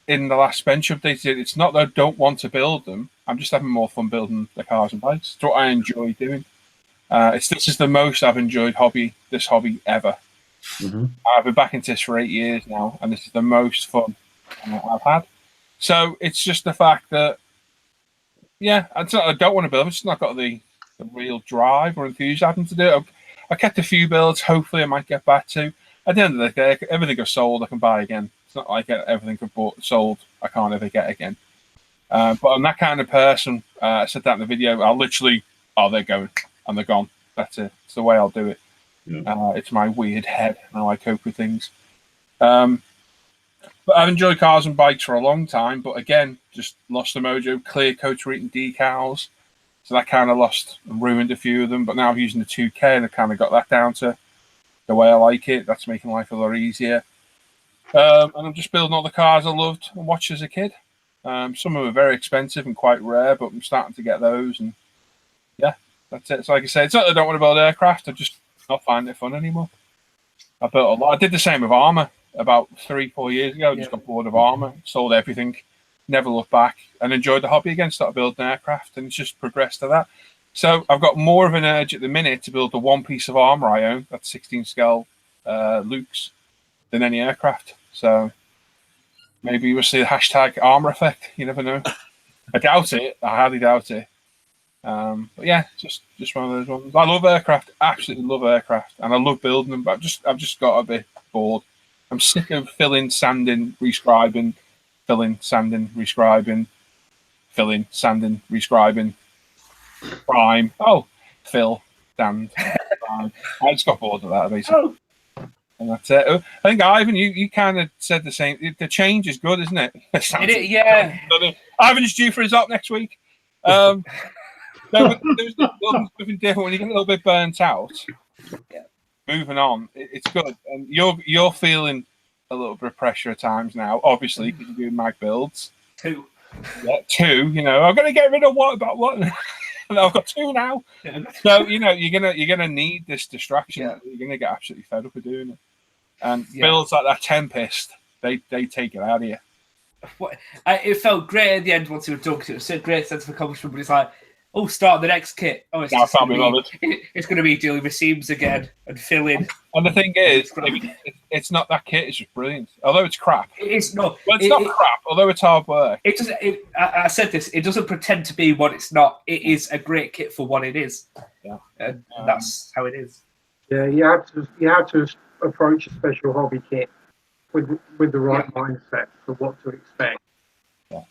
in the last bench update, it's not that I don't want to build them. I'm just having more fun building the cars and bikes. It's what I enjoy doing. This is the most I've enjoyed this hobby ever. I've been back into this for 8 years now, and this is the most fun I've had. So it's just the fact that, yeah, it's not, I don't want to build them. It's just not got the real drive or enthusiasm to do it. I kept a few builds. Hopefully, I might get back to. At the end of the day, everything I've sold, I can buy again. It's not like everything I've sold, I can't ever get again. But I'm that kind of person. I said that in the video. I'll literally, they're going and they're gone. That's it. It's the way I'll do it. Yeah. It's my weird head and how I cope with things. But I've enjoyed cars and bikes for a long time. But again, just lost the mojo. Clear coats were eating decals. So that kind of lost and ruined a few of them. But now I'm using the 2K and I've kind of got that down to the way I like it. That's making life a lot easier. And I'm just building all the cars I loved and watched as a kid. Some of them are very expensive and quite rare, but I'm starting to get those. And yeah, that's it. So like I say, it's not that I don't want to build aircraft. I'm just not finding it fun anymore. I built a lot. I did the same with armor about 3-4 years ago. I just got bored of armor, sold everything, never looked back, and enjoyed the hobby again. Started building aircraft, and it's just progressed to that. So I've got more of an urge at the minute to build the one piece of armor I own, that's 16 scale Luke's, than any aircraft. So maybe we'll see the hashtag armor effect. You never know. I doubt it. I highly doubt it. But yeah, just one of those ones. I love aircraft. Absolutely love aircraft, and I love building them. But I've just got a bit bored. I'm sick of filling, sanding, rescribing, filling, sanding, rescribing, filling, sanding, rescribing. Prime. Oh, Phil, damned. I just got bored of that basically. And that's it. I think Ivan, you kind of said the same. The change is good, isn't it? Yeah. Ivan's due for his op next week. No, but there's nothing different when you get a little bit burnt out. Yeah. Moving on, it's good, and you're feeling a little bit of pressure at times now. Obviously, because you're doing mag builds. 2. Yeah, 2. You know, I'm going to get rid of what. And I've got 2 now. So you're gonna need this distraction. Yeah. You're gonna get absolutely fed up with doing it. And builds like that Tempest, they take it out of you. It felt great at the end once you were done, because it was a great sense of accomplishment. But it's like, start the next kit. It's going to be dealing with seams again and filling. And the thing is, it's not that kit. It's just brilliant. Although it's crap. It's not. Well, it's not crap. Although it's hard work. It doesn't. I said this. It doesn't pretend to be what it's not. It is a great kit for what it is. Yeah. And that's how it is. Yeah, you have to approach a special hobby kit with the right mindset for what to expect. Yeah.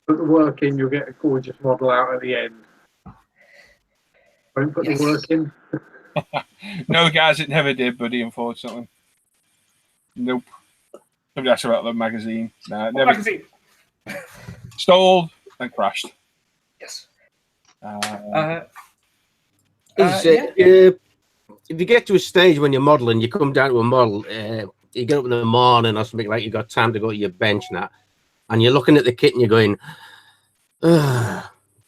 Put the work in, you'll get a gorgeous model out at the end. Don't put the work in. No, guys, it never did, buddy, unfortunately. Nope. Somebody asked about the magazine. Nah, never. Magazine? Stalled and crashed. Yes. If you get to a stage when you're modelling, you come down to a model, you get up in the morning or something like you got time to go to your bench now, and you're looking at the kit and you're going,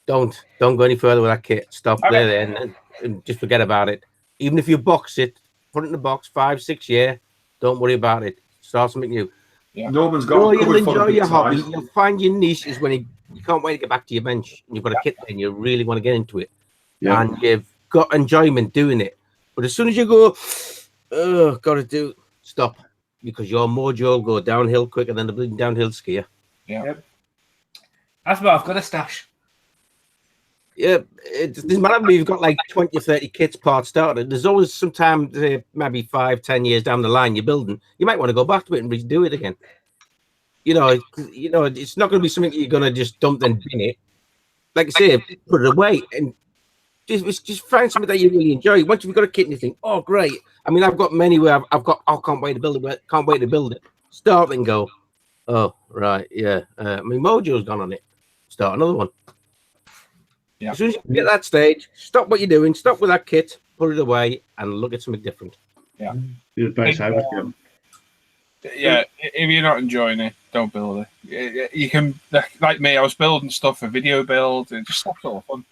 don't go any further with that kit. Stop there and just forget about it. Even if you box it, put it in the box 5-6 years, don't worry about it. Start something new. Yeah. Norman's got you'll enjoy your hobby. You'll find your niche is when you can't wait to get back to your bench and you've got a kit and you really want to get into it. Yeah. And you've got enjoyment doing it. But as soon as you go, stop. Because your mojo will go downhill quicker than the bleeding downhill skier. Yeah. Yep. I've got a stash. Yeah, it doesn't matter if you've got like 20 or 30 kits parts started. There's always some time, maybe 5-10 years down the line you're building. You might want to go back to it and redo it again. It's not going to be something you're going to just dump and bin it. Like I say, put it away and just find something that you really enjoy. Once you've got a kit and you think, oh, great. I mean, I've got many where I've got, can't wait to build it. Can't wait to build it. Start and go, oh, right, yeah. My mojo's gone on it. Start another one. Yeah. As soon as you get that stage, stop what you're doing, stop with that kit, put it away, and look at something different. Yeah. Yeah, if you're not enjoying it, don't build it. You can, like me, I was building stuff for video builds, and it just stops all the fun.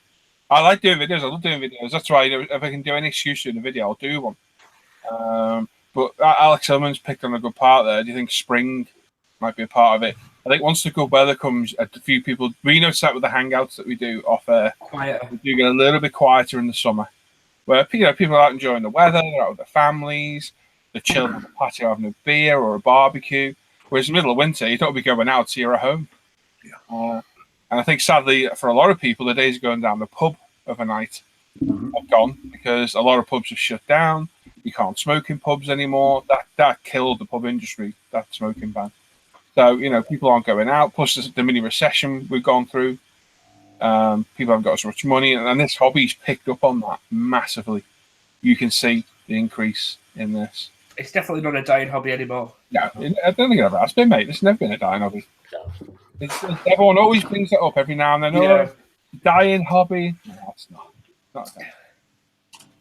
I like doing videos. I love doing videos. That's why if I can do any excuse to do a video, I'll do one. But Alex Hillman's picked on a good part there. Do you think spring might be a part of it. I think once the good weather comes, a few people, we notice that with the hangouts that we do off air, Quieter. we do get a little bit quieter in the summer, where people are out enjoying the weather, they're out with their families, they're chilling on the patio having a beer or a barbecue. Whereas in the middle of winter, you don't be going out, so you're at home. And I think sadly for a lot of people, the days of going down the pub overnight have gone because a lot of pubs have shut down. You can't smoke in pubs anymore. That killed the pub industry, that smoking ban. So, people aren't going out. Plus, the mini recession we've gone through. People haven't got as much money. And this hobby's picked up on that massively. You can see the increase in this. It's definitely not a dying hobby anymore. No, I don't think it ever has been, mate. It's never been a dying hobby. Everyone always brings it up every now and then. Yeah. Dying hobby. No, it's not a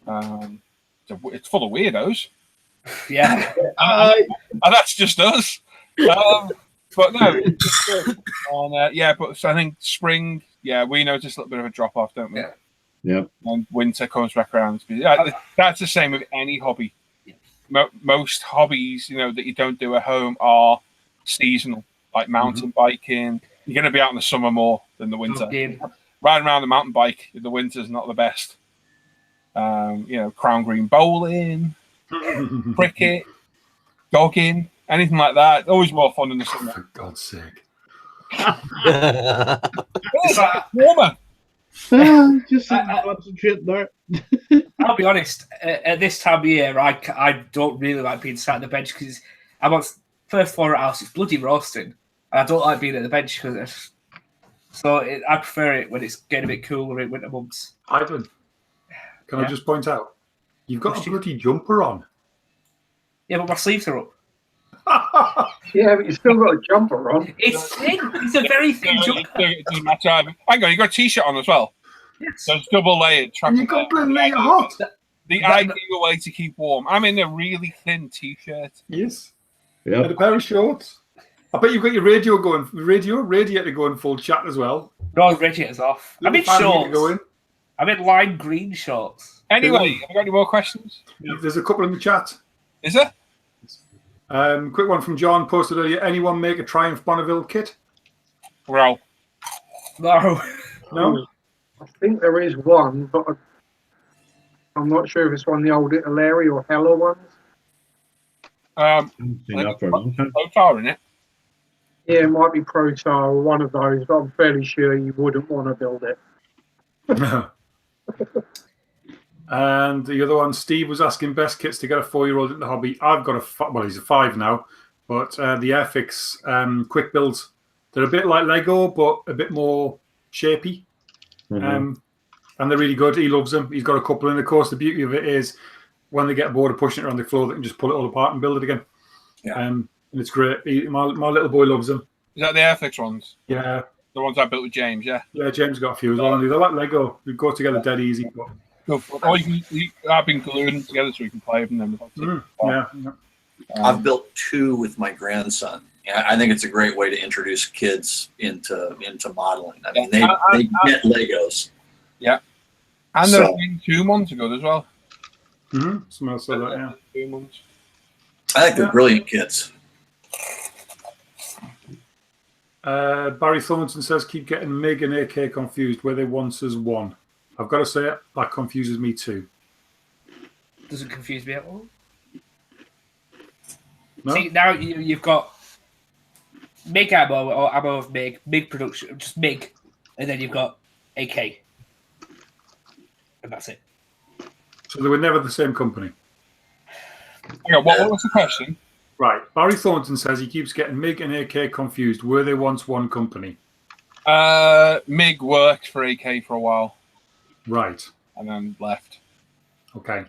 dying. It's full of weirdos. Yeah. And that's just us. But no, it's good. And, but so I think spring, we notice a little bit of a drop off, don't we? Yeah. Yep. And winter comes back around. That's the same with any hobby. Most hobbies, that you don't do at home are seasonal, like mountain biking. You're going to be out in the summer more than the winter. Riding around the mountain bike in the winter is not the best. Crown green bowling, cricket, dogging, anything like that. Always more fun in the summer. For God's sake. It's warmer. Just concentrate there. I'll be honest. At this time of year, I don't really like being sat on the bench because I'm on first floor at house. It's bloody roasting, and I don't like being at the bench because. I prefer it when it's getting a bit cooler in winter months. Ivan, can I just point out, you've got a bloody jumper on. Yeah, but my sleeves are up. Yeah, but you've still got a jumper on. It's thin. It's a very thin jumper. It doesn't matter. Hang on, you got a t-shirt on as well. Yes. So it's double layered. And you got bloody hot. The ideal way to keep warm. I'm in a really thin t-shirt. Yes. Yep. And a pair of shorts. I bet you've got your radiator going full chat as well. No, radiator's off. I'm in shorts. I'm in lime green shorts. Anyway, have you got any more questions? There's a couple in the chat. Is there? Quick one from John posted earlier. Anyone make a Triumph Bonneville kit? Well, no. No? I think there is one, but I'm not sure if it's one of the old Italeri or Hella ones. Protar in it. Yeah, it might be Protar or one of those, but I'm fairly sure you wouldn't want to build it. And the other one, Steve was asking best kits to get a 4-year-old into the hobby. I've got he's a 5 now, but the Airfix quick builds, they're a bit like Lego, but a bit more shapy. And they're really good. He loves them. He's got a couple, and of course, the beauty of it is when they get bored of pushing it around the floor, they can just pull it all apart and build it again. Yeah. And it's great. My little boy loves them. Is that the Airfix ones? Yeah. The ones I built with James, yeah? Yeah, James got a few as well. They're like Lego. We go together dead easy. But... I've been gluing them together so we can play with them. Yeah. I've built 2 with my grandson. I think it's a great way to introduce kids into modeling. I mean, they get Legos. Yeah. And there's been 2 months ago as well. Someone else said that, yeah. 2 months. I think they're brilliant kids. Barry Thornton says, keep getting MiG and AK confused. Were they once as one? I've got to say it, that confuses me too. Doesn't confuse me at all. No? See, now you've got MiG ammo or ammo of MiG production, just MiG, and then you've got AK. And that's it. So they were never the same company? Hang on, what was the question? Right. Barry Thornton says he keeps getting MiG and AK confused. Were they once one company? MiG worked for AK for a while. Right. And then left. Okay.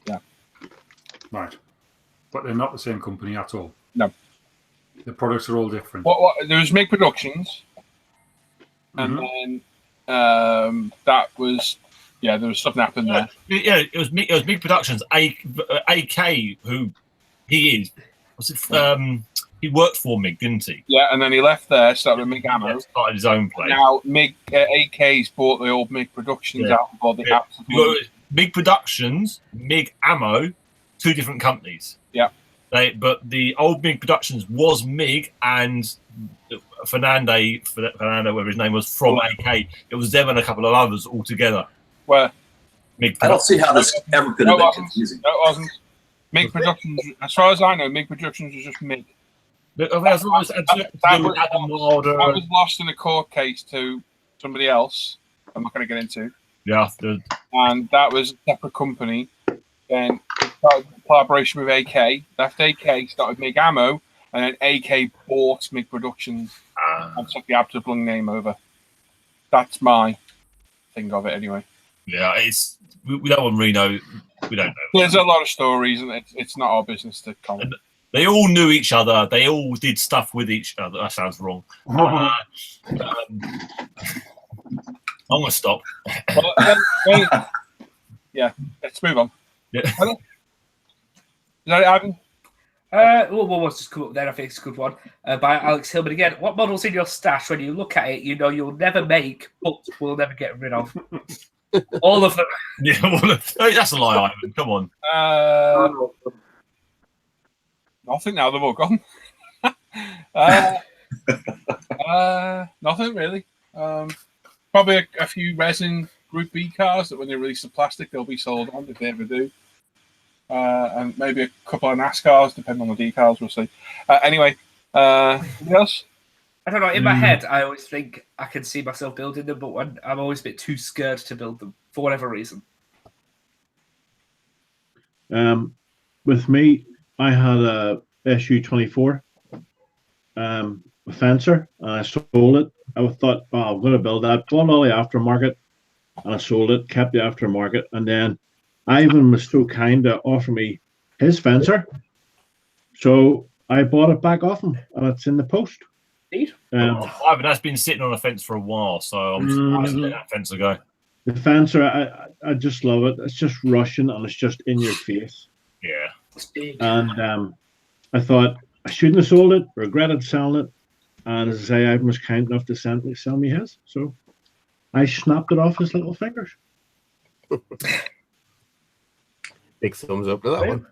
Yeah. Right. But they're not the same company at all? No. The products are all different? There was MiG Productions. And then that was... Yeah, there was something happened there. Yeah, it was MiG Productions. AK, who he is, he worked for MiG, didn't he? Yeah, and then he left there, started with MiG Ammo. Yeah, started his own place. Now MiG AK's bought the old MiG Productions out and bought the absolute. MiG Productions, MiG Ammo, 2 different companies. Yeah. But the old MiG Productions was MiG, and Fernando, whatever his name was, from AK. It was them and a couple of others all together. Where? MiG I don't see how this ever could have been confusing. No, it wasn't. MiG Productions, as far as I know, MiG Productions was just MiG. That was lost in a court case to somebody else. I'm not going to get into. Yeah. And that was a separate company. Then started collaboration with AK. Left AK, started MiG Ammo, and then AK bought MiG Productions and took the Abdullah name over. That's my thing of it, anyway. Yeah, we don't really know. We don't know. There's a lot of stories, and it's not our business to comment. They all knew each other. They all did stuff with each other. That sounds wrong. I'm gonna stop. Yeah, let's move on. Yeah. Is that it, Ivan? What's just come up there? I think it's a good one by Alex Hillman again. What model's in your stash? When you look at it, you know you'll never make, but will never get rid of. All of them. Yeah, that's a lie, Ivan. Come on. Nothing now. They've all gone. Nothing really. Probably a few resin Group B cars that when they release the plastic, they'll be sold on if they ever do. And maybe a couple of NASCARs, depending on the decals. We'll see. Anyway, anything else? I don't know. In my head, I always think I can see myself building them, but I'm always a bit too scared to build them for whatever reason. With me, I had a SU-24 a fencer, and I sold it. I thought, I'm going to build that. Bought all the aftermarket, and I sold it, kept the aftermarket, and then Ivan was so kind to offer me his fencer. So I bought it back off him, and it's in the post. Ivan has been sitting on a fence for a while, so I'm surprised to let that fencer go. The fencer, I just love it. It's just Russian, and it's just in your face. Yeah. And I thought I shouldn't have sold it, regretted selling it. And as I say, Ivan was kind enough to sell me his. So I snapped it off his little fingers. Big thumbs up to that one.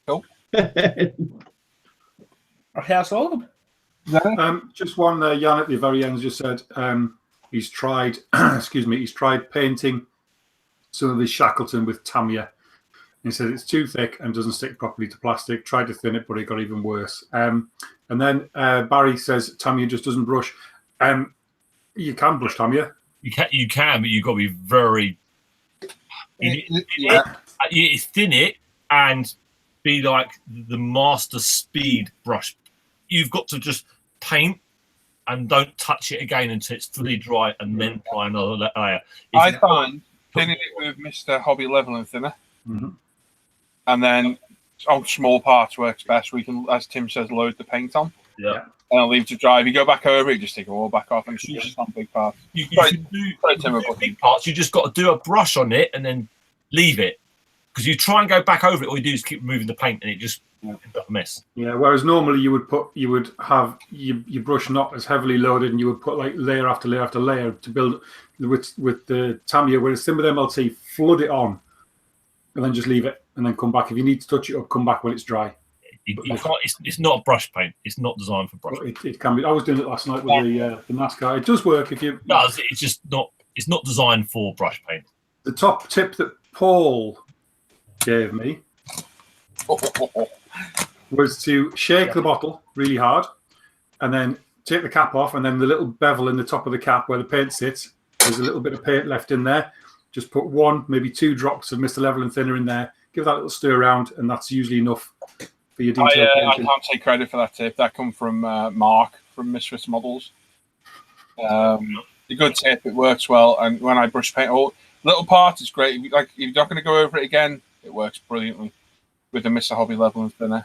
Cool. Okay, that's all of them. Just one, Jan at the very end just said he's tried, he's tried painting some of his Shackleton with Tamiya. He said it's too thick and doesn't stick properly to plastic. Tried to thin it, but it got even worse. And then Barry says Tamiya just doesn't brush. You can brush Tamiya. You can, but you've got to be very. You thin it and be like the master speed brush. You've got to just paint and don't touch it again until it's fully dry, and then apply another layer. I find thinning it with Mr. Hobby Leveling Thinner, and then on small parts works best. We can, as Tim says, load the paint on. Yeah. And I'll leave it to dry. If you go back over it, just take it all back off, and it's just on big parts. You can do big parts. You just got to do a brush on it and then leave it, because you try and go back over it. All you do is keep moving the paint, and it just ends up a mess. Yeah. Whereas normally you would have your brush not as heavily loaded, and you would put like layer after layer after layer to build with the Tamiya. Whereas with MLT, flood it on, and then just leave it, and then come back if you need to touch it up. Come back when it's dry. It's not a brush paint. It's not designed for brush. It can be. I was doing it last night with the NASCAR. It does work if you. It does. It's just not. It's not designed for brush paint. The top tip that Paul gave me was to shake the bottle really hard, and then take the cap off, and then the little bevel in the top of the cap where the paint sits, there's a little bit of paint left in there. Just put 1, maybe 2 drops of Mr. Leveling Thinner in there. Give that a little stir around, and that's usually enough for your detail painting. I can't take credit for that tip. That come from Mark from Misfits Models. A good tip. It works well, and when I brush paint all little parts, it's great. Like if you're not going to go over it again, it works brilliantly with the Mr. Hobby Leveling Thinner.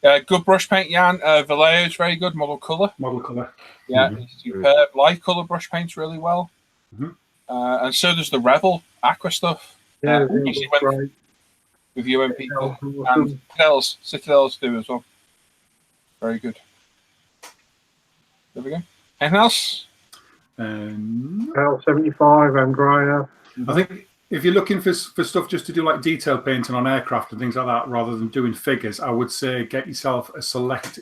Good brush paint, Jan. Vallejo is very good. Model color. Yeah, it's superb. Light color brush paints really well. And so does the Revel Aqua stuff. Yeah, with UMP and Citadels do as well. Very good. There we go. Anything else? L75 Andrea. I think if you're looking for stuff just to do like detail painting on aircraft and things like that, rather than doing figures, I would say get yourself a select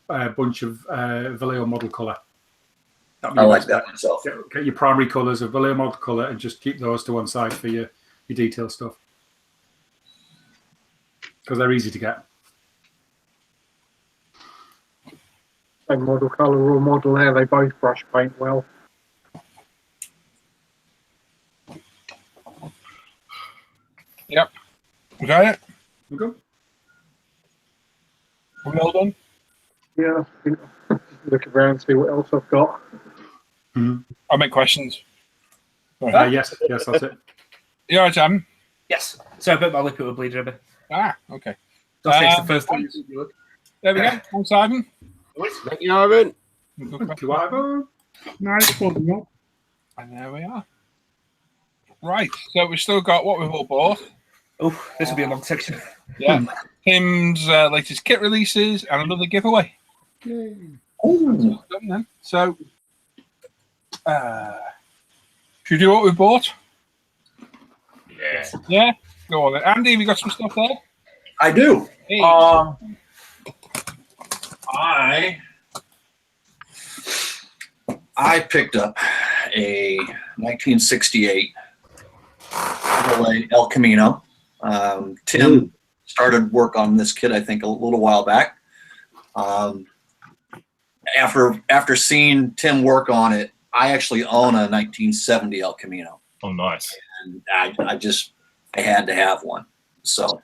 bunch of Vallejo model color. I like that myself. Get your primary colors of Vallejo model color and just keep those to one side for your detail stuff, because they're easy to get. Same model colour or model there, they both brush paint well. Yep. We got it? Okay. We all done? Yeah, I think look around, see what else I've got. I'll make questions. Yes, that's it. You all right, Sam? Yes. So I bet my lip will bleed a bit. Okay. That's the first time you look. There we go. Thanks, Ivan. Thank you, Ivan. Thank you, Ivan. Nice one, Rob. And there we are. Right. So we've still got what we've all bought. Oh, this will be a long section. Yeah. Tim's latest kit releases and another giveaway. Yay. Done then. So, should we do what we bought? Yeah. Yeah? Go on then. Andy, have you got some stuff there? I do. Hey. I picked up a 1968 Chevrolet El Camino. Tim started work on this kit, I think, a little while back. After seeing Tim work on it, I actually own a 1970 El Camino. Oh, nice. And I had to have one. So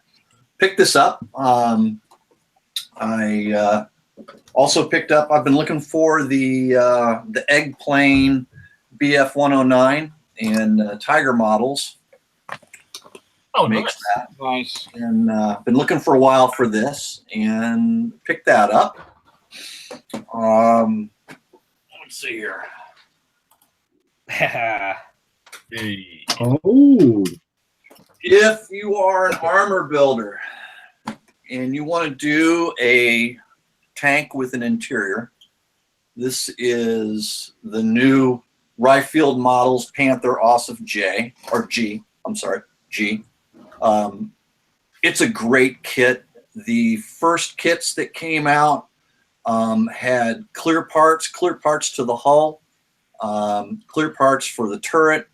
picked this up. I also picked up, I've been looking for the egg plane BF 109 and Tiger models. Oh, Makes nice. that. Nice. And been looking for a while for this and picked that up. Let's see here. Hey. Oh, If you are an armor builder and you want to do a tank with an interior, this is the new Ryefield Models Panther Ossif J, or G, I'm sorry, G. It's a great kit. The first kits that came out had clear parts to the hull, clear parts for the turret.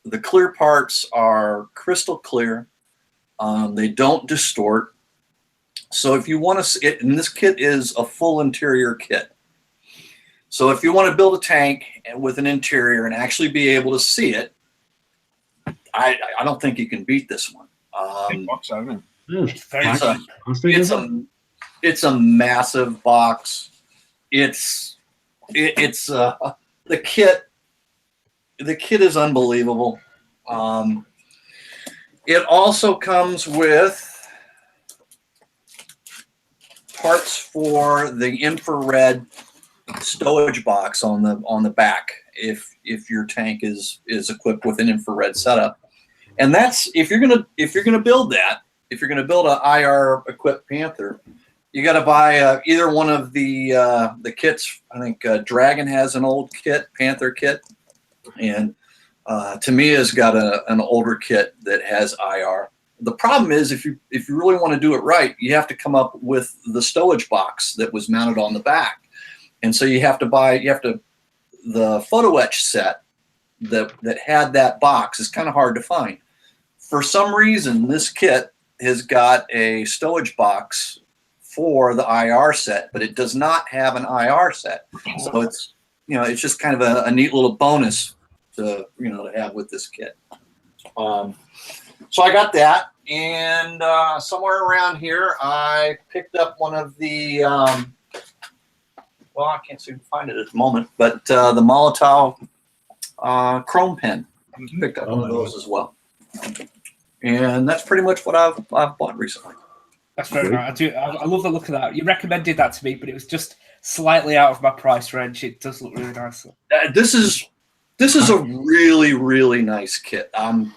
The clear parts are crystal clear. They don't distort. So if you want to, and this kit is a full interior kit. So if you want to build a tank with an interior and actually be able to see it, I don't think you can beat this one. Big box, I don't know. It's very It's a massive box. It's the kit. The kit is unbelievable. It also comes with parts for the infrared stowage box on the back if your tank is equipped with an infrared setup. And that's if you're gonna build that, if you're gonna build an IR equipped Panther, you got to buy either one of the kits. I think Dragon has an old kit, Panther kit, and Tamiya's got an older kit that has IR. The problem is if you really want to do it right, you have to come up with the stowage box that was mounted on the back, and so you have to the photo etch set that had that box is kind of hard to find. For some reason, this kit has got a stowage box for the IR set, but it does not have an IR set. So it's just kind of a neat little bonus to have with this kit. So I got that, and somewhere around here I picked up one of the well, I can't seem to find it at the moment, but the Molotov chrome pen. Picked up one of those as well, and that's pretty much what I've bought recently. That's very nice. I love the look of that. You recommended that to me, but it was just slightly out of my price range. It does look really nice. This is a really, really nice kit. I've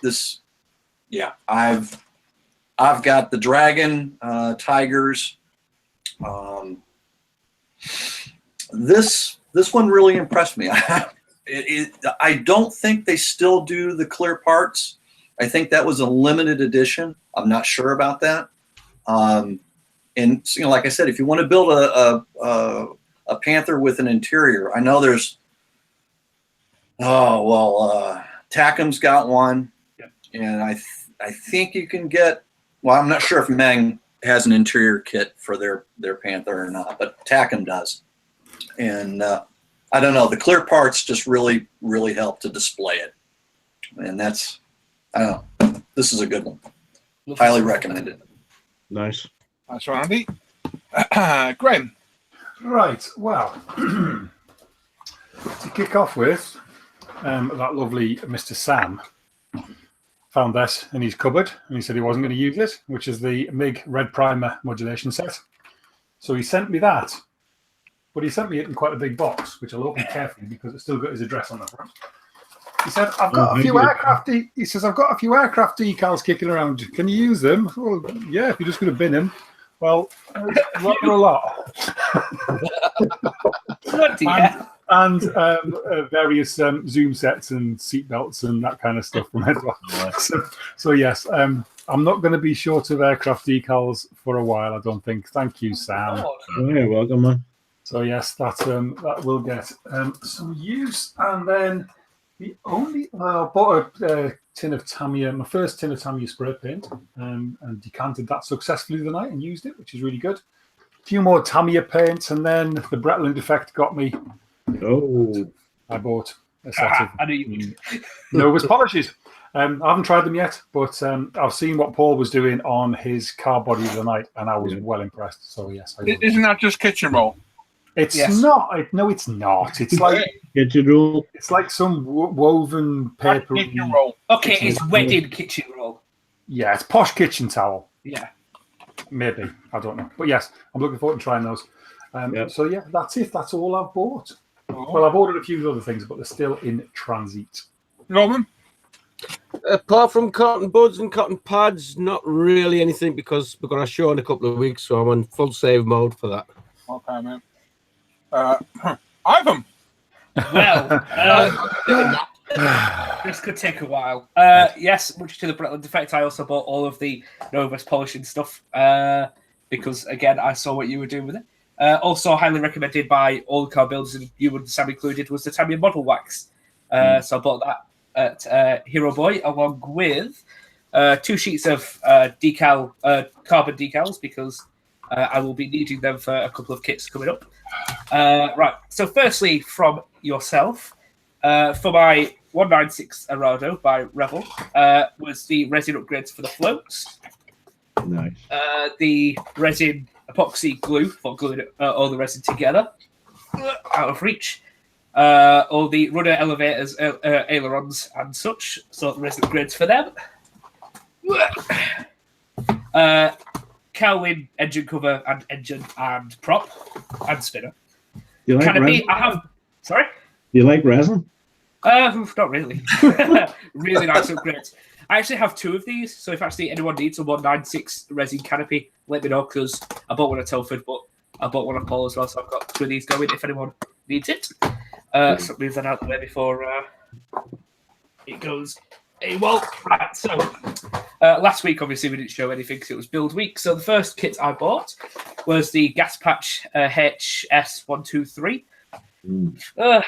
got the Dragon Tigers. This one really impressed me. I don't think they still do the clear parts. I think that was a limited edition. I'm not sure about that. And like I said, if you want to build a Panther with an interior, I know there's. Tacom's got one, and I think you can get. Well, I'm not sure if Mang has an interior kit for their Panther or not, but Tacom does. And I don't know, the clear parts just really help to display it, and that's. I don't know. This is a good one. Highly recommended. Nice. That's right, Andy. Graham. Right. Well, to kick off with, that lovely Mr. Sam found this in his cupboard, and he said he wasn't going to use it, which is the MiG Red Primer modulation set. So he sent me that, but he sent me it in quite a big box, which I'll open carefully because it's still got his address on the front. He said, "I've got a few aircraft." He says, "I've got a few aircraft decals kicking around. Can you use them?" Well, yeah, if you're just going to bin them. Well, rather a lot. and various zoom sets and seat belts and that kind of stuff from Edward. So yes, I'm not going to be short of aircraft decals for a while, I don't think. Thank you, Sam. Oh, you're welcome, man. So yes, that will get some use. And then the only I bought a tin of Tamiya, my first tin of Tamiya spray paint, and decanted that successfully the night and used it, which is really good. A few more Tamiya paints, and then the Bretland effect got me. Oh, I bought a set of Novus polishes. I haven't tried them yet, but I've seen what Paul was doing on his car body the night, and I was well impressed. So yes, isn't that just kitchen roll? It's not. No, it's not. It's like kitchen roll. It's like some woven paper. Kitchen roll. Okay, it's wedded kitchen roll. Yeah, it's posh kitchen towel. Yeah, maybe, I don't know, but yes, I'm looking forward to trying those. So yeah, that's it. That's all I've bought. Well, I've ordered a few other things, but they're still in transit. Norman? Apart from cotton buds and cotton pads, not really anything because we're going to show in a couple of weeks, so I'm on full save mode for that. Okay, man. Ivan? Well, this could take a while. Yes, much to the Bretland effect, I also bought all of the Novus polishing stuff because, again, I saw what you were doing with it. Also, highly recommended by all the car builders, and you and Sam included, was the Tamiya model wax. So I bought that at Hero Boy, along with 2 sheets of carbon decals, because I will be needing them for a couple of kits coming up. Right, so firstly, from yourself, for my 196 Arado by Rebel, was the resin upgrades for the floats. Nice. The resin epoxy glue for gluing all the resin together, out of reach. All the rudder elevators, ailerons, and such. So the resin upgrades for them. Kelvin engine cover and engine and prop and spinner. You like Canopy, resin? I have. Sorry. You like resin? Not really. Really nice upgrades. I actually have 2 of these, so if actually anyone needs a 196 resin canopy, let me know, because I bought one at Telford, but I bought one at Paul as well, so I've got 2 of these going if anyone needs it. So move that out the way before it goes AWOL. Right, so last week, obviously, we didn't show anything because it was build week. So the first kit I bought was the Gas Patch HS123.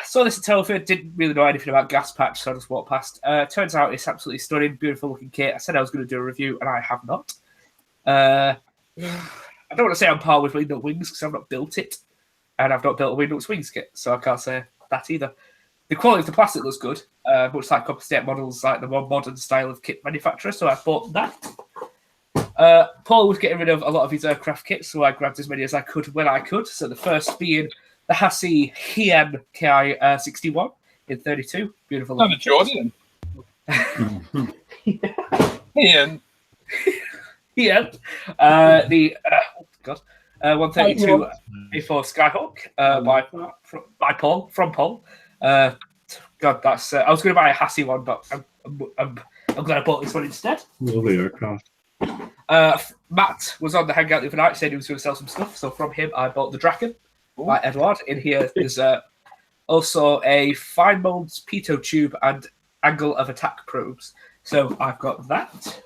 Saw this at Telford, didn't really know anything about Gas Patch, so I just walked past. Turns out it's absolutely stunning, beautiful looking kit. I said I was going to do a review, and I have not. I don't want to say I'm par with Winged Up Wings because I've not built it, and I've not built a Winged Up Wings kit, so I can't say that either. The quality of the plastic looks good, much like Copper State models, like the more modern style of kit manufacturer, so I bought that. Paul was getting rid of a lot of his aircraft kits, so I grabbed as many as I could when I could. So the first being the Hassi Hien Ki-61 in 32. Beautiful. Not a Jordan. Hien. Hien. The 132 A4 Skyhawk by Paul, from Paul. God, that's. I was going to buy a Hassi one, but I'm glad I bought this one instead. Lovely aircraft. Matt was on the hangout the other night, saying he was going to sell some stuff. So from him, I bought the Draken by Edward. In here, there's also a fine molds pitot tube and angle of attack probes. So I've got that.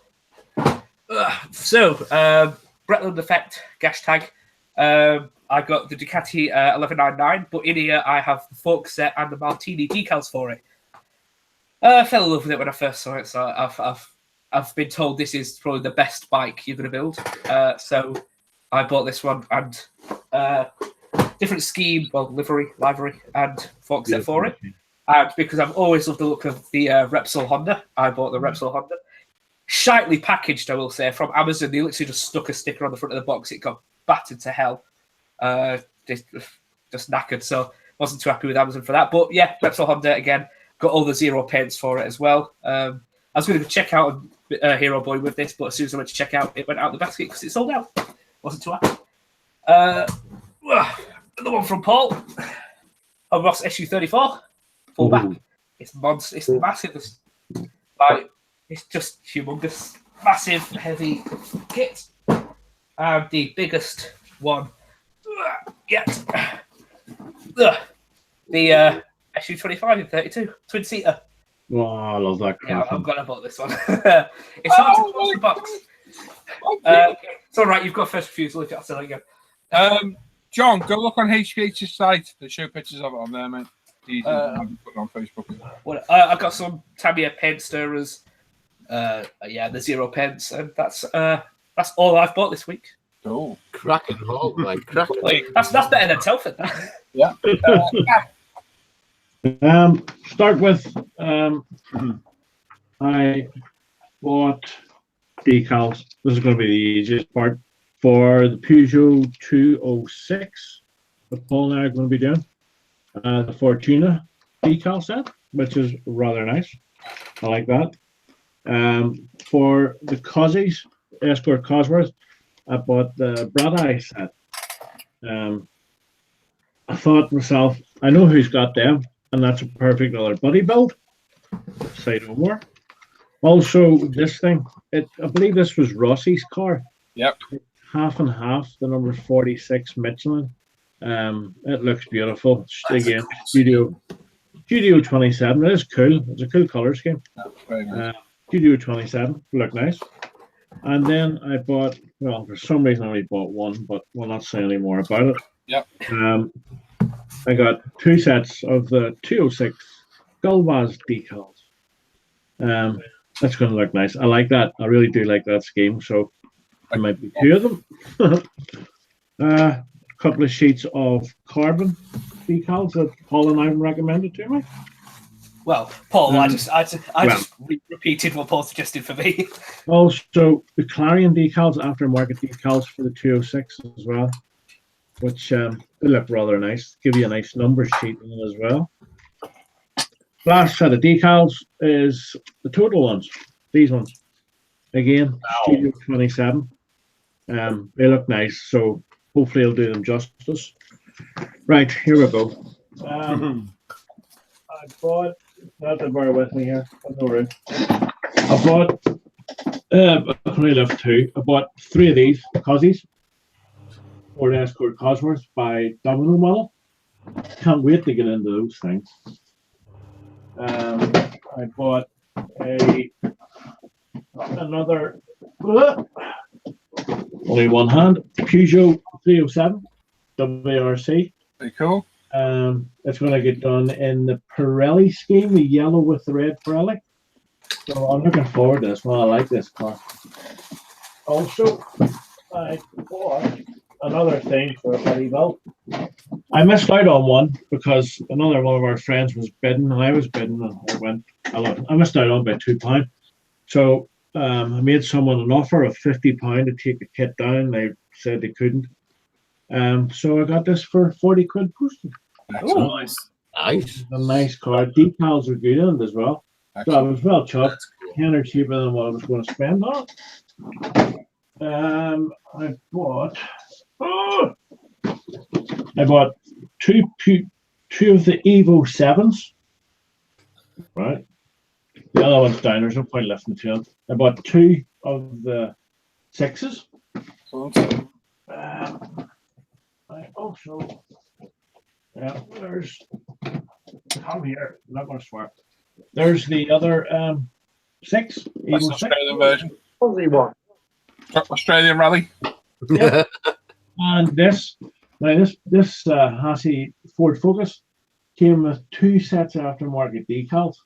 Bretland Effect gash tag. I got the Ducati 1199, but in here I have the fork set and the Martini decals for it. I fell in love with it when I first saw it, so I've been told this is probably the best bike you're going to build. So I bought this one and different scheme, well, livery, and fork set for it. And because I've always loved the look of the Repsol Honda, I bought the Repsol Honda. Shitely packaged, I will say, from Amazon. They literally just stuck a sticker on the front of the box. It got battered to hell. Just knackered, so wasn't too happy with Amazon for that. But yeah, Repsol Honda again, got all the zero paints for it as well. I was going to check out Hero Boy with this, but as soon as I went to check out, it went out the basket because it sold out. Wasn't too happy. The one from Paul, a Ross SU34 fullback. It's monster. It's massive. It's just humongous, massive, heavy kit. And the biggest one yet. The SU25 in 32, twin seater. Oh, I love that crap. Yeah, I'm glad I bought this one. It's hard to close the box. It's all right. You've got first refusal if that's selling again. John, go look on HPH's site. They show pictures of it on there, mate. Easy. Put it on Facebook. Well, I've got some Tamiya paint stirrers. The zero pence, and that's all I've bought this week. Oh, Cracking hole, like cracking. That's better than Telford. Yeah. Start with I bought decals. This is going to be the easiest part for the Peugeot 206 that Paul and I are going to be doing. The Fortuna decal set, which is rather nice. I like that. For the Cozzies, Escort Cosworth, I bought the Brad Eye set. I thought to myself, I know who's got them, and that's a perfect other buddy build. Say no more. Also, this thing, I believe this was Rossi's car. Yep. Half and half, the number 46 Michelin. It looks beautiful. Again, Studio 27. It is cool. It's a cool color scheme. Very nice. Studio 27, look nice. And then I bought, well, for some reason I only bought one, but we'll not say any more about it. Yep. I got 2 sets of the 206 Gulvaz decals. That's going to look nice. I like that. I really do like that scheme. So there might be 2 of them. A couple of sheets of carbon decals that Paul and I recommended to me. Well, Paul, I just repeated what Paul suggested for me. Also, the Clarion decals, aftermarket decals for the 206 as well, which they look rather nice. Give you a nice number sheet in it as well. Last set of decals is the total ones. These ones. Again, Studio 27. They look nice, so hopefully I'll do them justice. Right, here we go. I bought, not to bear with me here, no room. I bought, I only left 2. I bought 3 of these Cozzies, Ford Escort Cosworth by Domino Model. Can't wait to get into those things. I bought another, only one hand, Peugeot 307 WRC. Very cool. It's going to get done in the Pirelli scheme, the yellow with the red Pirelli. So I'm looking forward to this one. I like this car. Also, I bought another thing for a buddy belt. I missed out on one because another one of our friends was bidding, and I was bidding, and I missed out on by £2. So I made someone an offer of £50 to take the kit down. They said they couldn't. So I got this for 40 quid posted. Oh, Nice. A nice car. Decals are good in it as well. So I was well chuffed. Cool. 10 or cheaper than what I was going to spend on it. I bought two of the Evo 7s. Right. The other one's down. There's no point lifting the 2. I bought 2 of the 6s. I also, there's, come here, I'm not going to swear. There's the other 6. That's Evo the 6. Australian version. Aussie one. Australian Rally. Yep. And this Hassie Ford Focus came with 2 sets of aftermarket decals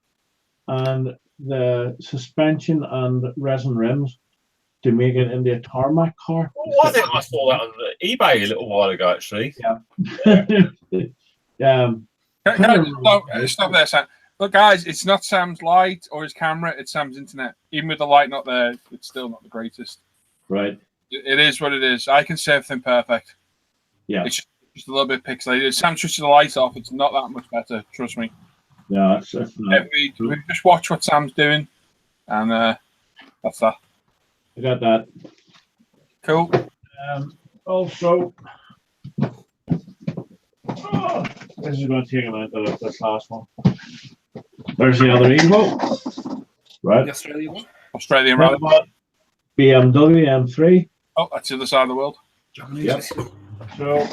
and the suspension and resin rims to make it into a tarmac car. Oh, I think I saw that on eBay a little while ago, actually. Yeah. Stop there, Sam. Look, guys, it's not Sam's light or his camera, it's Sam's internet. Even with the light not there, it's still not the greatest. Right. It is what it is. I can say everything perfect. Yeah. It's just a little bit pixelated. If Sam switches the light off, it's not that much better. Trust me. Yeah, that's not. We just watch what Sam's doing, and that's that. I got that. Cool. Also, this is going to take a minute to look at this last one. There's the other Evo. Right. The Australian one. Australian Rally. BMW M3. Oh, that's the other side of the world. Yep. So,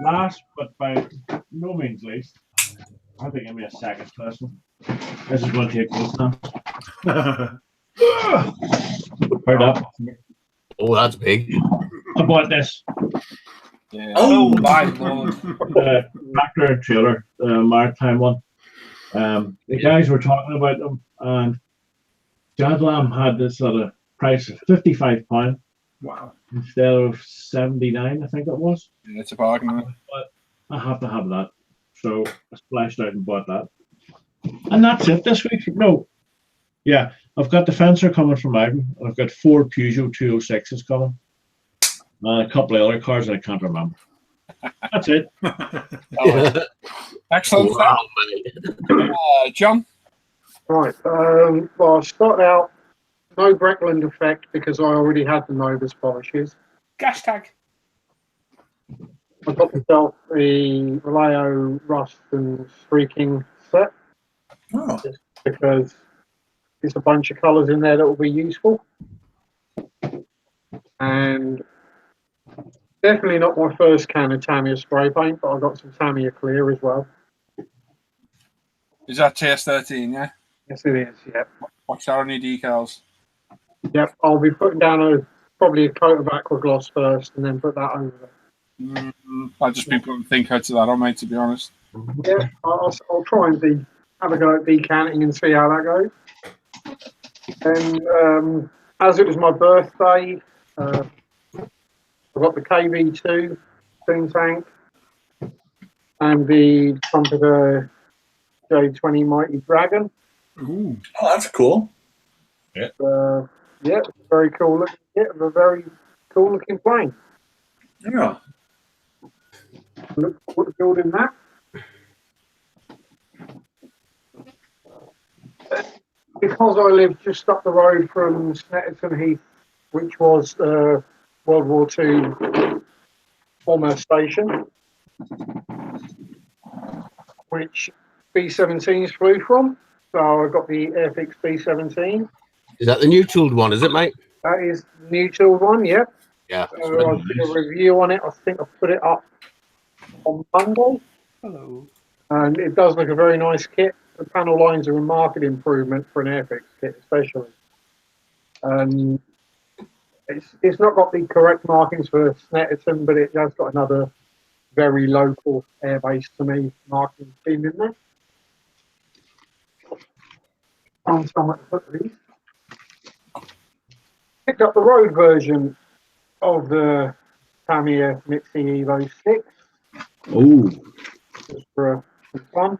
last but by no means least, I think give me a second first one. This is going to take close now. Heard up. Oh, that's big. I bought this. Yeah. Oh my lord. Tractor and trailer, the maritime one. The guys were talking about them, and Jadlam had this at a price of £55. Wow. Instead of 79, I think it was. Yeah, it's a bargain. But I have to have that. So I splashed out and bought that. And that's it this week. No. Yeah, I've got the Fencer coming from Ivan, and I've got 4 Peugeot 206s coming. And a couple of other cars that I can't remember. That's it. Excellent. Wow, John? Right. Well, I started out no Breckland effect because I already had the Novus polishes. Hashtag. I got myself the Vallejo Rust and Streaking set Oh, just because there's a bunch of colours in there that will be useful. And definitely not my first can of Tamiya spray paint, but I got some Tamiya clear as well. Is that TS13, yeah? Yes, it is. Yep. Watch out on your decals. Yep. I'll be putting down probably a coat of aqua gloss first, and then put that over there. I've just been putting thin coats of that on, mate, to be honest. Yeah, I'll try and have a go at decanting and see how that goes. And as it was my birthday, I got the KV2 Toon Tank and the Trumpeter J20 Mighty Dragon. Ooh. oh, that's cool. Yeah, it's a very cool looking kit of a very cool looking plane. Yeah. Look forward to building that. Because I live just up the road from Snetterton Heath, which was World War II bomber station, which B-17s flew from. So I got the Airfix B-17. Is that the new tooled one, is it, mate? That is the new tool one, yep. Yeah. I did a review on it. I think I put it up on Monday. Hello. And it does look a very nice kit. The panel lines are a marked improvement for an Airfix kit, especially. It's not got the correct markings for Snetterton, but it has got another very local airbase to me marking scheme in there. On somewhere to put these. Picked up the road version of the Tamiya Mitsubishi Evo 6. Oh, Just for some fun.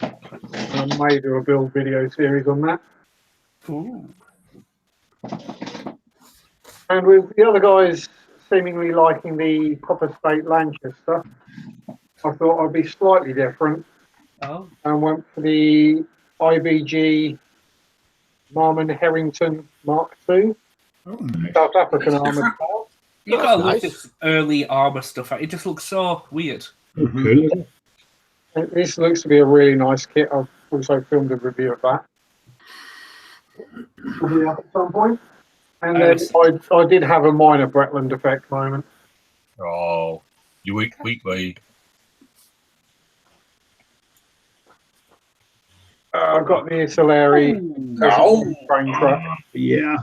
I may do a build video series on that. Ooh. And with the other guys seemingly liking the Copper State Lanchester, I thought I'd be slightly different Oh. and went for the IBG Marmon Herrington Mark II, Oh, South African That's armoured different. car. Look at Nice. this early armor stuff. It just looks so weird. cool, isn't it? And this looks to be a really nice kit. I've also filmed a review of that. Will be up at some point. And then I did have a minor Breckland effect moment. Oh, you weak, me. I've got the Solari. Yeah.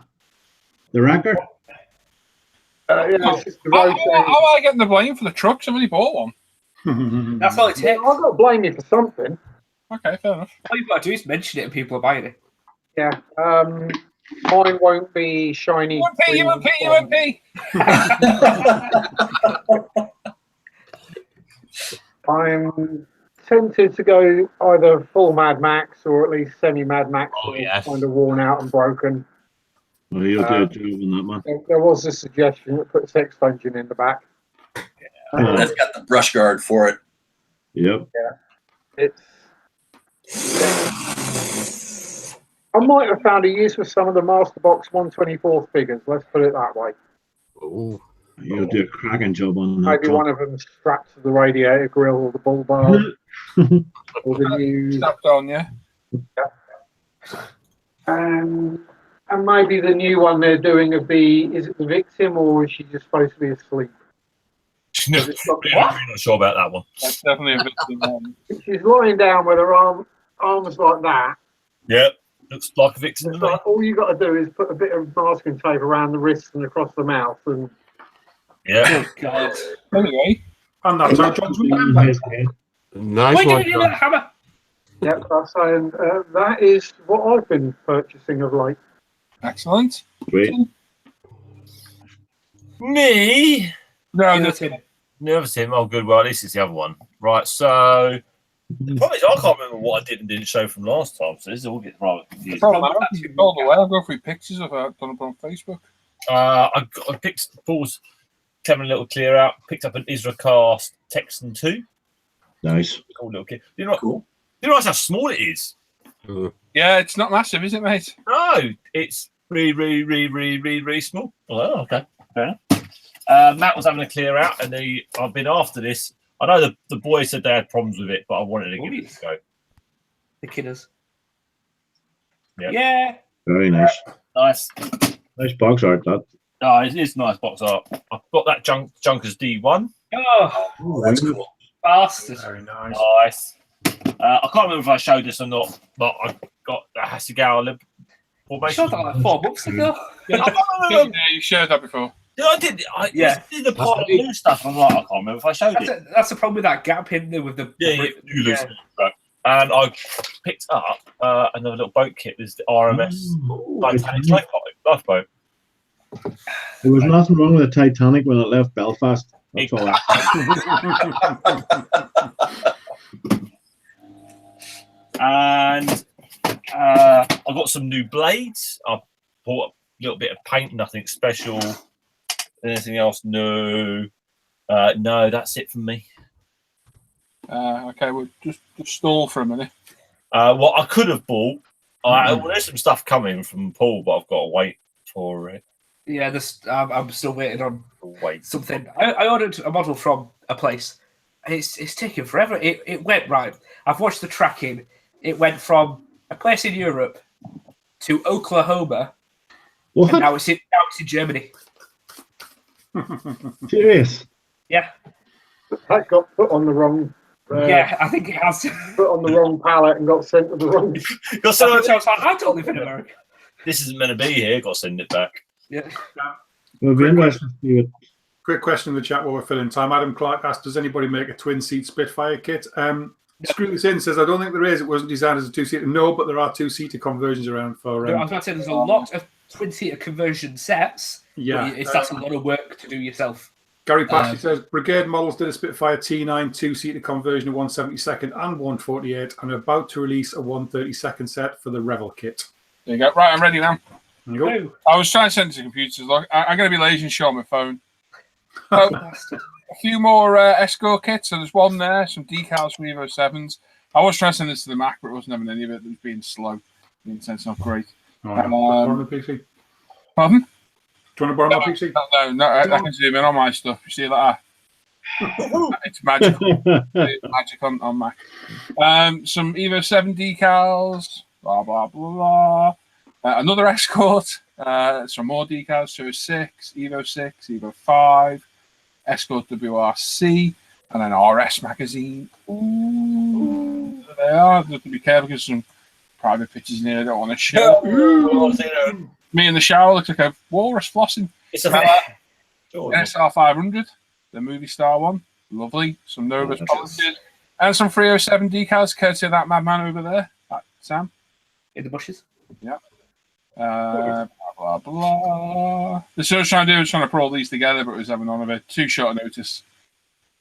The wrecker? Yeah, it's just the How road change. am I getting the blame for the trucks? I've only bought one. That's all it Yeah, takes. I've got to blame you for something. Okay, fair enough. All you've got to do is mention it and people are buying it. Yeah. Mine won't be shiny. UMP. I'm tempted to go either full Mad Max or at least semi Mad Max. Oh, or yes. kind of worn out and broken. Well, you'll do a job on that, man. There was a suggestion that put a sex engine in the back. That's got the brush guard for it. Yep. It's. I might have found a use for some of the Masterbox 124 figures. Let's put it that way. Ooh. You'll do a cracking job on that. Maybe one of them strapped to the radiator grill or the bull bar or the new. Snapped on, yeah. And maybe the new one they're doing of the, is it the victim or is she just supposed to be asleep? No, I'm not sure about that one. That's definitely a victim. She's lying down with her arms like that. Yep, looks like a victim. It's to me. like all you got to do is put a bit of masking tape around the wrists and across the mouth. And Yeah. God. Anyway, And that's how John's weekend. Nice Why one. did you do that hammer? yep, that's saying that is what I've been purchasing of late. excellent. Great. Me? No, Yeah, that's Tim. Nervous him. Oh, good. Well, at least it's the other one. Right. So the problem is, I can't remember what I did and didn't show from last time. So this is all getting rather confusing. problem. All the way. I'll go through pictures of it. I've done it on Facebook. I picked Paul's having a little clear out. Picked up an Isracast Texan 2. Nice. Cool little kid. Do you know? Cool. Do you realize how small it is? Yeah, it's not massive, is it, mate? No, it's really small. Oh, okay. Fair enough. Matt was having a clear out, and I've been after this. I know the boys said they had problems with it, but I wanted to give it a go. The kidders. Yep. Yeah. Very nice. Nice. Nice box art, that. Oh, it's nice box art. I've got that Junkers D1. Oh, That's cool. bastard. Very nice. Nice. I can't remember if I showed this or not, but I got the Hasegawa I formation. showed that like 4 months ago. Yeah, you shared that before. I did. Yeah. Did the part of the blue stuff. I'm like, I can't remember if I showed it. That's the problem with that gap in there with the. Yeah. And I picked up another little boat kit. There's the RMS Titanic lifeboat. There was nothing wrong with the Titanic when it left Belfast. That's all. And I got some new blades. I bought a little bit of paint, nothing special. Anything else? No. No, that's it from me. Okay, we'll just stall for a minute. What I could have bought, well, there's some stuff coming from Paul, but I've got to wait for it. Yeah, I'm still waiting on Wait. something. I ordered a model from a place, and it's taken forever. It went right. I've watched the tracking. It went from a place in Europe to Oklahoma, What? and now it's in Germany. Serious? Yeah, That got put on the wrong. yeah, I think it has. Put on the wrong pallet and got sent to the wrong. So I was like, I don't live in America. this isn't meant to be here. Got to send it back. Yeah. Well, it'll be interesting to see what. Quick question in the chat while we're filling time. Adam Clark asked, does anybody make a twin-seat Spitfire kit? Screw this in says, I don't think there is. It wasn't designed as a two-seater. No, but there are two-seater conversions around for... I was going to say there's a lot of twin-seater conversion sets. Yeah. That's a lot of work to do yourself. Gary Patchy says, Brigade models did a Spitfire T9 two-seater conversion of 172nd and 148 and are about to release a 132nd set for the Revel kit. There you go. Right, I'm ready now. There you go. Oh, I was trying to send it to computers. Like, I'm going to be lazy and show on my phone. So, a few more Escort kits. So there's one there, some decals for Evo 7s. I was trying to send this to the Mac, but it wasn't having any of it. It was being slow. The internet's not great. Oh, no. Borrow my PC. Pardon? Do you want to borrow my PC? No, I can zoom in on my stuff. You see that? It's magical. It's magic on Mac. Some Evo 7 decals. Blah, blah, blah. Another Escort. Some more decals. So 6, Evo 6, Evo 5, Escort WRC, and then RS magazine. Ooh. There they are. Just to be careful because some private pictures in here I don't want to show. Me in the shower looks like a walrus flossing. It's a SR 500, the movie star one. Lovely. Some Novus polishes. And some 307 decals, courtesy of that madman over there. That Sam. In the bushes. Yeah. Blah, blah, blah. The search trying to do was trying to put all these together, but it was having none of it. Too short a notice.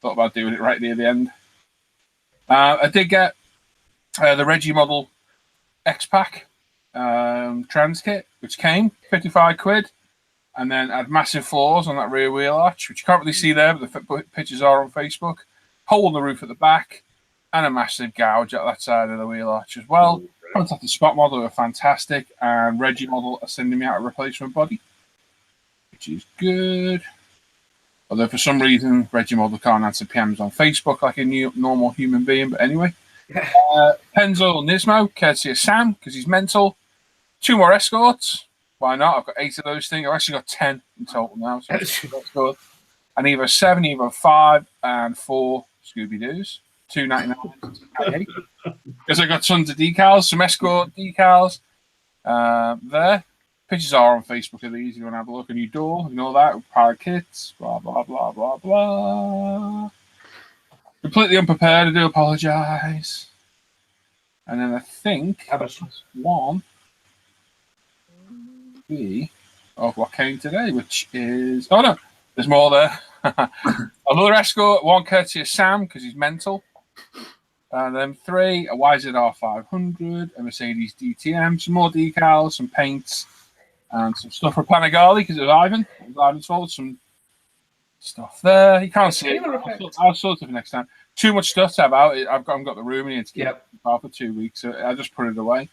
Thought about doing it right near the end. I did get the Reggie model X-Pack trans kit, which came 55 quid, and then had massive flaws on that rear wheel arch, which you can't really see there, but the pictures are on Facebook. Hole in the roof at the back, and a massive gouge at that side of the wheel arch as well. Contacted Spot model are fantastic, and Reggie model are sending me out a replacement body, which is good. Although for some reason Reggie model can't answer PMs on Facebook like a normal human being. But anyway, Pennzoil Nismo, courtesy of Sam, because he's mental. 2 more escorts. Why not? I've got 8 of those things. I've actually got 10 in total now. So that's good. And either 7, either 5, and 4 Scooby-Doos. $2.99. Because I got tons of decals, some escort decals there. Pictures are on Facebook of these. You want to have a look. A new door, and all that. Power kits, blah, blah, blah, blah, blah. Completely unprepared. I do apologise. And then I think one of what came today, which is... Oh, no. There's more there. Another escort, 1 courtesy of Sam, because he's mental. And then 3, a YZR 500, a Mercedes DTM, some more decals, some paints, and some stuff for Panigale, because it was Ivan. It was Ivan's fault. Some stuff there. You can't see it. I'll sort of next time. Too much stuff to have out. I've got the room in here to keep it for 2 weeks, so I just put it away.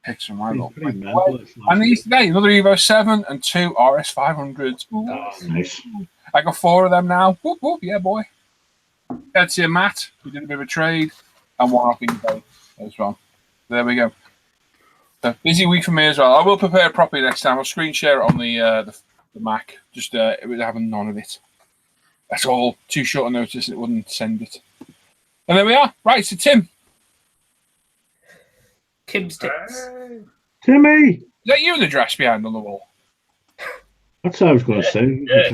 Picks from my little. And these today, another Evo 7 and 2 RS 500s. Oh, nice. I got 4 of them now. Whoop, whoop, yeah, boy. Courtesy of Matt, we did a bit of a trade, and 1 off eBay as well. There we go. So busy week for me as well. I will prepare it properly next time. I'll screen share it on the Mac. Just having none of it. That's all. Too short a notice. It wouldn't send it. And there we are. Right, so Tim. Kim's tips. Timmy! Is that you in the dress behind on the wall? That's what I was going to say. Yeah.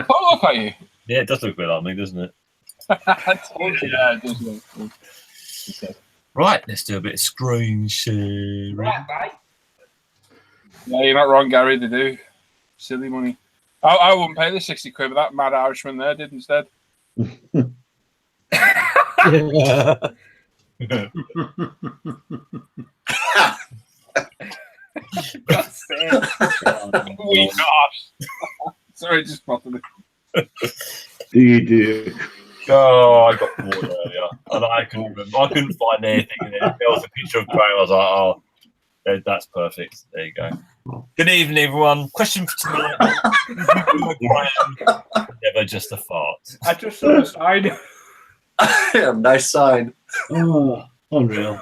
Oh, look at you. Yeah, it does look a bit like me, doesn't it? Yeah, it does look. Okay. Right, let's do a bit of screen sharing. Right, bye. Yeah, you're not wrong, Gary. They do. Silly money. I wouldn't pay the 60 quid, but that mad Irishman there did instead. We gosh. Sorry, just spotted it. You do. Oh, I got bored earlier, and I couldn't find anything in it. There was a picture of Graham. I was like, oh, that's perfect. There you go. Good evening, everyone. Question for tonight. Never just a fart. I just saw a sign. Yeah, nice sign. Oh, unreal.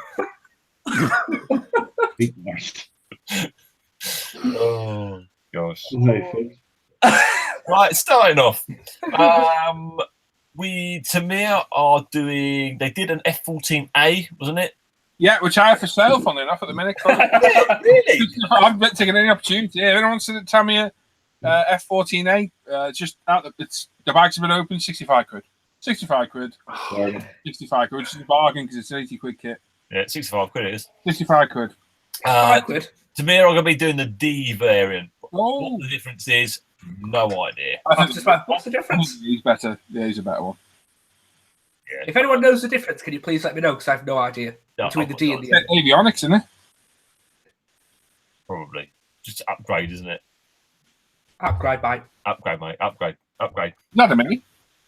Big worst. Oh, gosh. Right, Right, starting off. Tamiya are doing. They did an F14A, wasn't it? Yeah, which I have for sale, funnily enough, at the minute. Really? I've been taking any opportunity. Yeah, if anyone seen the Tamiya F14A, just out the bags have been open, 65 quid. 65 quid. 65 quid, which is a bargain because it's an 80 quid kit. Yeah, 65 quid it is. 65 quid. 5 quid. Tamiya are going to be doing the D variant. Oh. What the difference is, no idea. What's the difference? He's better. Yeah, he's a better one. Yeah. If anyone knows the difference, can you please let me know? Because I have no idea between the D and the A. Avionics, isn't it? Probably. Just upgrade, isn't it? Upgrade, mate. Upgrade, mate. Upgrade. Not a mini.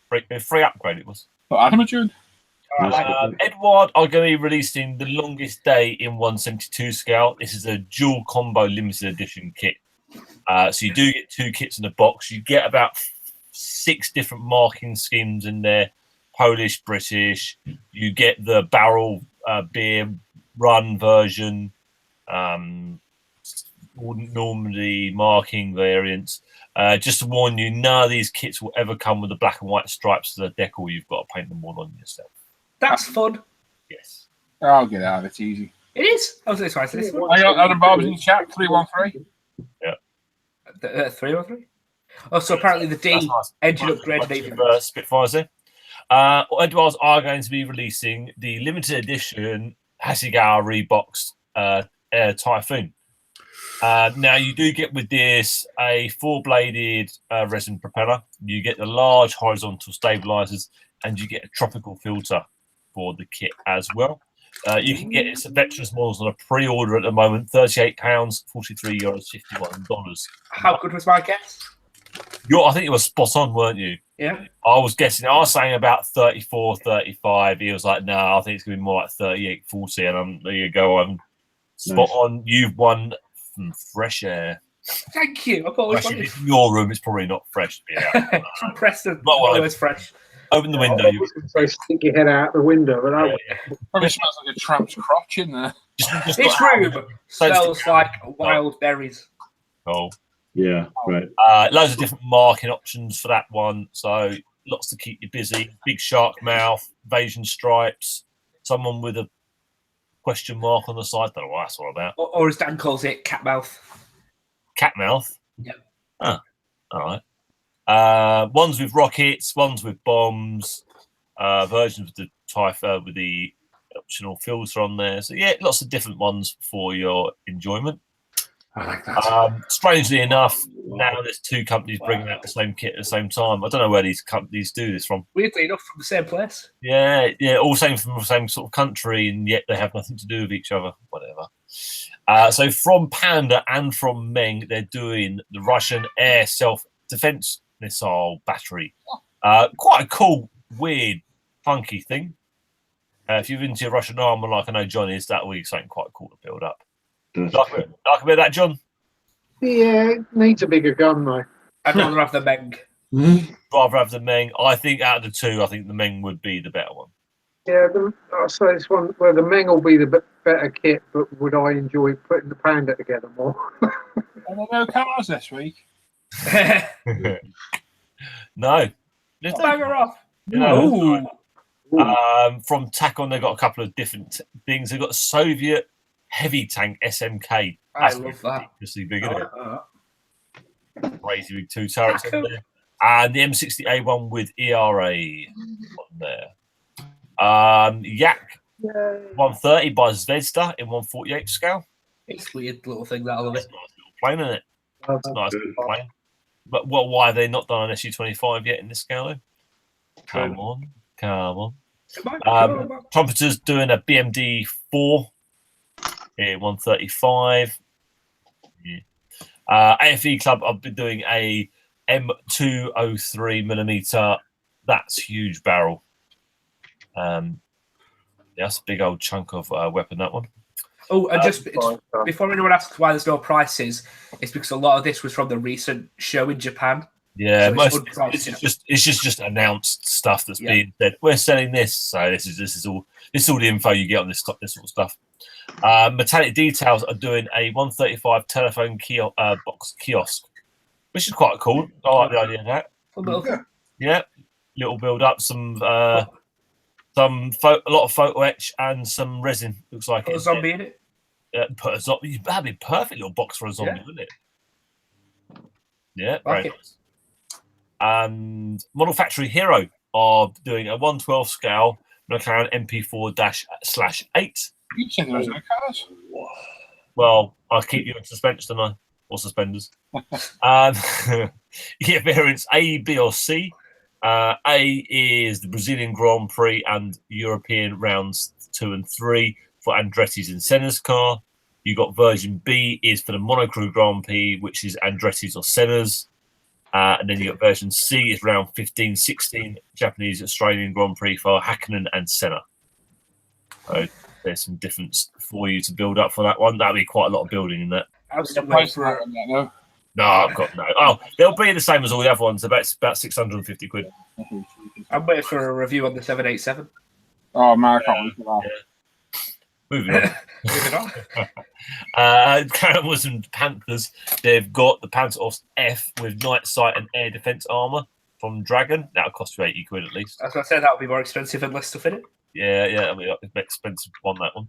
Free upgrade it was. But Adam June. Edward are going to be releasing the longest day in 172 scale. This is a dual combo limited edition kit. So you do get 2 kits in a box. You get about 6 different marking schemes in there. Polish, British. You get the barrel beer run version. Normally marking variants. Just to warn you, none of these kits will ever come with the black and white stripes to the decal. You've got to paint them all on yourself. That's fun. Yes. I'll get out of it. It's easy. It is. I was excited. This one. I got Adam Bob's in the chat, 313. 303. Oh, so apparently the D That's engine nice. upgrade. Bunch of, Spitfires there. Edwards are going to be releasing the limited edition Hasegawa Rebox Air Typhoon. Now, you do get with this a four-bladed resin propeller. You get the large horizontal stabilizers, and you get a tropical filter for the kit as well. You can get its Veteranus models on a pre-order at the moment, £38, €43, $51. How good was my guess? I think you were spot on, weren't you? Yeah. I was guessing. I was saying about 34, 35. He was like, no, I think it's going to be more like 38, 40. And there you go. I'm spot on. You've won from fresh air. Thank you. I've always Actually, in your room, it's probably not fresh. Yeah. From Preston. Not what Always fresh. Open the window. I was going to say stick your head out the window, but Probably smells like a tramp's crotch in there. This room smells like wild berries. Oh. Yeah, right. Loads of different marking options for that one. So lots to keep you busy. Big shark mouth, invasion stripes, someone with a question mark on the side. Don't know what that's all about. Or as Dan calls it, cat mouth. Cat mouth? Yep. Oh, all right. Ones with rockets, ones with bombs, versions with the with the optional filter on there. So yeah, lots of different ones for your enjoyment. I like that. Strangely enough, now there's two companies bringing out the same kit at the same time. I don't know where these companies do this from. Weirdly enough, from the same place. Yeah, all same from the same sort of country, and yet they have nothing to do with each other. Whatever. So from Panda and from Meng, they're doing the Russian air self-defense missile battery. Quite a cool, weird, funky thing. If you're into your Russian armor, like I know John is, that will be something quite cool to build up. Like a bit of that, John? yeah, it needs a bigger gun though. I'd rather have the Meng. Rather have the Meng. I think out of the two, I think the Meng would be the better one. Yeah, I'll say it's one where the Meng will be the better kit, but would I enjoy putting the Panda together more? Are there no cars this week? No. Bugger off. You know, from TACON, they've got a couple of different things. They've got Soviet heavy tank SMK. I love that. Obviously big, isn't it? Crazy big two turrets on there. And the M60A1 with ERA on there. Yak 130 by Zvezda in 148 scale. It's weird little thing that I love That's it. a nice little plane, isn't it? It's a nice little plane. But why have they not done an SU-25 yet in this scale? Though? Come on. Trumpeter's doing a BMD 4 in 135. Yeah. AFE Club, I've been doing a M203mm. That's huge barrel. That's a big old chunk of weapon, that one. Oh, and just before anyone asks why there's no prices, it's because a lot of this was from the recent show in Japan. Yeah, so it's just announced stuff that's being said. We're selling this, so this is all the info you get on this sort of stuff. Metallic Details are doing a 135 telephone box kiosk, which is quite cool. I like the idea of that. Yeah, little build up, a lot of photo etch and some resin. Looks like put a zombie in it. Put a zombie. That'd be a perfect little box for a zombie, wouldn't it? Yeah, very nice. And Model Factory Hero are doing a 112 scale McLaren MP4-/8. You said there was no cars. Well, I'll keep you in suspense, don't I? Or suspenders. Yeah, variants A, B, or C. A is the Brazilian Grand Prix and European rounds 2 and 3 for Andretti's and Senna's car. You got version B is for the Monocrew Grand Prix, which is Andretti's or Senna's. And then you got version C is round 15, 16 Japanese Australian Grand Prix for Hakkinen and Senna. So there's some difference for you to build up for that one. That'll be quite a lot of building in that. I was price for it on that, no? No, I've got no. Oh, they'll be the same as all the other ones. About 650 quid. I'm waiting for a review on the 787. Oh man, I can't wait for that. Moving on. Caravans and Panthers, they've got the Panzerhaus F with night sight and air defense armor from Dragon. That'll cost you 80 quid at least. As I said, that would be more expensive and less stuff in it. Yeah, it'll be an expensive one, that one.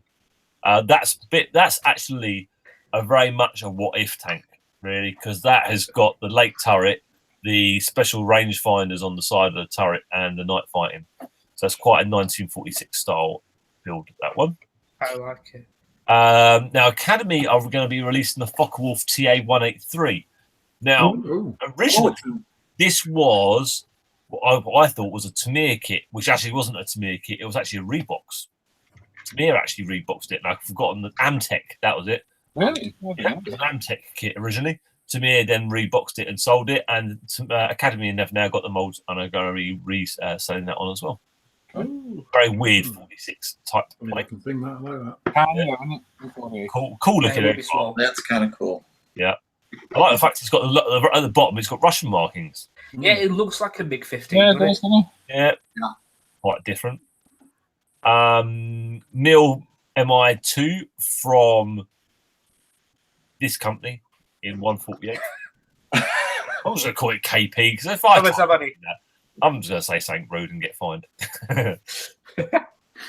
That's actually a very much a what if tank, really, because that has got the lake turret, the special rangefinders on the side of the turret, and the night fighting. So it's quite a 1946 style build, that one. I like it. Now, Academy are going to be releasing the Focke-Wulf TA-183. Now, originally, this was what I thought was a Tamiya kit, which actually wasn't a Tamiya kit. It was actually a Rebox. Tamiya actually reboxed it, and I've forgotten the Amtech. That was it. Really? Yeah, it was an Amtech kit originally. Tamiya then reboxed it and sold it, and Academy have now got the molds and are going to be reselling that on as well. Very weird 46 type. I can think that like that. Cool looking. That's kind of cool. Yeah, I like the fact it's got at the bottom. It's got Russian markings. Yeah, it looks like a MiG 15. Yeah, doesn't it? Yeah, quite different. Mil MI2 from this company in 148. I'm just going to call it KP because if I'm just going to say something rude and get fined. Cool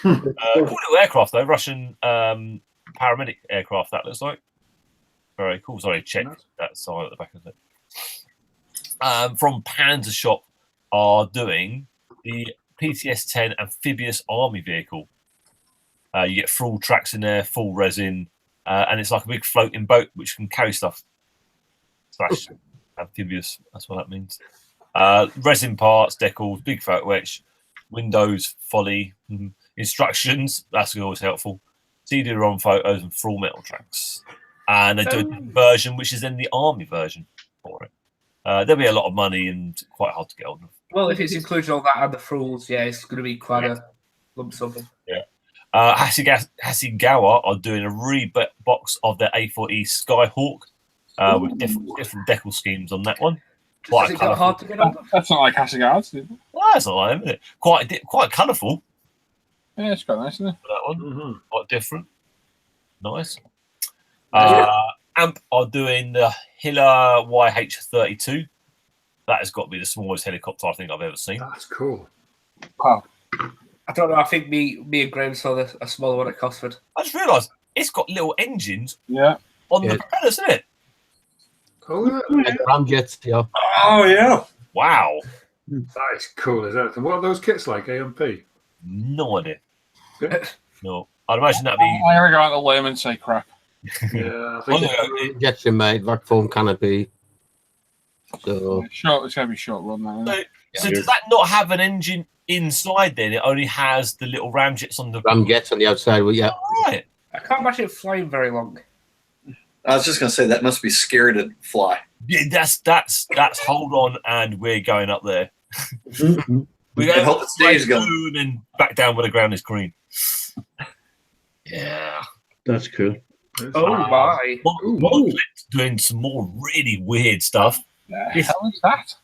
little aircraft though, Russian paramedic aircraft. That looks like very cool. Sorry, check that side at the back of it. From Panzer Shop are doing the PTS-10 amphibious army vehicle. You get full tracks in there, full resin, and it's like a big floating boat which can carry stuff. / amphibious, that's what that means. Resin parts, decals, big photo etch, windows, folly, instructions, that's always helpful. CD-ROM photos and full metal tracks. And they do a version which is then the army version for it. There'll be a lot of money and quite hard to get hold of. Well, if it's included all that and the frills, yeah, it's going to be quite a lump sum. Yeah. Hasegawa are doing a rebox of their A4E Skyhawk with different decal schemes on that one. Quite hard to get on. That's not like Hasegawa's, is it? Well, that's not like, isn't it? Quite colourful. Yeah, it's quite nice, isn't it? That one, quite different. Nice. AMP are doing the Hiller YH-32. That has got to be the smallest helicopter I think I've ever seen. That's cool. Wow. I don't know. I think me and Graham saw a smaller one at Cosford. I just realised it's got little engines on the propellers, isn't it? Oh, yeah. Ramjets, yeah. Oh, yeah. Wow. That is cool as anything. What are those kits like, AMP? No idea. Yeah. No. I'd imagine that'd be... I'm going to go out on the limb and say crap. Yeah, I think Injection made, vac form canopy. So it's going to be short run now. So does that not have an engine inside then? It only has the little ramjets on the... Ramjets on the outside, well, yeah. Right. I can't imagine it flying very long. I was just going to say that must be scary to fly. Yeah, that's hold on, and we're going up there. We're going hope it stays going. and back down where the ground is green. Yeah. That's cool. Oh my! Monolith's doing some more really weird stuff. The hell is that?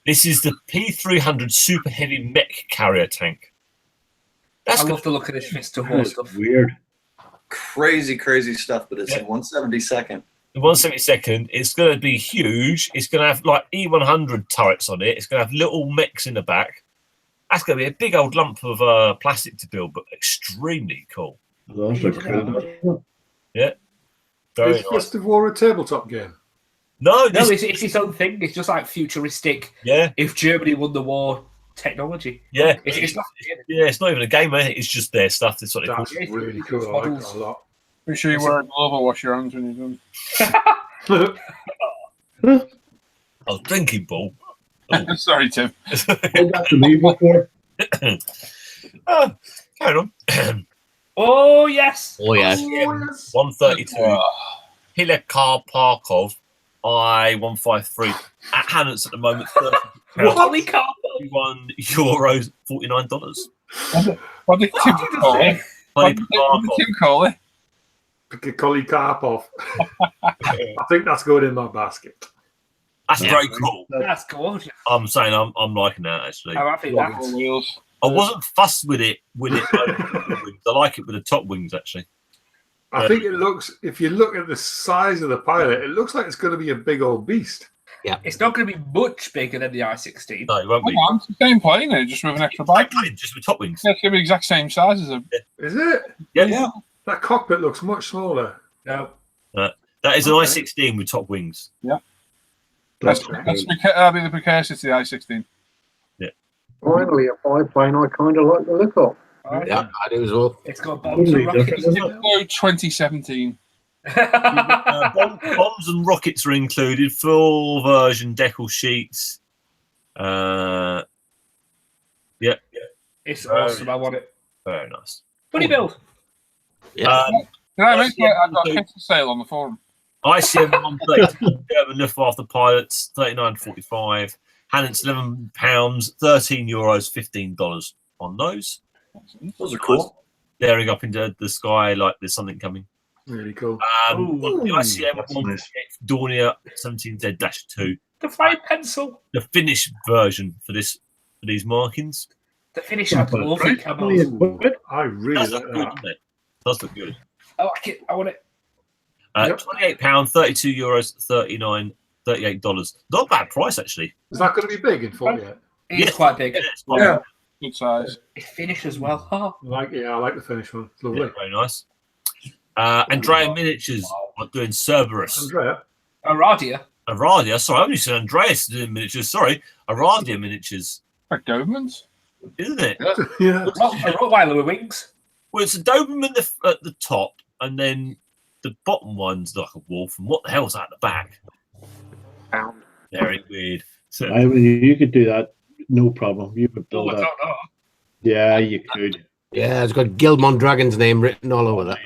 This is the P300 Super Heavy Mech Carrier Tank. I love the look of this Mr. Horse stuff. Weird. Crazy stuff, but it's in 1/72. In 1/72, it's going to be huge. It's going to have like E100 turrets on it. It's going to have little mechs in the back. That's going to be a big old lump of plastic to build, but extremely cool. Those are cool. Yeah. Very is nice. Fist of War a tabletop game? No, it's its own thing. It's just like futuristic. Yeah. If Germany won the war, technology. Yeah. It's not. Yeah, it's not even a game, eh? It's just their stuff. That's what That's really cool. I like that a lot. Make sure you wear a glove or wash your hands when you're done. I was drinking, Paul. Sorry, Tim. That's me before. Carry on. Oh yes. Oh yes. 132. Hiller Karpakov I-153 at Hannons at the moment. Holy cow! €41, $49. What did Tim call it? What did Tim call it? Collie Karpov. I think that's going in my basket. That's very cool. That's gorgeous. I'm saying I'm liking that actually. I'm happy with that. Wheels. I wasn't fussed with it. I like it with the top wings actually. I think it looks, if you look at the size of the pilot, it looks like it's going to be a big old beast. Yeah. It's not going to be much bigger than the I-16. No, it won't be. It's the same plane, just with an extra bike. Just with top wings. Yeah, it's going to be the exact same size as a... Is it? Yeah. That cockpit looks much smaller. No. That is an Okay. I-16 with top wings. That'll be the precursor to the I-16. Finally, a biplane I kind of like the look of. Yeah, I do as well. It's got bombs and rockets. Go 2017. Bombs and rockets are included. Full version decal sheets. It's awesome. I want it. Very nice. Buddy build. Yeah. Can I mention I've got a kit for sale on the forum? ICM 130 German Luftwaffe pilots, 39.45. Hannets £11, €13, $15 on those. Those are cool. Staring up into the sky like there's something coming. Really cool. The ICM that's 148 nice. Dornier 17Z-2. The flying pencil. The Finnish version for these markings. The Finnish had lovely camos. I really Does like look good, that. doesn't it? Does look good. I like it. I want it. Yep. £28, €32, $38. Not a bad price, actually. Is that going to be big in 48? It's quite big. It's quite Yeah. Good size. It's Finnish as well. Oh. I like the Finnish one. It's lovely. Yeah, very nice. Andrea Miniatures are doing Cerberus. Andrea? Aradia. Aradia, sorry, I only said Andreas doing miniatures. Sorry, Aradia miniatures, Like Dobermans. isn't it? Yeah. A Rottweiler with wings. Well, it's a Doberman at the top, and then the bottom one's like a wolf. And what the hell's that at the back? Pound. Very weird. So, I mean, you could do that, no problem. You could Oh, build I that. don't know. Yeah, you could. Yeah, it's got Gilmon Dragon's name written all over that.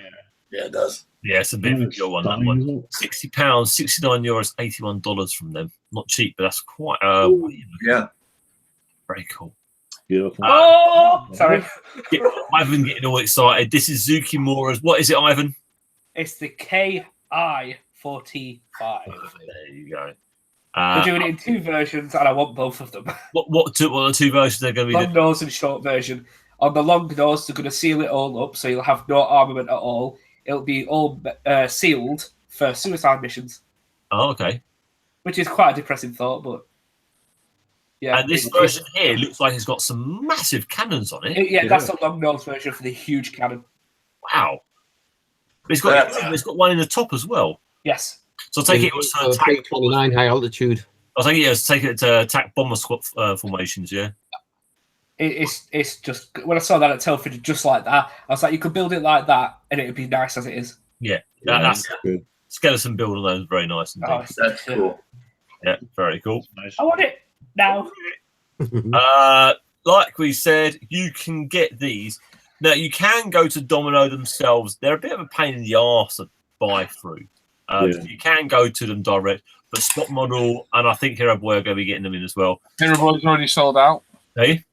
Yeah, it does. yeah, it's a bit of a deal on that Stunning, one. isn't it? £60, €69, $81 from them. Not cheap, but that's quite Yeah. very cool. Beautiful. Oh, sorry. Ivan getting all excited. This is Zukimura's. What is it, Ivan? It's the KI-45. There you go. We're doing it in two versions, and I want both of them. What are the two versions they're going to be Long doing? nose and short version. On the long nose, they're going to seal it all up, so you'll have no armament at all. It'll be all sealed for suicide missions, Oh, okay. which is quite a depressing thought, but yeah. And this version here looks like it's got some massive cannons on it. Yeah, that's the long nose version for the huge cannon. Wow. But it's got one in the top as well. Yes. So I'll take it was to attack. 29 high altitude. I'll take it to attack bomber squad formations. Yeah. It's just when I saw that at Telford, just like that, I was like, you could build it like that, and it'd be nice as it is. Yeah. That's Good. skeleton build on those. Very nice indeed. Oh, That's cool. Yeah. Very cool. Nice. I want it now. Like we said, you can get these. Now, you can go to Domino themselves. They're a bit of a pain in the arse to buy through. You can go to them direct, but Spot Model and I think Hero Boy are going to be getting them in as well. Hero Boy's already sold out. Hey?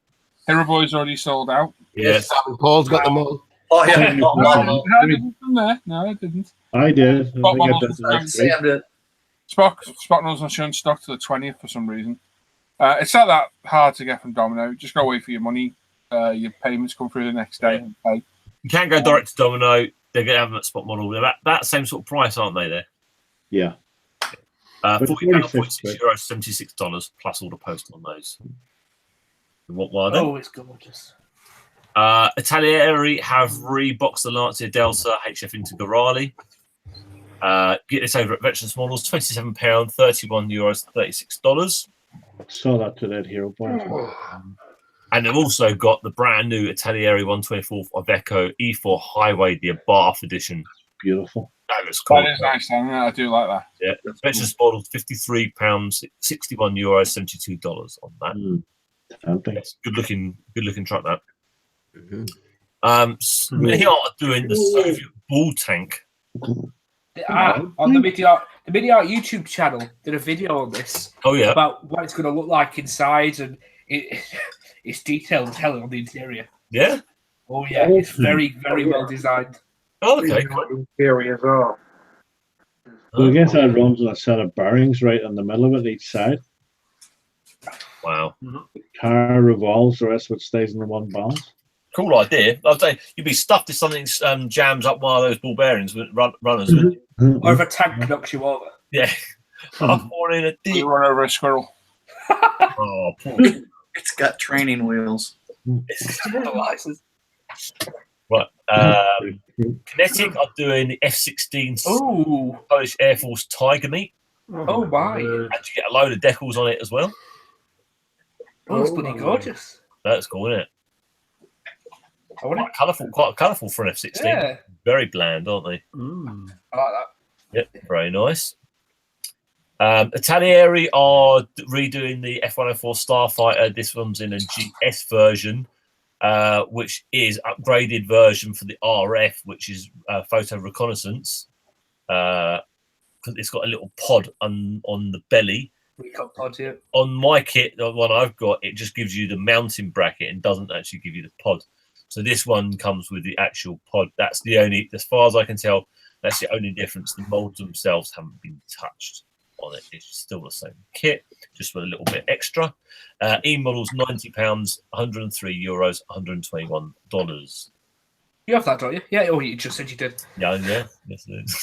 Hero Boy's already sold out. Yes. Simon Paul's got them all. Oh, yeah. No, Oh, I didn't from there. No, I didn't. I did. I Spot think I models did are that. Sam did. Spot Models not showing stock to the 20th for some reason. It's not that hard to get from Domino. Just go wait for your money. Your payments come through the next day. And pay. You can go direct to Domino. They're going to have them at Spot Model. They're about that same sort of price, aren't they, there? Yeah. £40, €46. €46, $76 plus all the post on those. What were they? Oh, it's gorgeous. Italieri have reboxed the Lancia Delta HF Integrale. Get this over at Veteranus Models, £27, €31, $36. Saw that to that Hero Boy. And they've also got the brand new Italieri 124th Iveco E4 Highway, the Abarth edition. Beautiful. That looks cool. That is nice, Dan. I do like that. Yeah, Veteranus Models, £53, €61, $72 on that. Tempting. It's good looking truck that. Mm-hmm. They are doing the Soviet ball tank. On the Midi-Art YouTube channel, did a video on this. Oh yeah, About what it's going to look like inside, and it's detailed as hell on the interior. yeah. Oh yeah, it's very, very well designed. Oh, okay, cool. Interiors are. So I guess that runs on a set of bearings right in the middle of it, each side. Wow, The car revolves, the rest of it stays in the one balance. cool idea. I'd say you'd be stuffed if something jams up one of those ball bearings with runners. Wouldn't you? Or if a tank knocks you over. Yeah, I'm falling in a deep. You run over a squirrel. Oh, poor. It's got training wheels. Right. Kinetic are doing the F-16 Oh, Polish Air Force Tiger meet. oh my! And you get a load of decals on it as well. Oh, it's bloody gorgeous. That's cool, isn't it? I want it. Quite colourful for an F-16. Yeah, Very bland, aren't they? I like that. Yep, very nice. Italieri are redoing the F-104 Starfighter. This one's in a GS version, which is upgraded version for the RF, which is photo reconnaissance. Because it's got a little pod on the belly. Recon pod, yeah. On my kit, the one I've got, it just gives you the mounting bracket and doesn't actually give you the pod. So this one comes with the actual pod. That's the only, as far as I can tell, that's the only difference. The molds themselves haven't been touched on it. It's still the same kit, just with a little bit extra. E-models, £90, €103, $121. You have that, don't you? Yeah. Oh, you just said you did. Yeah. Yes, it is.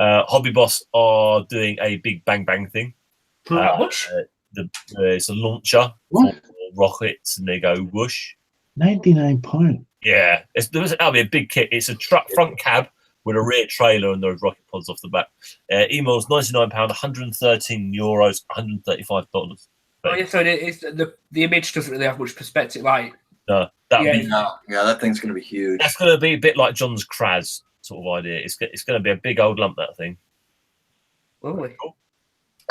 Hobby Boss are doing a big bang bang thing. How much? It's a launcher for rockets, and they go whoosh. £99. Yeah, that'll be a big kit. It's a truck front cab with a rear trailer and those rocket pods off the back. Emails £99, €113, $135. Oh yeah, so it's, the image doesn't really have much perspective. Like, no, that thing's going to be huge. That's going to be a bit like John's Kraz sort of idea. It's going to be a big old lump, that thing. lovely. Cool.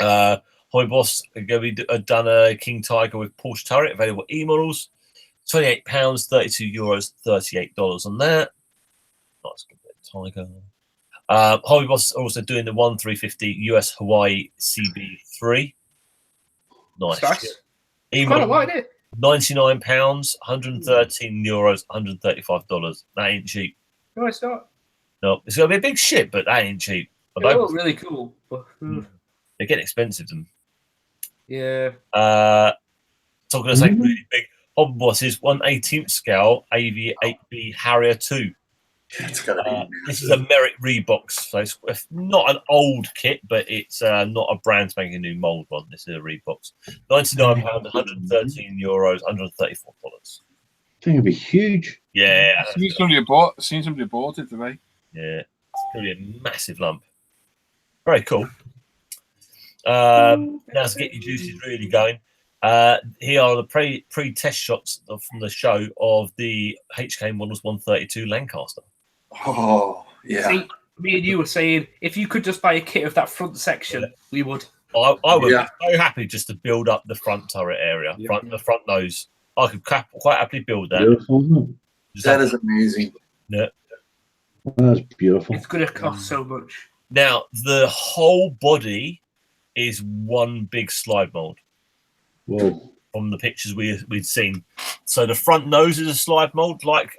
Hobby Boss are going to be done a King Tiger with Porsche turret, available e-models. £28, €32, $38 on that. Nice good bit of Tiger. Hobby Boss are also doing the 1350 US Hawaii CB3. Nice. Quite like it. £99, €113, $135. That ain't cheap. No, it's not. No, it's going to be a big ship, but that ain't cheap. It looks really cool. But, they get expensive, them. yeah. Talking to say really big. Hobby Boss's 1/18 scale AV8B Harrier 2. It's gotta be this is a Merit Reeboks, so it's not an old kit, but it's not a brand spanking new mold one. This is a Reeboks. £99, €113, $134. I think it'd be huge. Yeah. Seen somebody bought it today. Yeah. It's going to be a massive lump. Very cool. Now to get your juices really going. Here are the pre-test shots from the show of the HK Models 132 Lancaster. Oh, yeah. See, me and you were saying, if you could just buy a kit of that front section, we would. I would be so happy just to build up the front turret area, the front nose. I could quite happily build that. Beautiful. That is amazing. Yeah. That's beautiful. It's going to cost so much. Now, the whole body is one big slide mold. Whoa. From the pictures we'd seen. So the front nose is a slide mold, like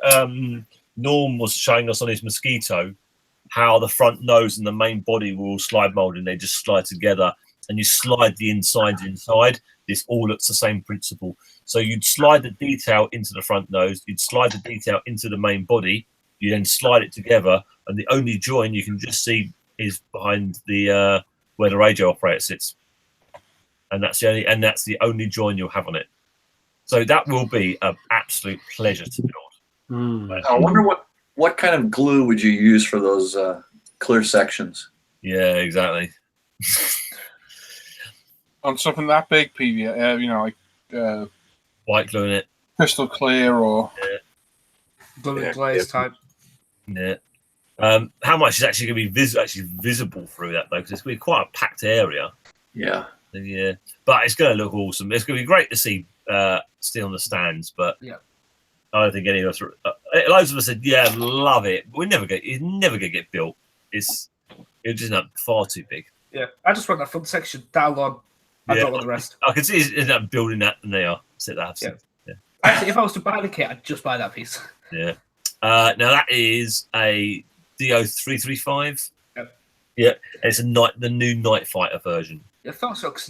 Norm was showing us on his Mosquito, how the front nose and the main body will slide mold and they just slide together, and you slide the insides inside. This all looks the same principle. So you'd slide the detail into the front nose, you'd slide the detail into the main body, you then slide it together, and the only join you can just see is behind the where the radio operator sits. And that's the only join you'll have on it. So that will be an absolute pleasure to build. I wonder what kind of glue would you use for those clear sections? Yeah, exactly. On something that big, PV, like white glue in it, crystal clear, or glue glaze type. Yeah. How much is actually going to be visible through that though? Because it's going to be quite a packed area. Yeah. Yeah, but it's going to look awesome. It's going to be great to see still on the stands, but yeah, I don't think any of us. Loads of us said, "Yeah, love it," but it's never going to get built. It's just not far too big. Yeah, I just want that front section down on. I don't want the rest. I can see it's building that, and they are. Yeah. Actually, if I was to buy the kit, I'd just buy that piece. Yeah. Now that is a DO335. Yep. Yeah, it's the new Night Fighter version. I thought so, because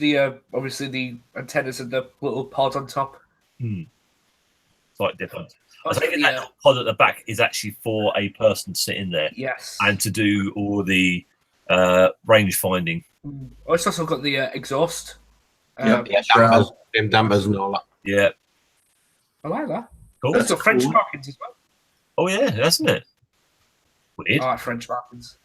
obviously the antennas and the little pod on top. Slightly different. I think that pod at the back is actually for a person sitting there. Yes. And to do all the range finding. Oh, it's also got the exhaust. Dampers and all that. Yeah. I like that. Cool. There's French markings as well. Oh yeah, hasn't it? Weird. I like French markings.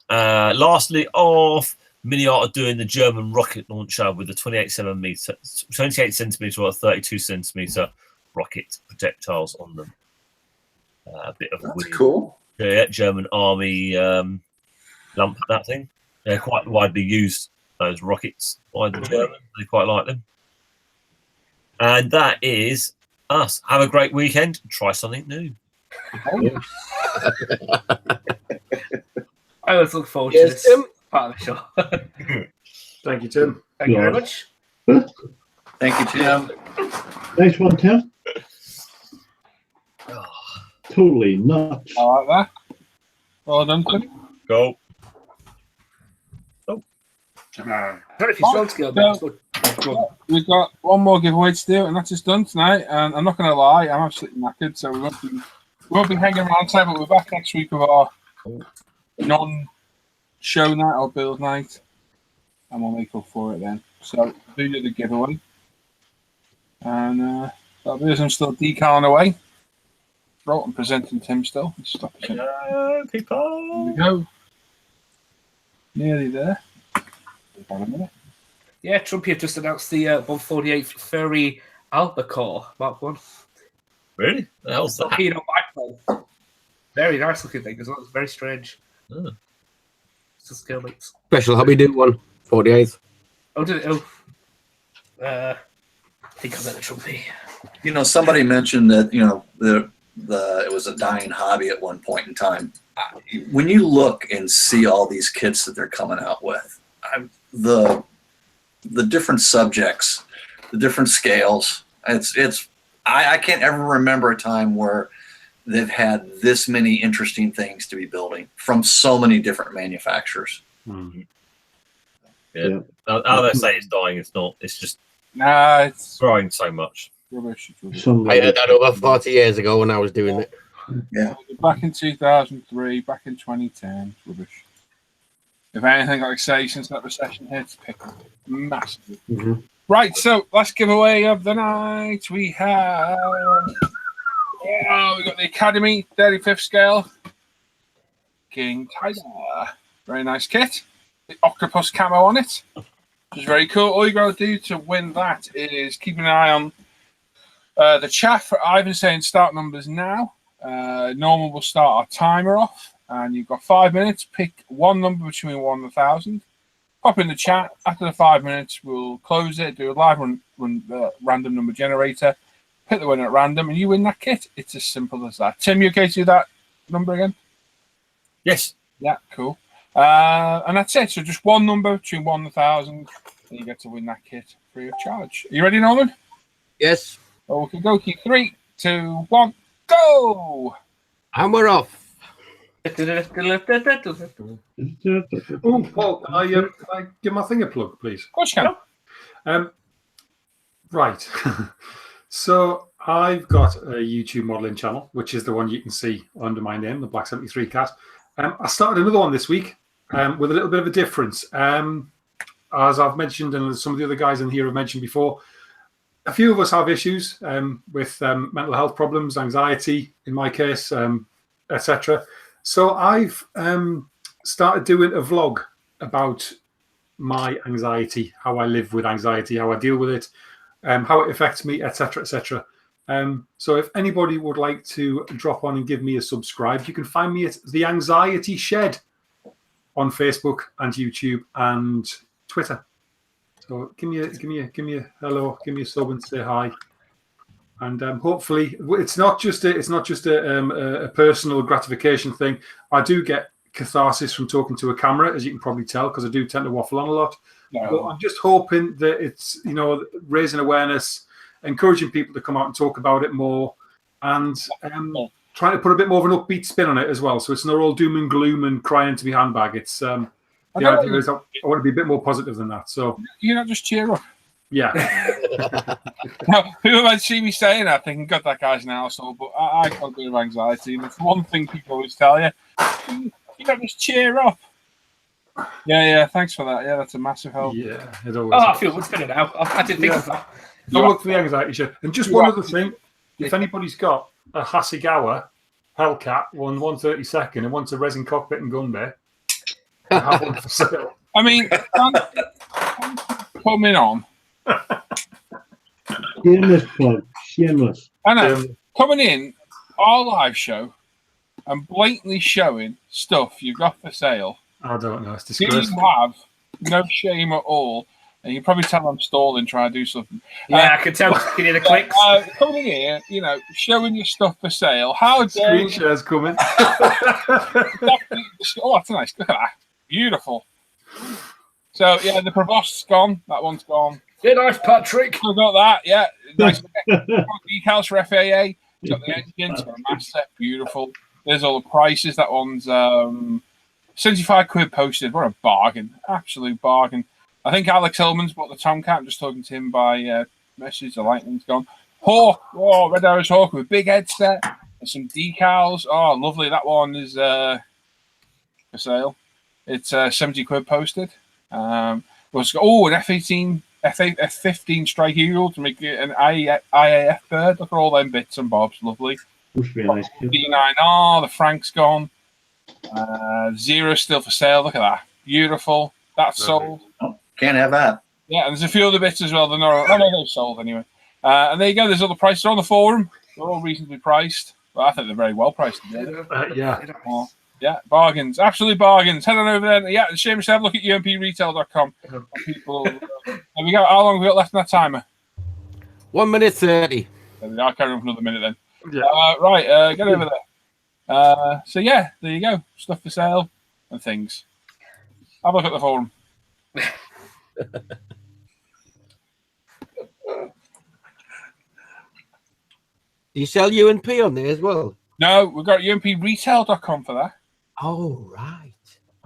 Lastly, off Mini Art are doing the German rocket launcher with the 28 centimeter or 32 centimeter rocket projectiles on them. A bit of a That's weird, cool. yeah, German army lump, that thing. They're quite widely used, those rockets, by the Germans. They quite like them. And that is us. Have a great weekend. Try something new. I always look forward to Yes, this Tim. part of the show. Thank you, Tim. Thank you very much. Thank you, Tim. Nice one, Tim. Totally nuts. I like that. Well done, Tim. Go. I don't know if you sold skill, but it's good. We've got one more giveaway to do, and that's just done tonight. And I'm not going to lie, I'm absolutely knackered, so we won't be hanging around tonight, but we're back next week with our non-show night or build night, and we'll make up for it then. So we'll do the giveaway, and that'll be us. I'm still decaling away. Right, I'm presenting Tim still. Let's stop presenting. Hello, people. Here we go. Nearly there. Hold on a minute. Yeah, Trumpy have just announced the 148 Ferrari Albacore Mark 1. Really? The hell's that? Torpedo biplane. Very nice looking thing as well. It's very strange. Oh. It's a scale mix. Special hobby do one. 48th. Oh, did it? Oh. I think I met the Trumpy. You know, somebody mentioned that, you know, it was a dying hobby at one point in time. When you look and see all these kits that they're coming out with, the different subjects, the different scales, I can't ever remember a time where they've had this many interesting things to be building from so many different manufacturers. Mm-hmm. Yeah. How they say it's dying, it's not. It's just It's growing so much. rubbish. I had that over 40 years ago when I was doing it. Yeah. Back in 2003, back in 2010, rubbish. If anything, like I say, since that recession hit, it's picked up massively. Mm-hmm. Right, so last giveaway of the night we have. We got the Academy 35th scale King Tiger. Very nice kit. The octopus camo on it, which is very cool. All you got to do to win that is keep an eye on the chat for Ivan saying start numbers now. Normal will start our timer off, and you've got 5 minutes. Pick one number between 1 and 1,000. Pop in the chat. After the 5 minutes, we'll close it, do a live random number generator, pick the winner at random, and you win that kit. It's as simple as that. Tim, you okay to do that number again? Yes. Yeah, cool. And that's it. So just one number between 1 and 1,000, and you get to win that kit free of charge. Are you ready, Norman? Yes. Okie dokie. 3, 2, 1, go! And we're off. Oh, Paul, can I give my thing a plug, please? Of course you can. Right. So I've got a YouTube modeling channel, which is the one you can see under my name, the Black 73 Cat. I started another one this week with a little bit of a difference. As I've mentioned, and some of the other guys in here have mentioned before, a few of us have issues with mental health problems, anxiety, in my case, etc. So I've started doing a vlog about my anxiety, how I live with anxiety, how I deal with it, how it affects me, etc., etc. So if anybody would like to drop on and give me a subscribe, you can find me at The Anxiety Shed on Facebook and YouTube and Twitter. So give me a hello, give me a sub and say hi. And hopefully, it's not just a personal gratification thing. I do get catharsis from talking to a camera, as you can probably tell, because I do tend to waffle on a lot. No. But I'm just hoping that it's, raising awareness, encouraging people to come out and talk about it more, and trying to put a bit more of an upbeat spin on it as well. So it's not all doom and gloom and crying to be handbag. It's the idea is I want to be a bit more positive than that. So You not just cheer up. yeah. Now, people might see me saying that thinking, God, that guy's an arsehole, but I got a bit of anxiety, and it's one thing people always tell you. You got to just cheer up. Yeah, thanks for that. Yeah, that's a massive help. Yeah, it always I is. feel much better now. I didn't think of that. Don't look for the anxiety shit. And just one other thing. if anybody's got a Hasegawa Hellcat, one 132nd, and wants a resin cockpit and gun bay, I have one for sale. I mean, coming on. Shameless plug. Shameless. I know. Coming in our live show and blatantly showing stuff you've got for sale. I don't know. It's You disgraceful. have no shame at all. And you probably tell I'm stalling, trying to do something. Yeah, I can tell. Can you hear the clicks? Coming in here, showing your stuff for sale. How dare Screen share's coming. Oh, that's nice. Look at that. Beautiful. So, yeah, the Provost's gone. That one's gone. Yeah, nice, Patrick. We've got that, yeah. Nice decals for FAA. Got the engines, got a master. Beautiful. There's all the prices. That one's 75 quid posted. What a bargain. Absolute bargain. I think Alex Hillman's bought the Tomcat. I'm just talking to him by message. The lightning's gone. Hawk. Oh, Red Arrow's Hawk with a big headset and some decals. Oh, lovely. That one is for sale. It's 70 quid posted. An F-18, F-15 Strike Eagle to make it an IAF bird. Look at all them bits and bobs. Lovely. Must be a nice kid. D9R. The Frank's gone. Zero still for sale. Look at that. Beautiful. That's sold. Can't have that. Yeah, and there's a few other bits as well. They're not. Oh, no, they're sold anyway. And there you go. There's all the prices on the forum. They're all reasonably priced. But I think they're very well priced. Yeah. Bargains. Absolute bargains. Head on over there. Yeah, shameless to have a look at umpretail.com. People, there we go. How long have we got left in that timer? 1 minute 30. I'll carry on for another minute then. Yeah. Right, get over there. So, yeah, there you go. Stuff for sale and things. Have a look at the forum. Do you sell UMP on there as well? No, we've got umpretail.com for that. Oh, right.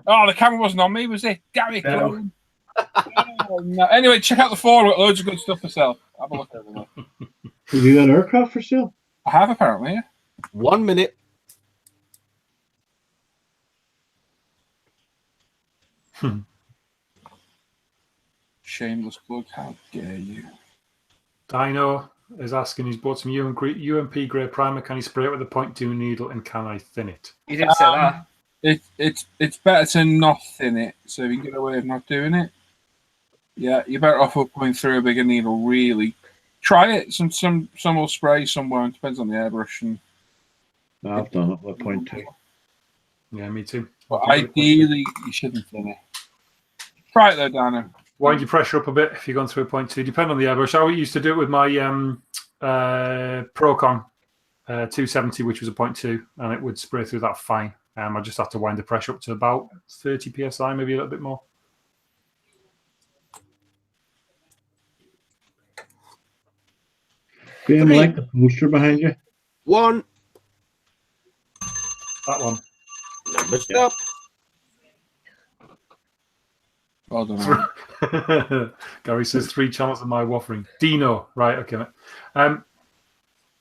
Oh, the camera wasn't on me, was it? Damn it. No. Oh, no. Anyway, check out the forum. We've got loads of good stuff for sale. Have a look over there. Have you got aircraft for sale? I have, apparently, yeah. 1 minute. Shameless plug. How dare you? Dino is asking, he's bought some UMP grey primer. Can he spray it with a 0.2 needle and can I thin it? You didn't say that. It's better to not thin it, so if you can get away with not doing it. Yeah, you're better off putting through a bigger needle, really. Try it. Some will spray, some won't. Depends on the airbrush. And No, I've done it with 0.2. Yeah, me too. but ideally, you shouldn't thin it. Try it though, Dano. Wind your pressure up a bit if you're going through a 0.2. Depend on the airbrush. I used to do it with my Procon 270, which was a 0.2, and it would spray through that fine. I just have to wind the pressure up to about 30 psi, maybe a little bit more. Graham, I like the poster behind you. One. That one. Number stop. Well done. Gary says 3 channels of my waffling. Dino, right? Okay, mate.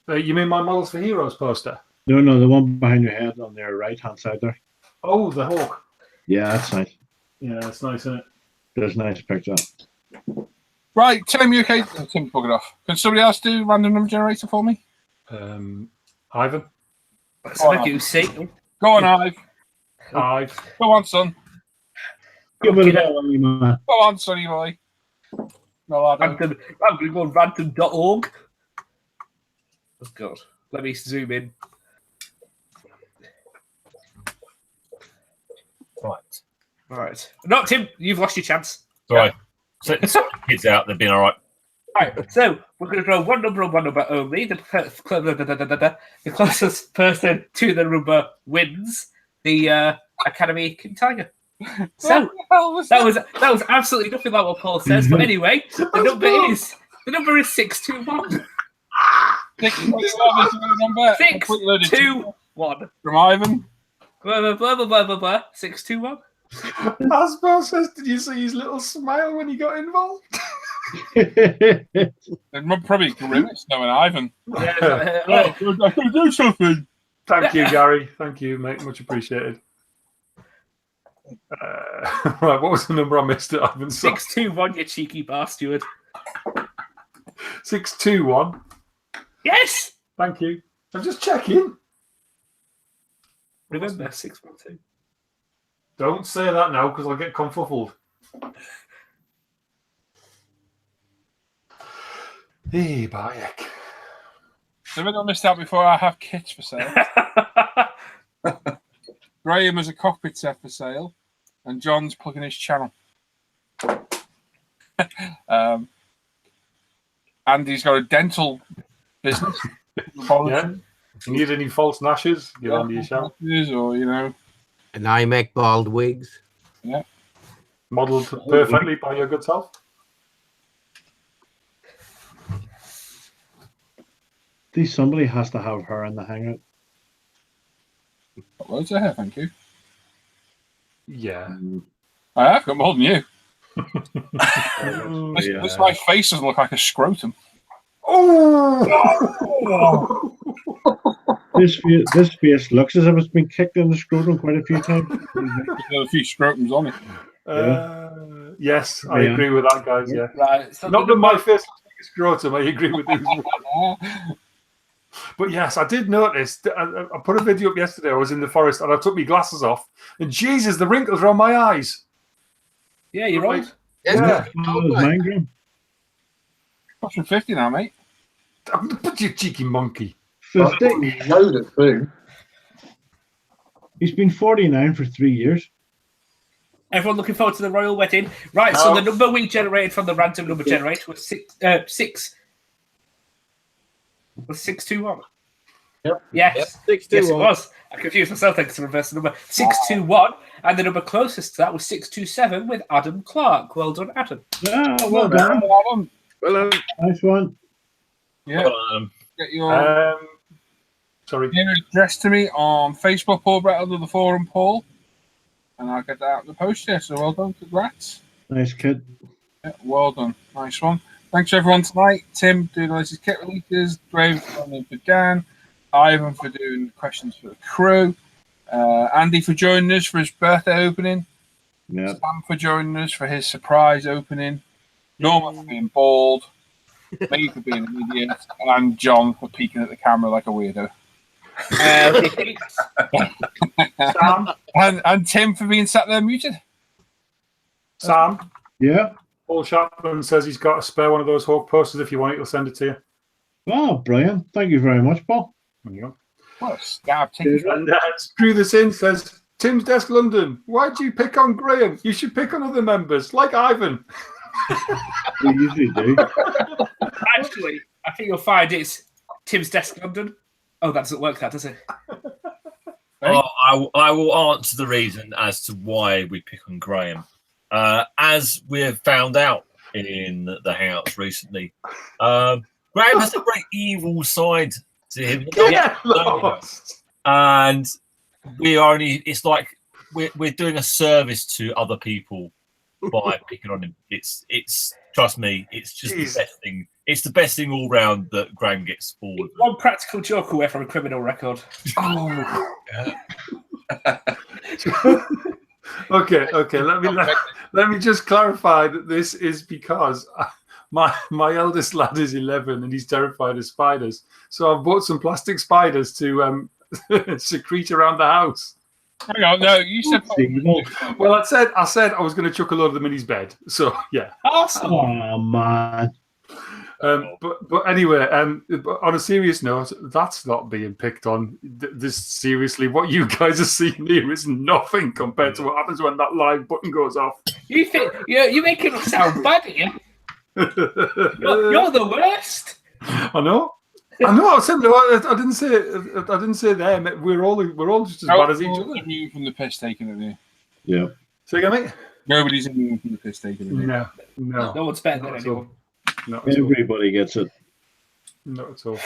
You mean my Models for Heroes poster? No, the one behind your head on their right-hand side there. Oh, the Hawk. Yeah, that's nice. Yeah, that's nice, isn't it? There's a nice picture. Right, Tim, you okay? Oh, Tim, bug it off. Can somebody else do random number generator for me? Ivan. That's a you see. Go on, Ive. Ive. Go on, son. Give it a go, man. Go on, sonny boy. No, I don't. I'm going to go on random.org. Oh, God. Let me zoom in. Right. No, Tim, you've lost your chance. Sorry. So the kids out, they've been all right. Right, so we're going to draw one number and one number only. The closest person to the number wins the Academy King Tiger. So that was absolutely nothing like what Paul says. But anyway, the number is 621. 621 from Ivan. Blah blah blah blah blah blah. 621. Asbel says, "Did you see his little smile when he got involved?" They'd probably grimace knowing Ivan. Yeah, I can do something. Thank you, Gary. Thank you, mate. Much appreciated. Right, what was the number I missed it, Ivan? 621, you cheeky bastard. 621. Yes. Thank you. I'm just checking. Remember 612. Don't say that now because I'll get confuffled. Hey, Bayek. Never got missed out before. I have kits for sale. Graham has a cockpit set for sale, and John's plugging his channel. Andy's got a dental business. Yeah. If you need any false gnashes, get onto your channel. Or, you know. And I make bald wigs. Yeah. Modelled perfectly by your good self. Somebody has to have her in the hangout. Got loads of hair, thank you. Yeah. I have got more than you. Oh, This my face doesn't look like a scrotum. Oh! This face looks as if it's been kicked in the scrotum quite a few times. There's got a few scrotums on it. Yes, I agree with that, guys. Yeah. Right. So Not that my face looks like a scrotum. I agree with you. But yes, I did notice. I put a video up yesterday. I was in the forest and I took my glasses off, and Jesus, the wrinkles are on my eyes. Yeah, you're right. Yeah. Pushing 50 now, mate. Put you cheeky monkey. 50. Load of food. He's been 49 for 3 years. Everyone looking forward to the royal wedding. Right, so the number we generated from the random number generator was 621. Yep. Yes. 621. Yes, it was. I confused myself thinking to reverse the number. 621, and the number closest to that was 627 with Adam Clark. Well done, Adam. Yeah, well done. Adam. Well, Nice one. Yeah. Get your sorry. name and address to me on Facebook, Paul Brett under the forum, Paul, and I'll get that out in the post here. So well done, congrats. Nice kid. Yeah, well done, nice one. Thanks everyone tonight. Tim doing all his kit releases, Graham for Dan, Ivan for doing questions for the crew, Andy for joining us for his birthday opening, Sam for joining us for his surprise opening, Norma for being bald, me for being an idiot, and John for peeking at the camera like a weirdo. Sam. And Tim for being sat there muted. Sam. Yeah. Paul Chapman says he's got a spare one of those Hawk posters. If you want it, he'll send it to you. Oh, brilliant. Thank you very much, Paul. There you go. What a stab. And Screw This In says, Tim's Desk London, why'd you pick on Graham? You should pick on other members, like Ivan. We usually do. Actually, I think you'll find it's Tim's Desk London. Oh, that doesn't work, that does it? I will answer the reason as to why we pick on Graham. As we have found out in the Hangouts recently, Graham has a very evil side to him. And we are it's like we're doing a service to other people by picking on him. It's trust me, it's just the best thing. It's the best thing all round that Graham gets forward. One practical joke away from a criminal record. Okay. Let me just clarify that this is because my eldest lad is 11 and he's terrified of spiders. So I've bought some plastic spiders to secrete around the house. Hang on, no, you said. Well, I said I was going to chuck a load of them in his bed. So yeah. Awesome. Oh man. But anyway, on a serious note, that's not being picked on. This seriously, what you guys are seeing here is nothing compared to what happens when that live button goes off. You think you make it sound bad, Ian? You're the worst. I know. I said no. I didn't say them. We're all just as bad as each other. Immune from the piss taken in here. Yeah. So again, mate. Nobody's immune from the piss taken in here. No. No one's better than anyone. Everybody gets it. Not at all.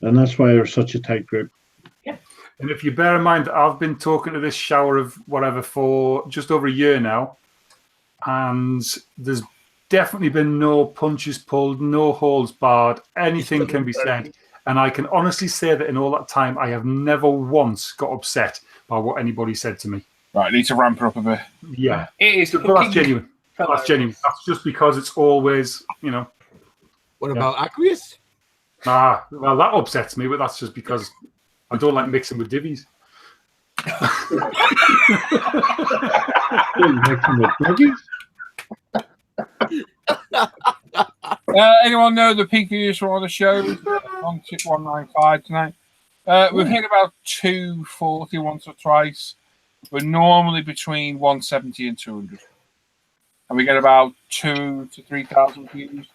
And that's why they're such a tight group. Yeah. And if you bear in mind, I've been talking to this shower of whatever for just over a year now, and there's definitely been no punches pulled, no holes barred, anything can be said. And I can honestly say that in all that time, I have never once got upset by what anybody said to me. Right, I need to ramp her up a bit. Yeah. It is. But that's genuine. That's genuine. That's just because it's always, What about Aqueous? Well, that upsets me, but that's just because I don't like mixing with divvies. Mixing with buggies. Anyone know the peak views for all the shows? On 195 tonight. We've hit about 240 once or twice. We're normally between 170 and 200. And we get about 2,000 to 3,000 views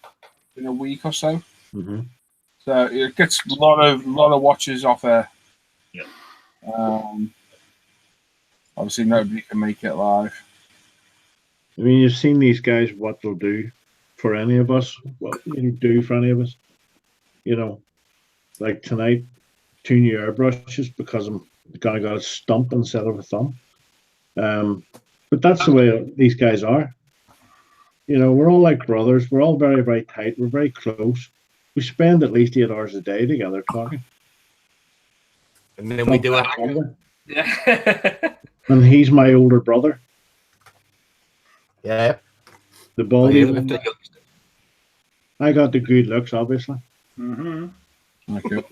in a week or so. Mm-hmm. So it gets a lot of watches off there. Yeah. Obviously, nobody can make it live. I mean, you've seen these guys, what they'll do for any of us, what they do for any of us. You know, like tonight, 2 new airbrushes because the guy got a stump instead of a thumb. But that's the way these guys are. You know, we're all like brothers. We're all very, very tight. We're very close. We spend at least 8 hours a day together talking. And then we do it. Yeah. And he's my older brother. Yeah. The baldy Oh, yeah, one. I got the good looks, obviously. Mm-hmm. Okay.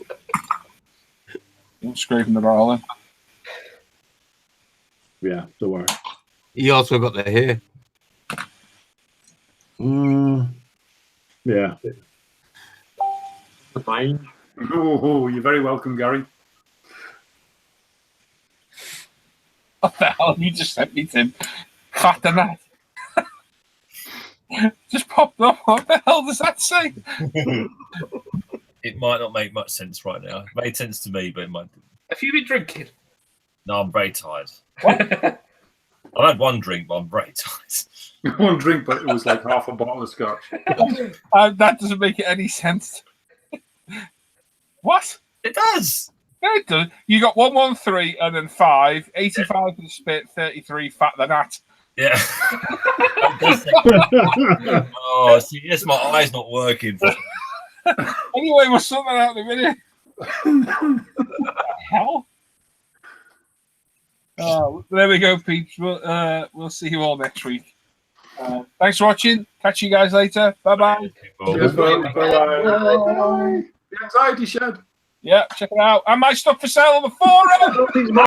I'm scraping the barrel in. Yeah, they were. He also got the hair. Yeah. The mange. Oh, you're very welcome, Gary. What the hell? You just sent me, Tim. Fat than that. Just popped up. What the hell does that say? It might not make much sense right now. It made sense to me, but it might. Have you been drinking? No, I'm very tired. I've had one drink, but I'm very tired. One drink, but it was like half a bottle of scotch. That doesn't make any sense. What? It does. No, it does. You got 113 and then 5, 85 for the spit, 33 fat than that. Yeah. Oh, see, yes, my eye's not working. Anyway, we'll sort that out in a minute. What the hell? There we go, peeps. We'll see you all next week. Thanks for watching. Catch you guys later. Bye-bye. Cheers, folks. Bye-bye. The Anxiety Shed. Yeah, check it out. And my stuff for sale on the forum.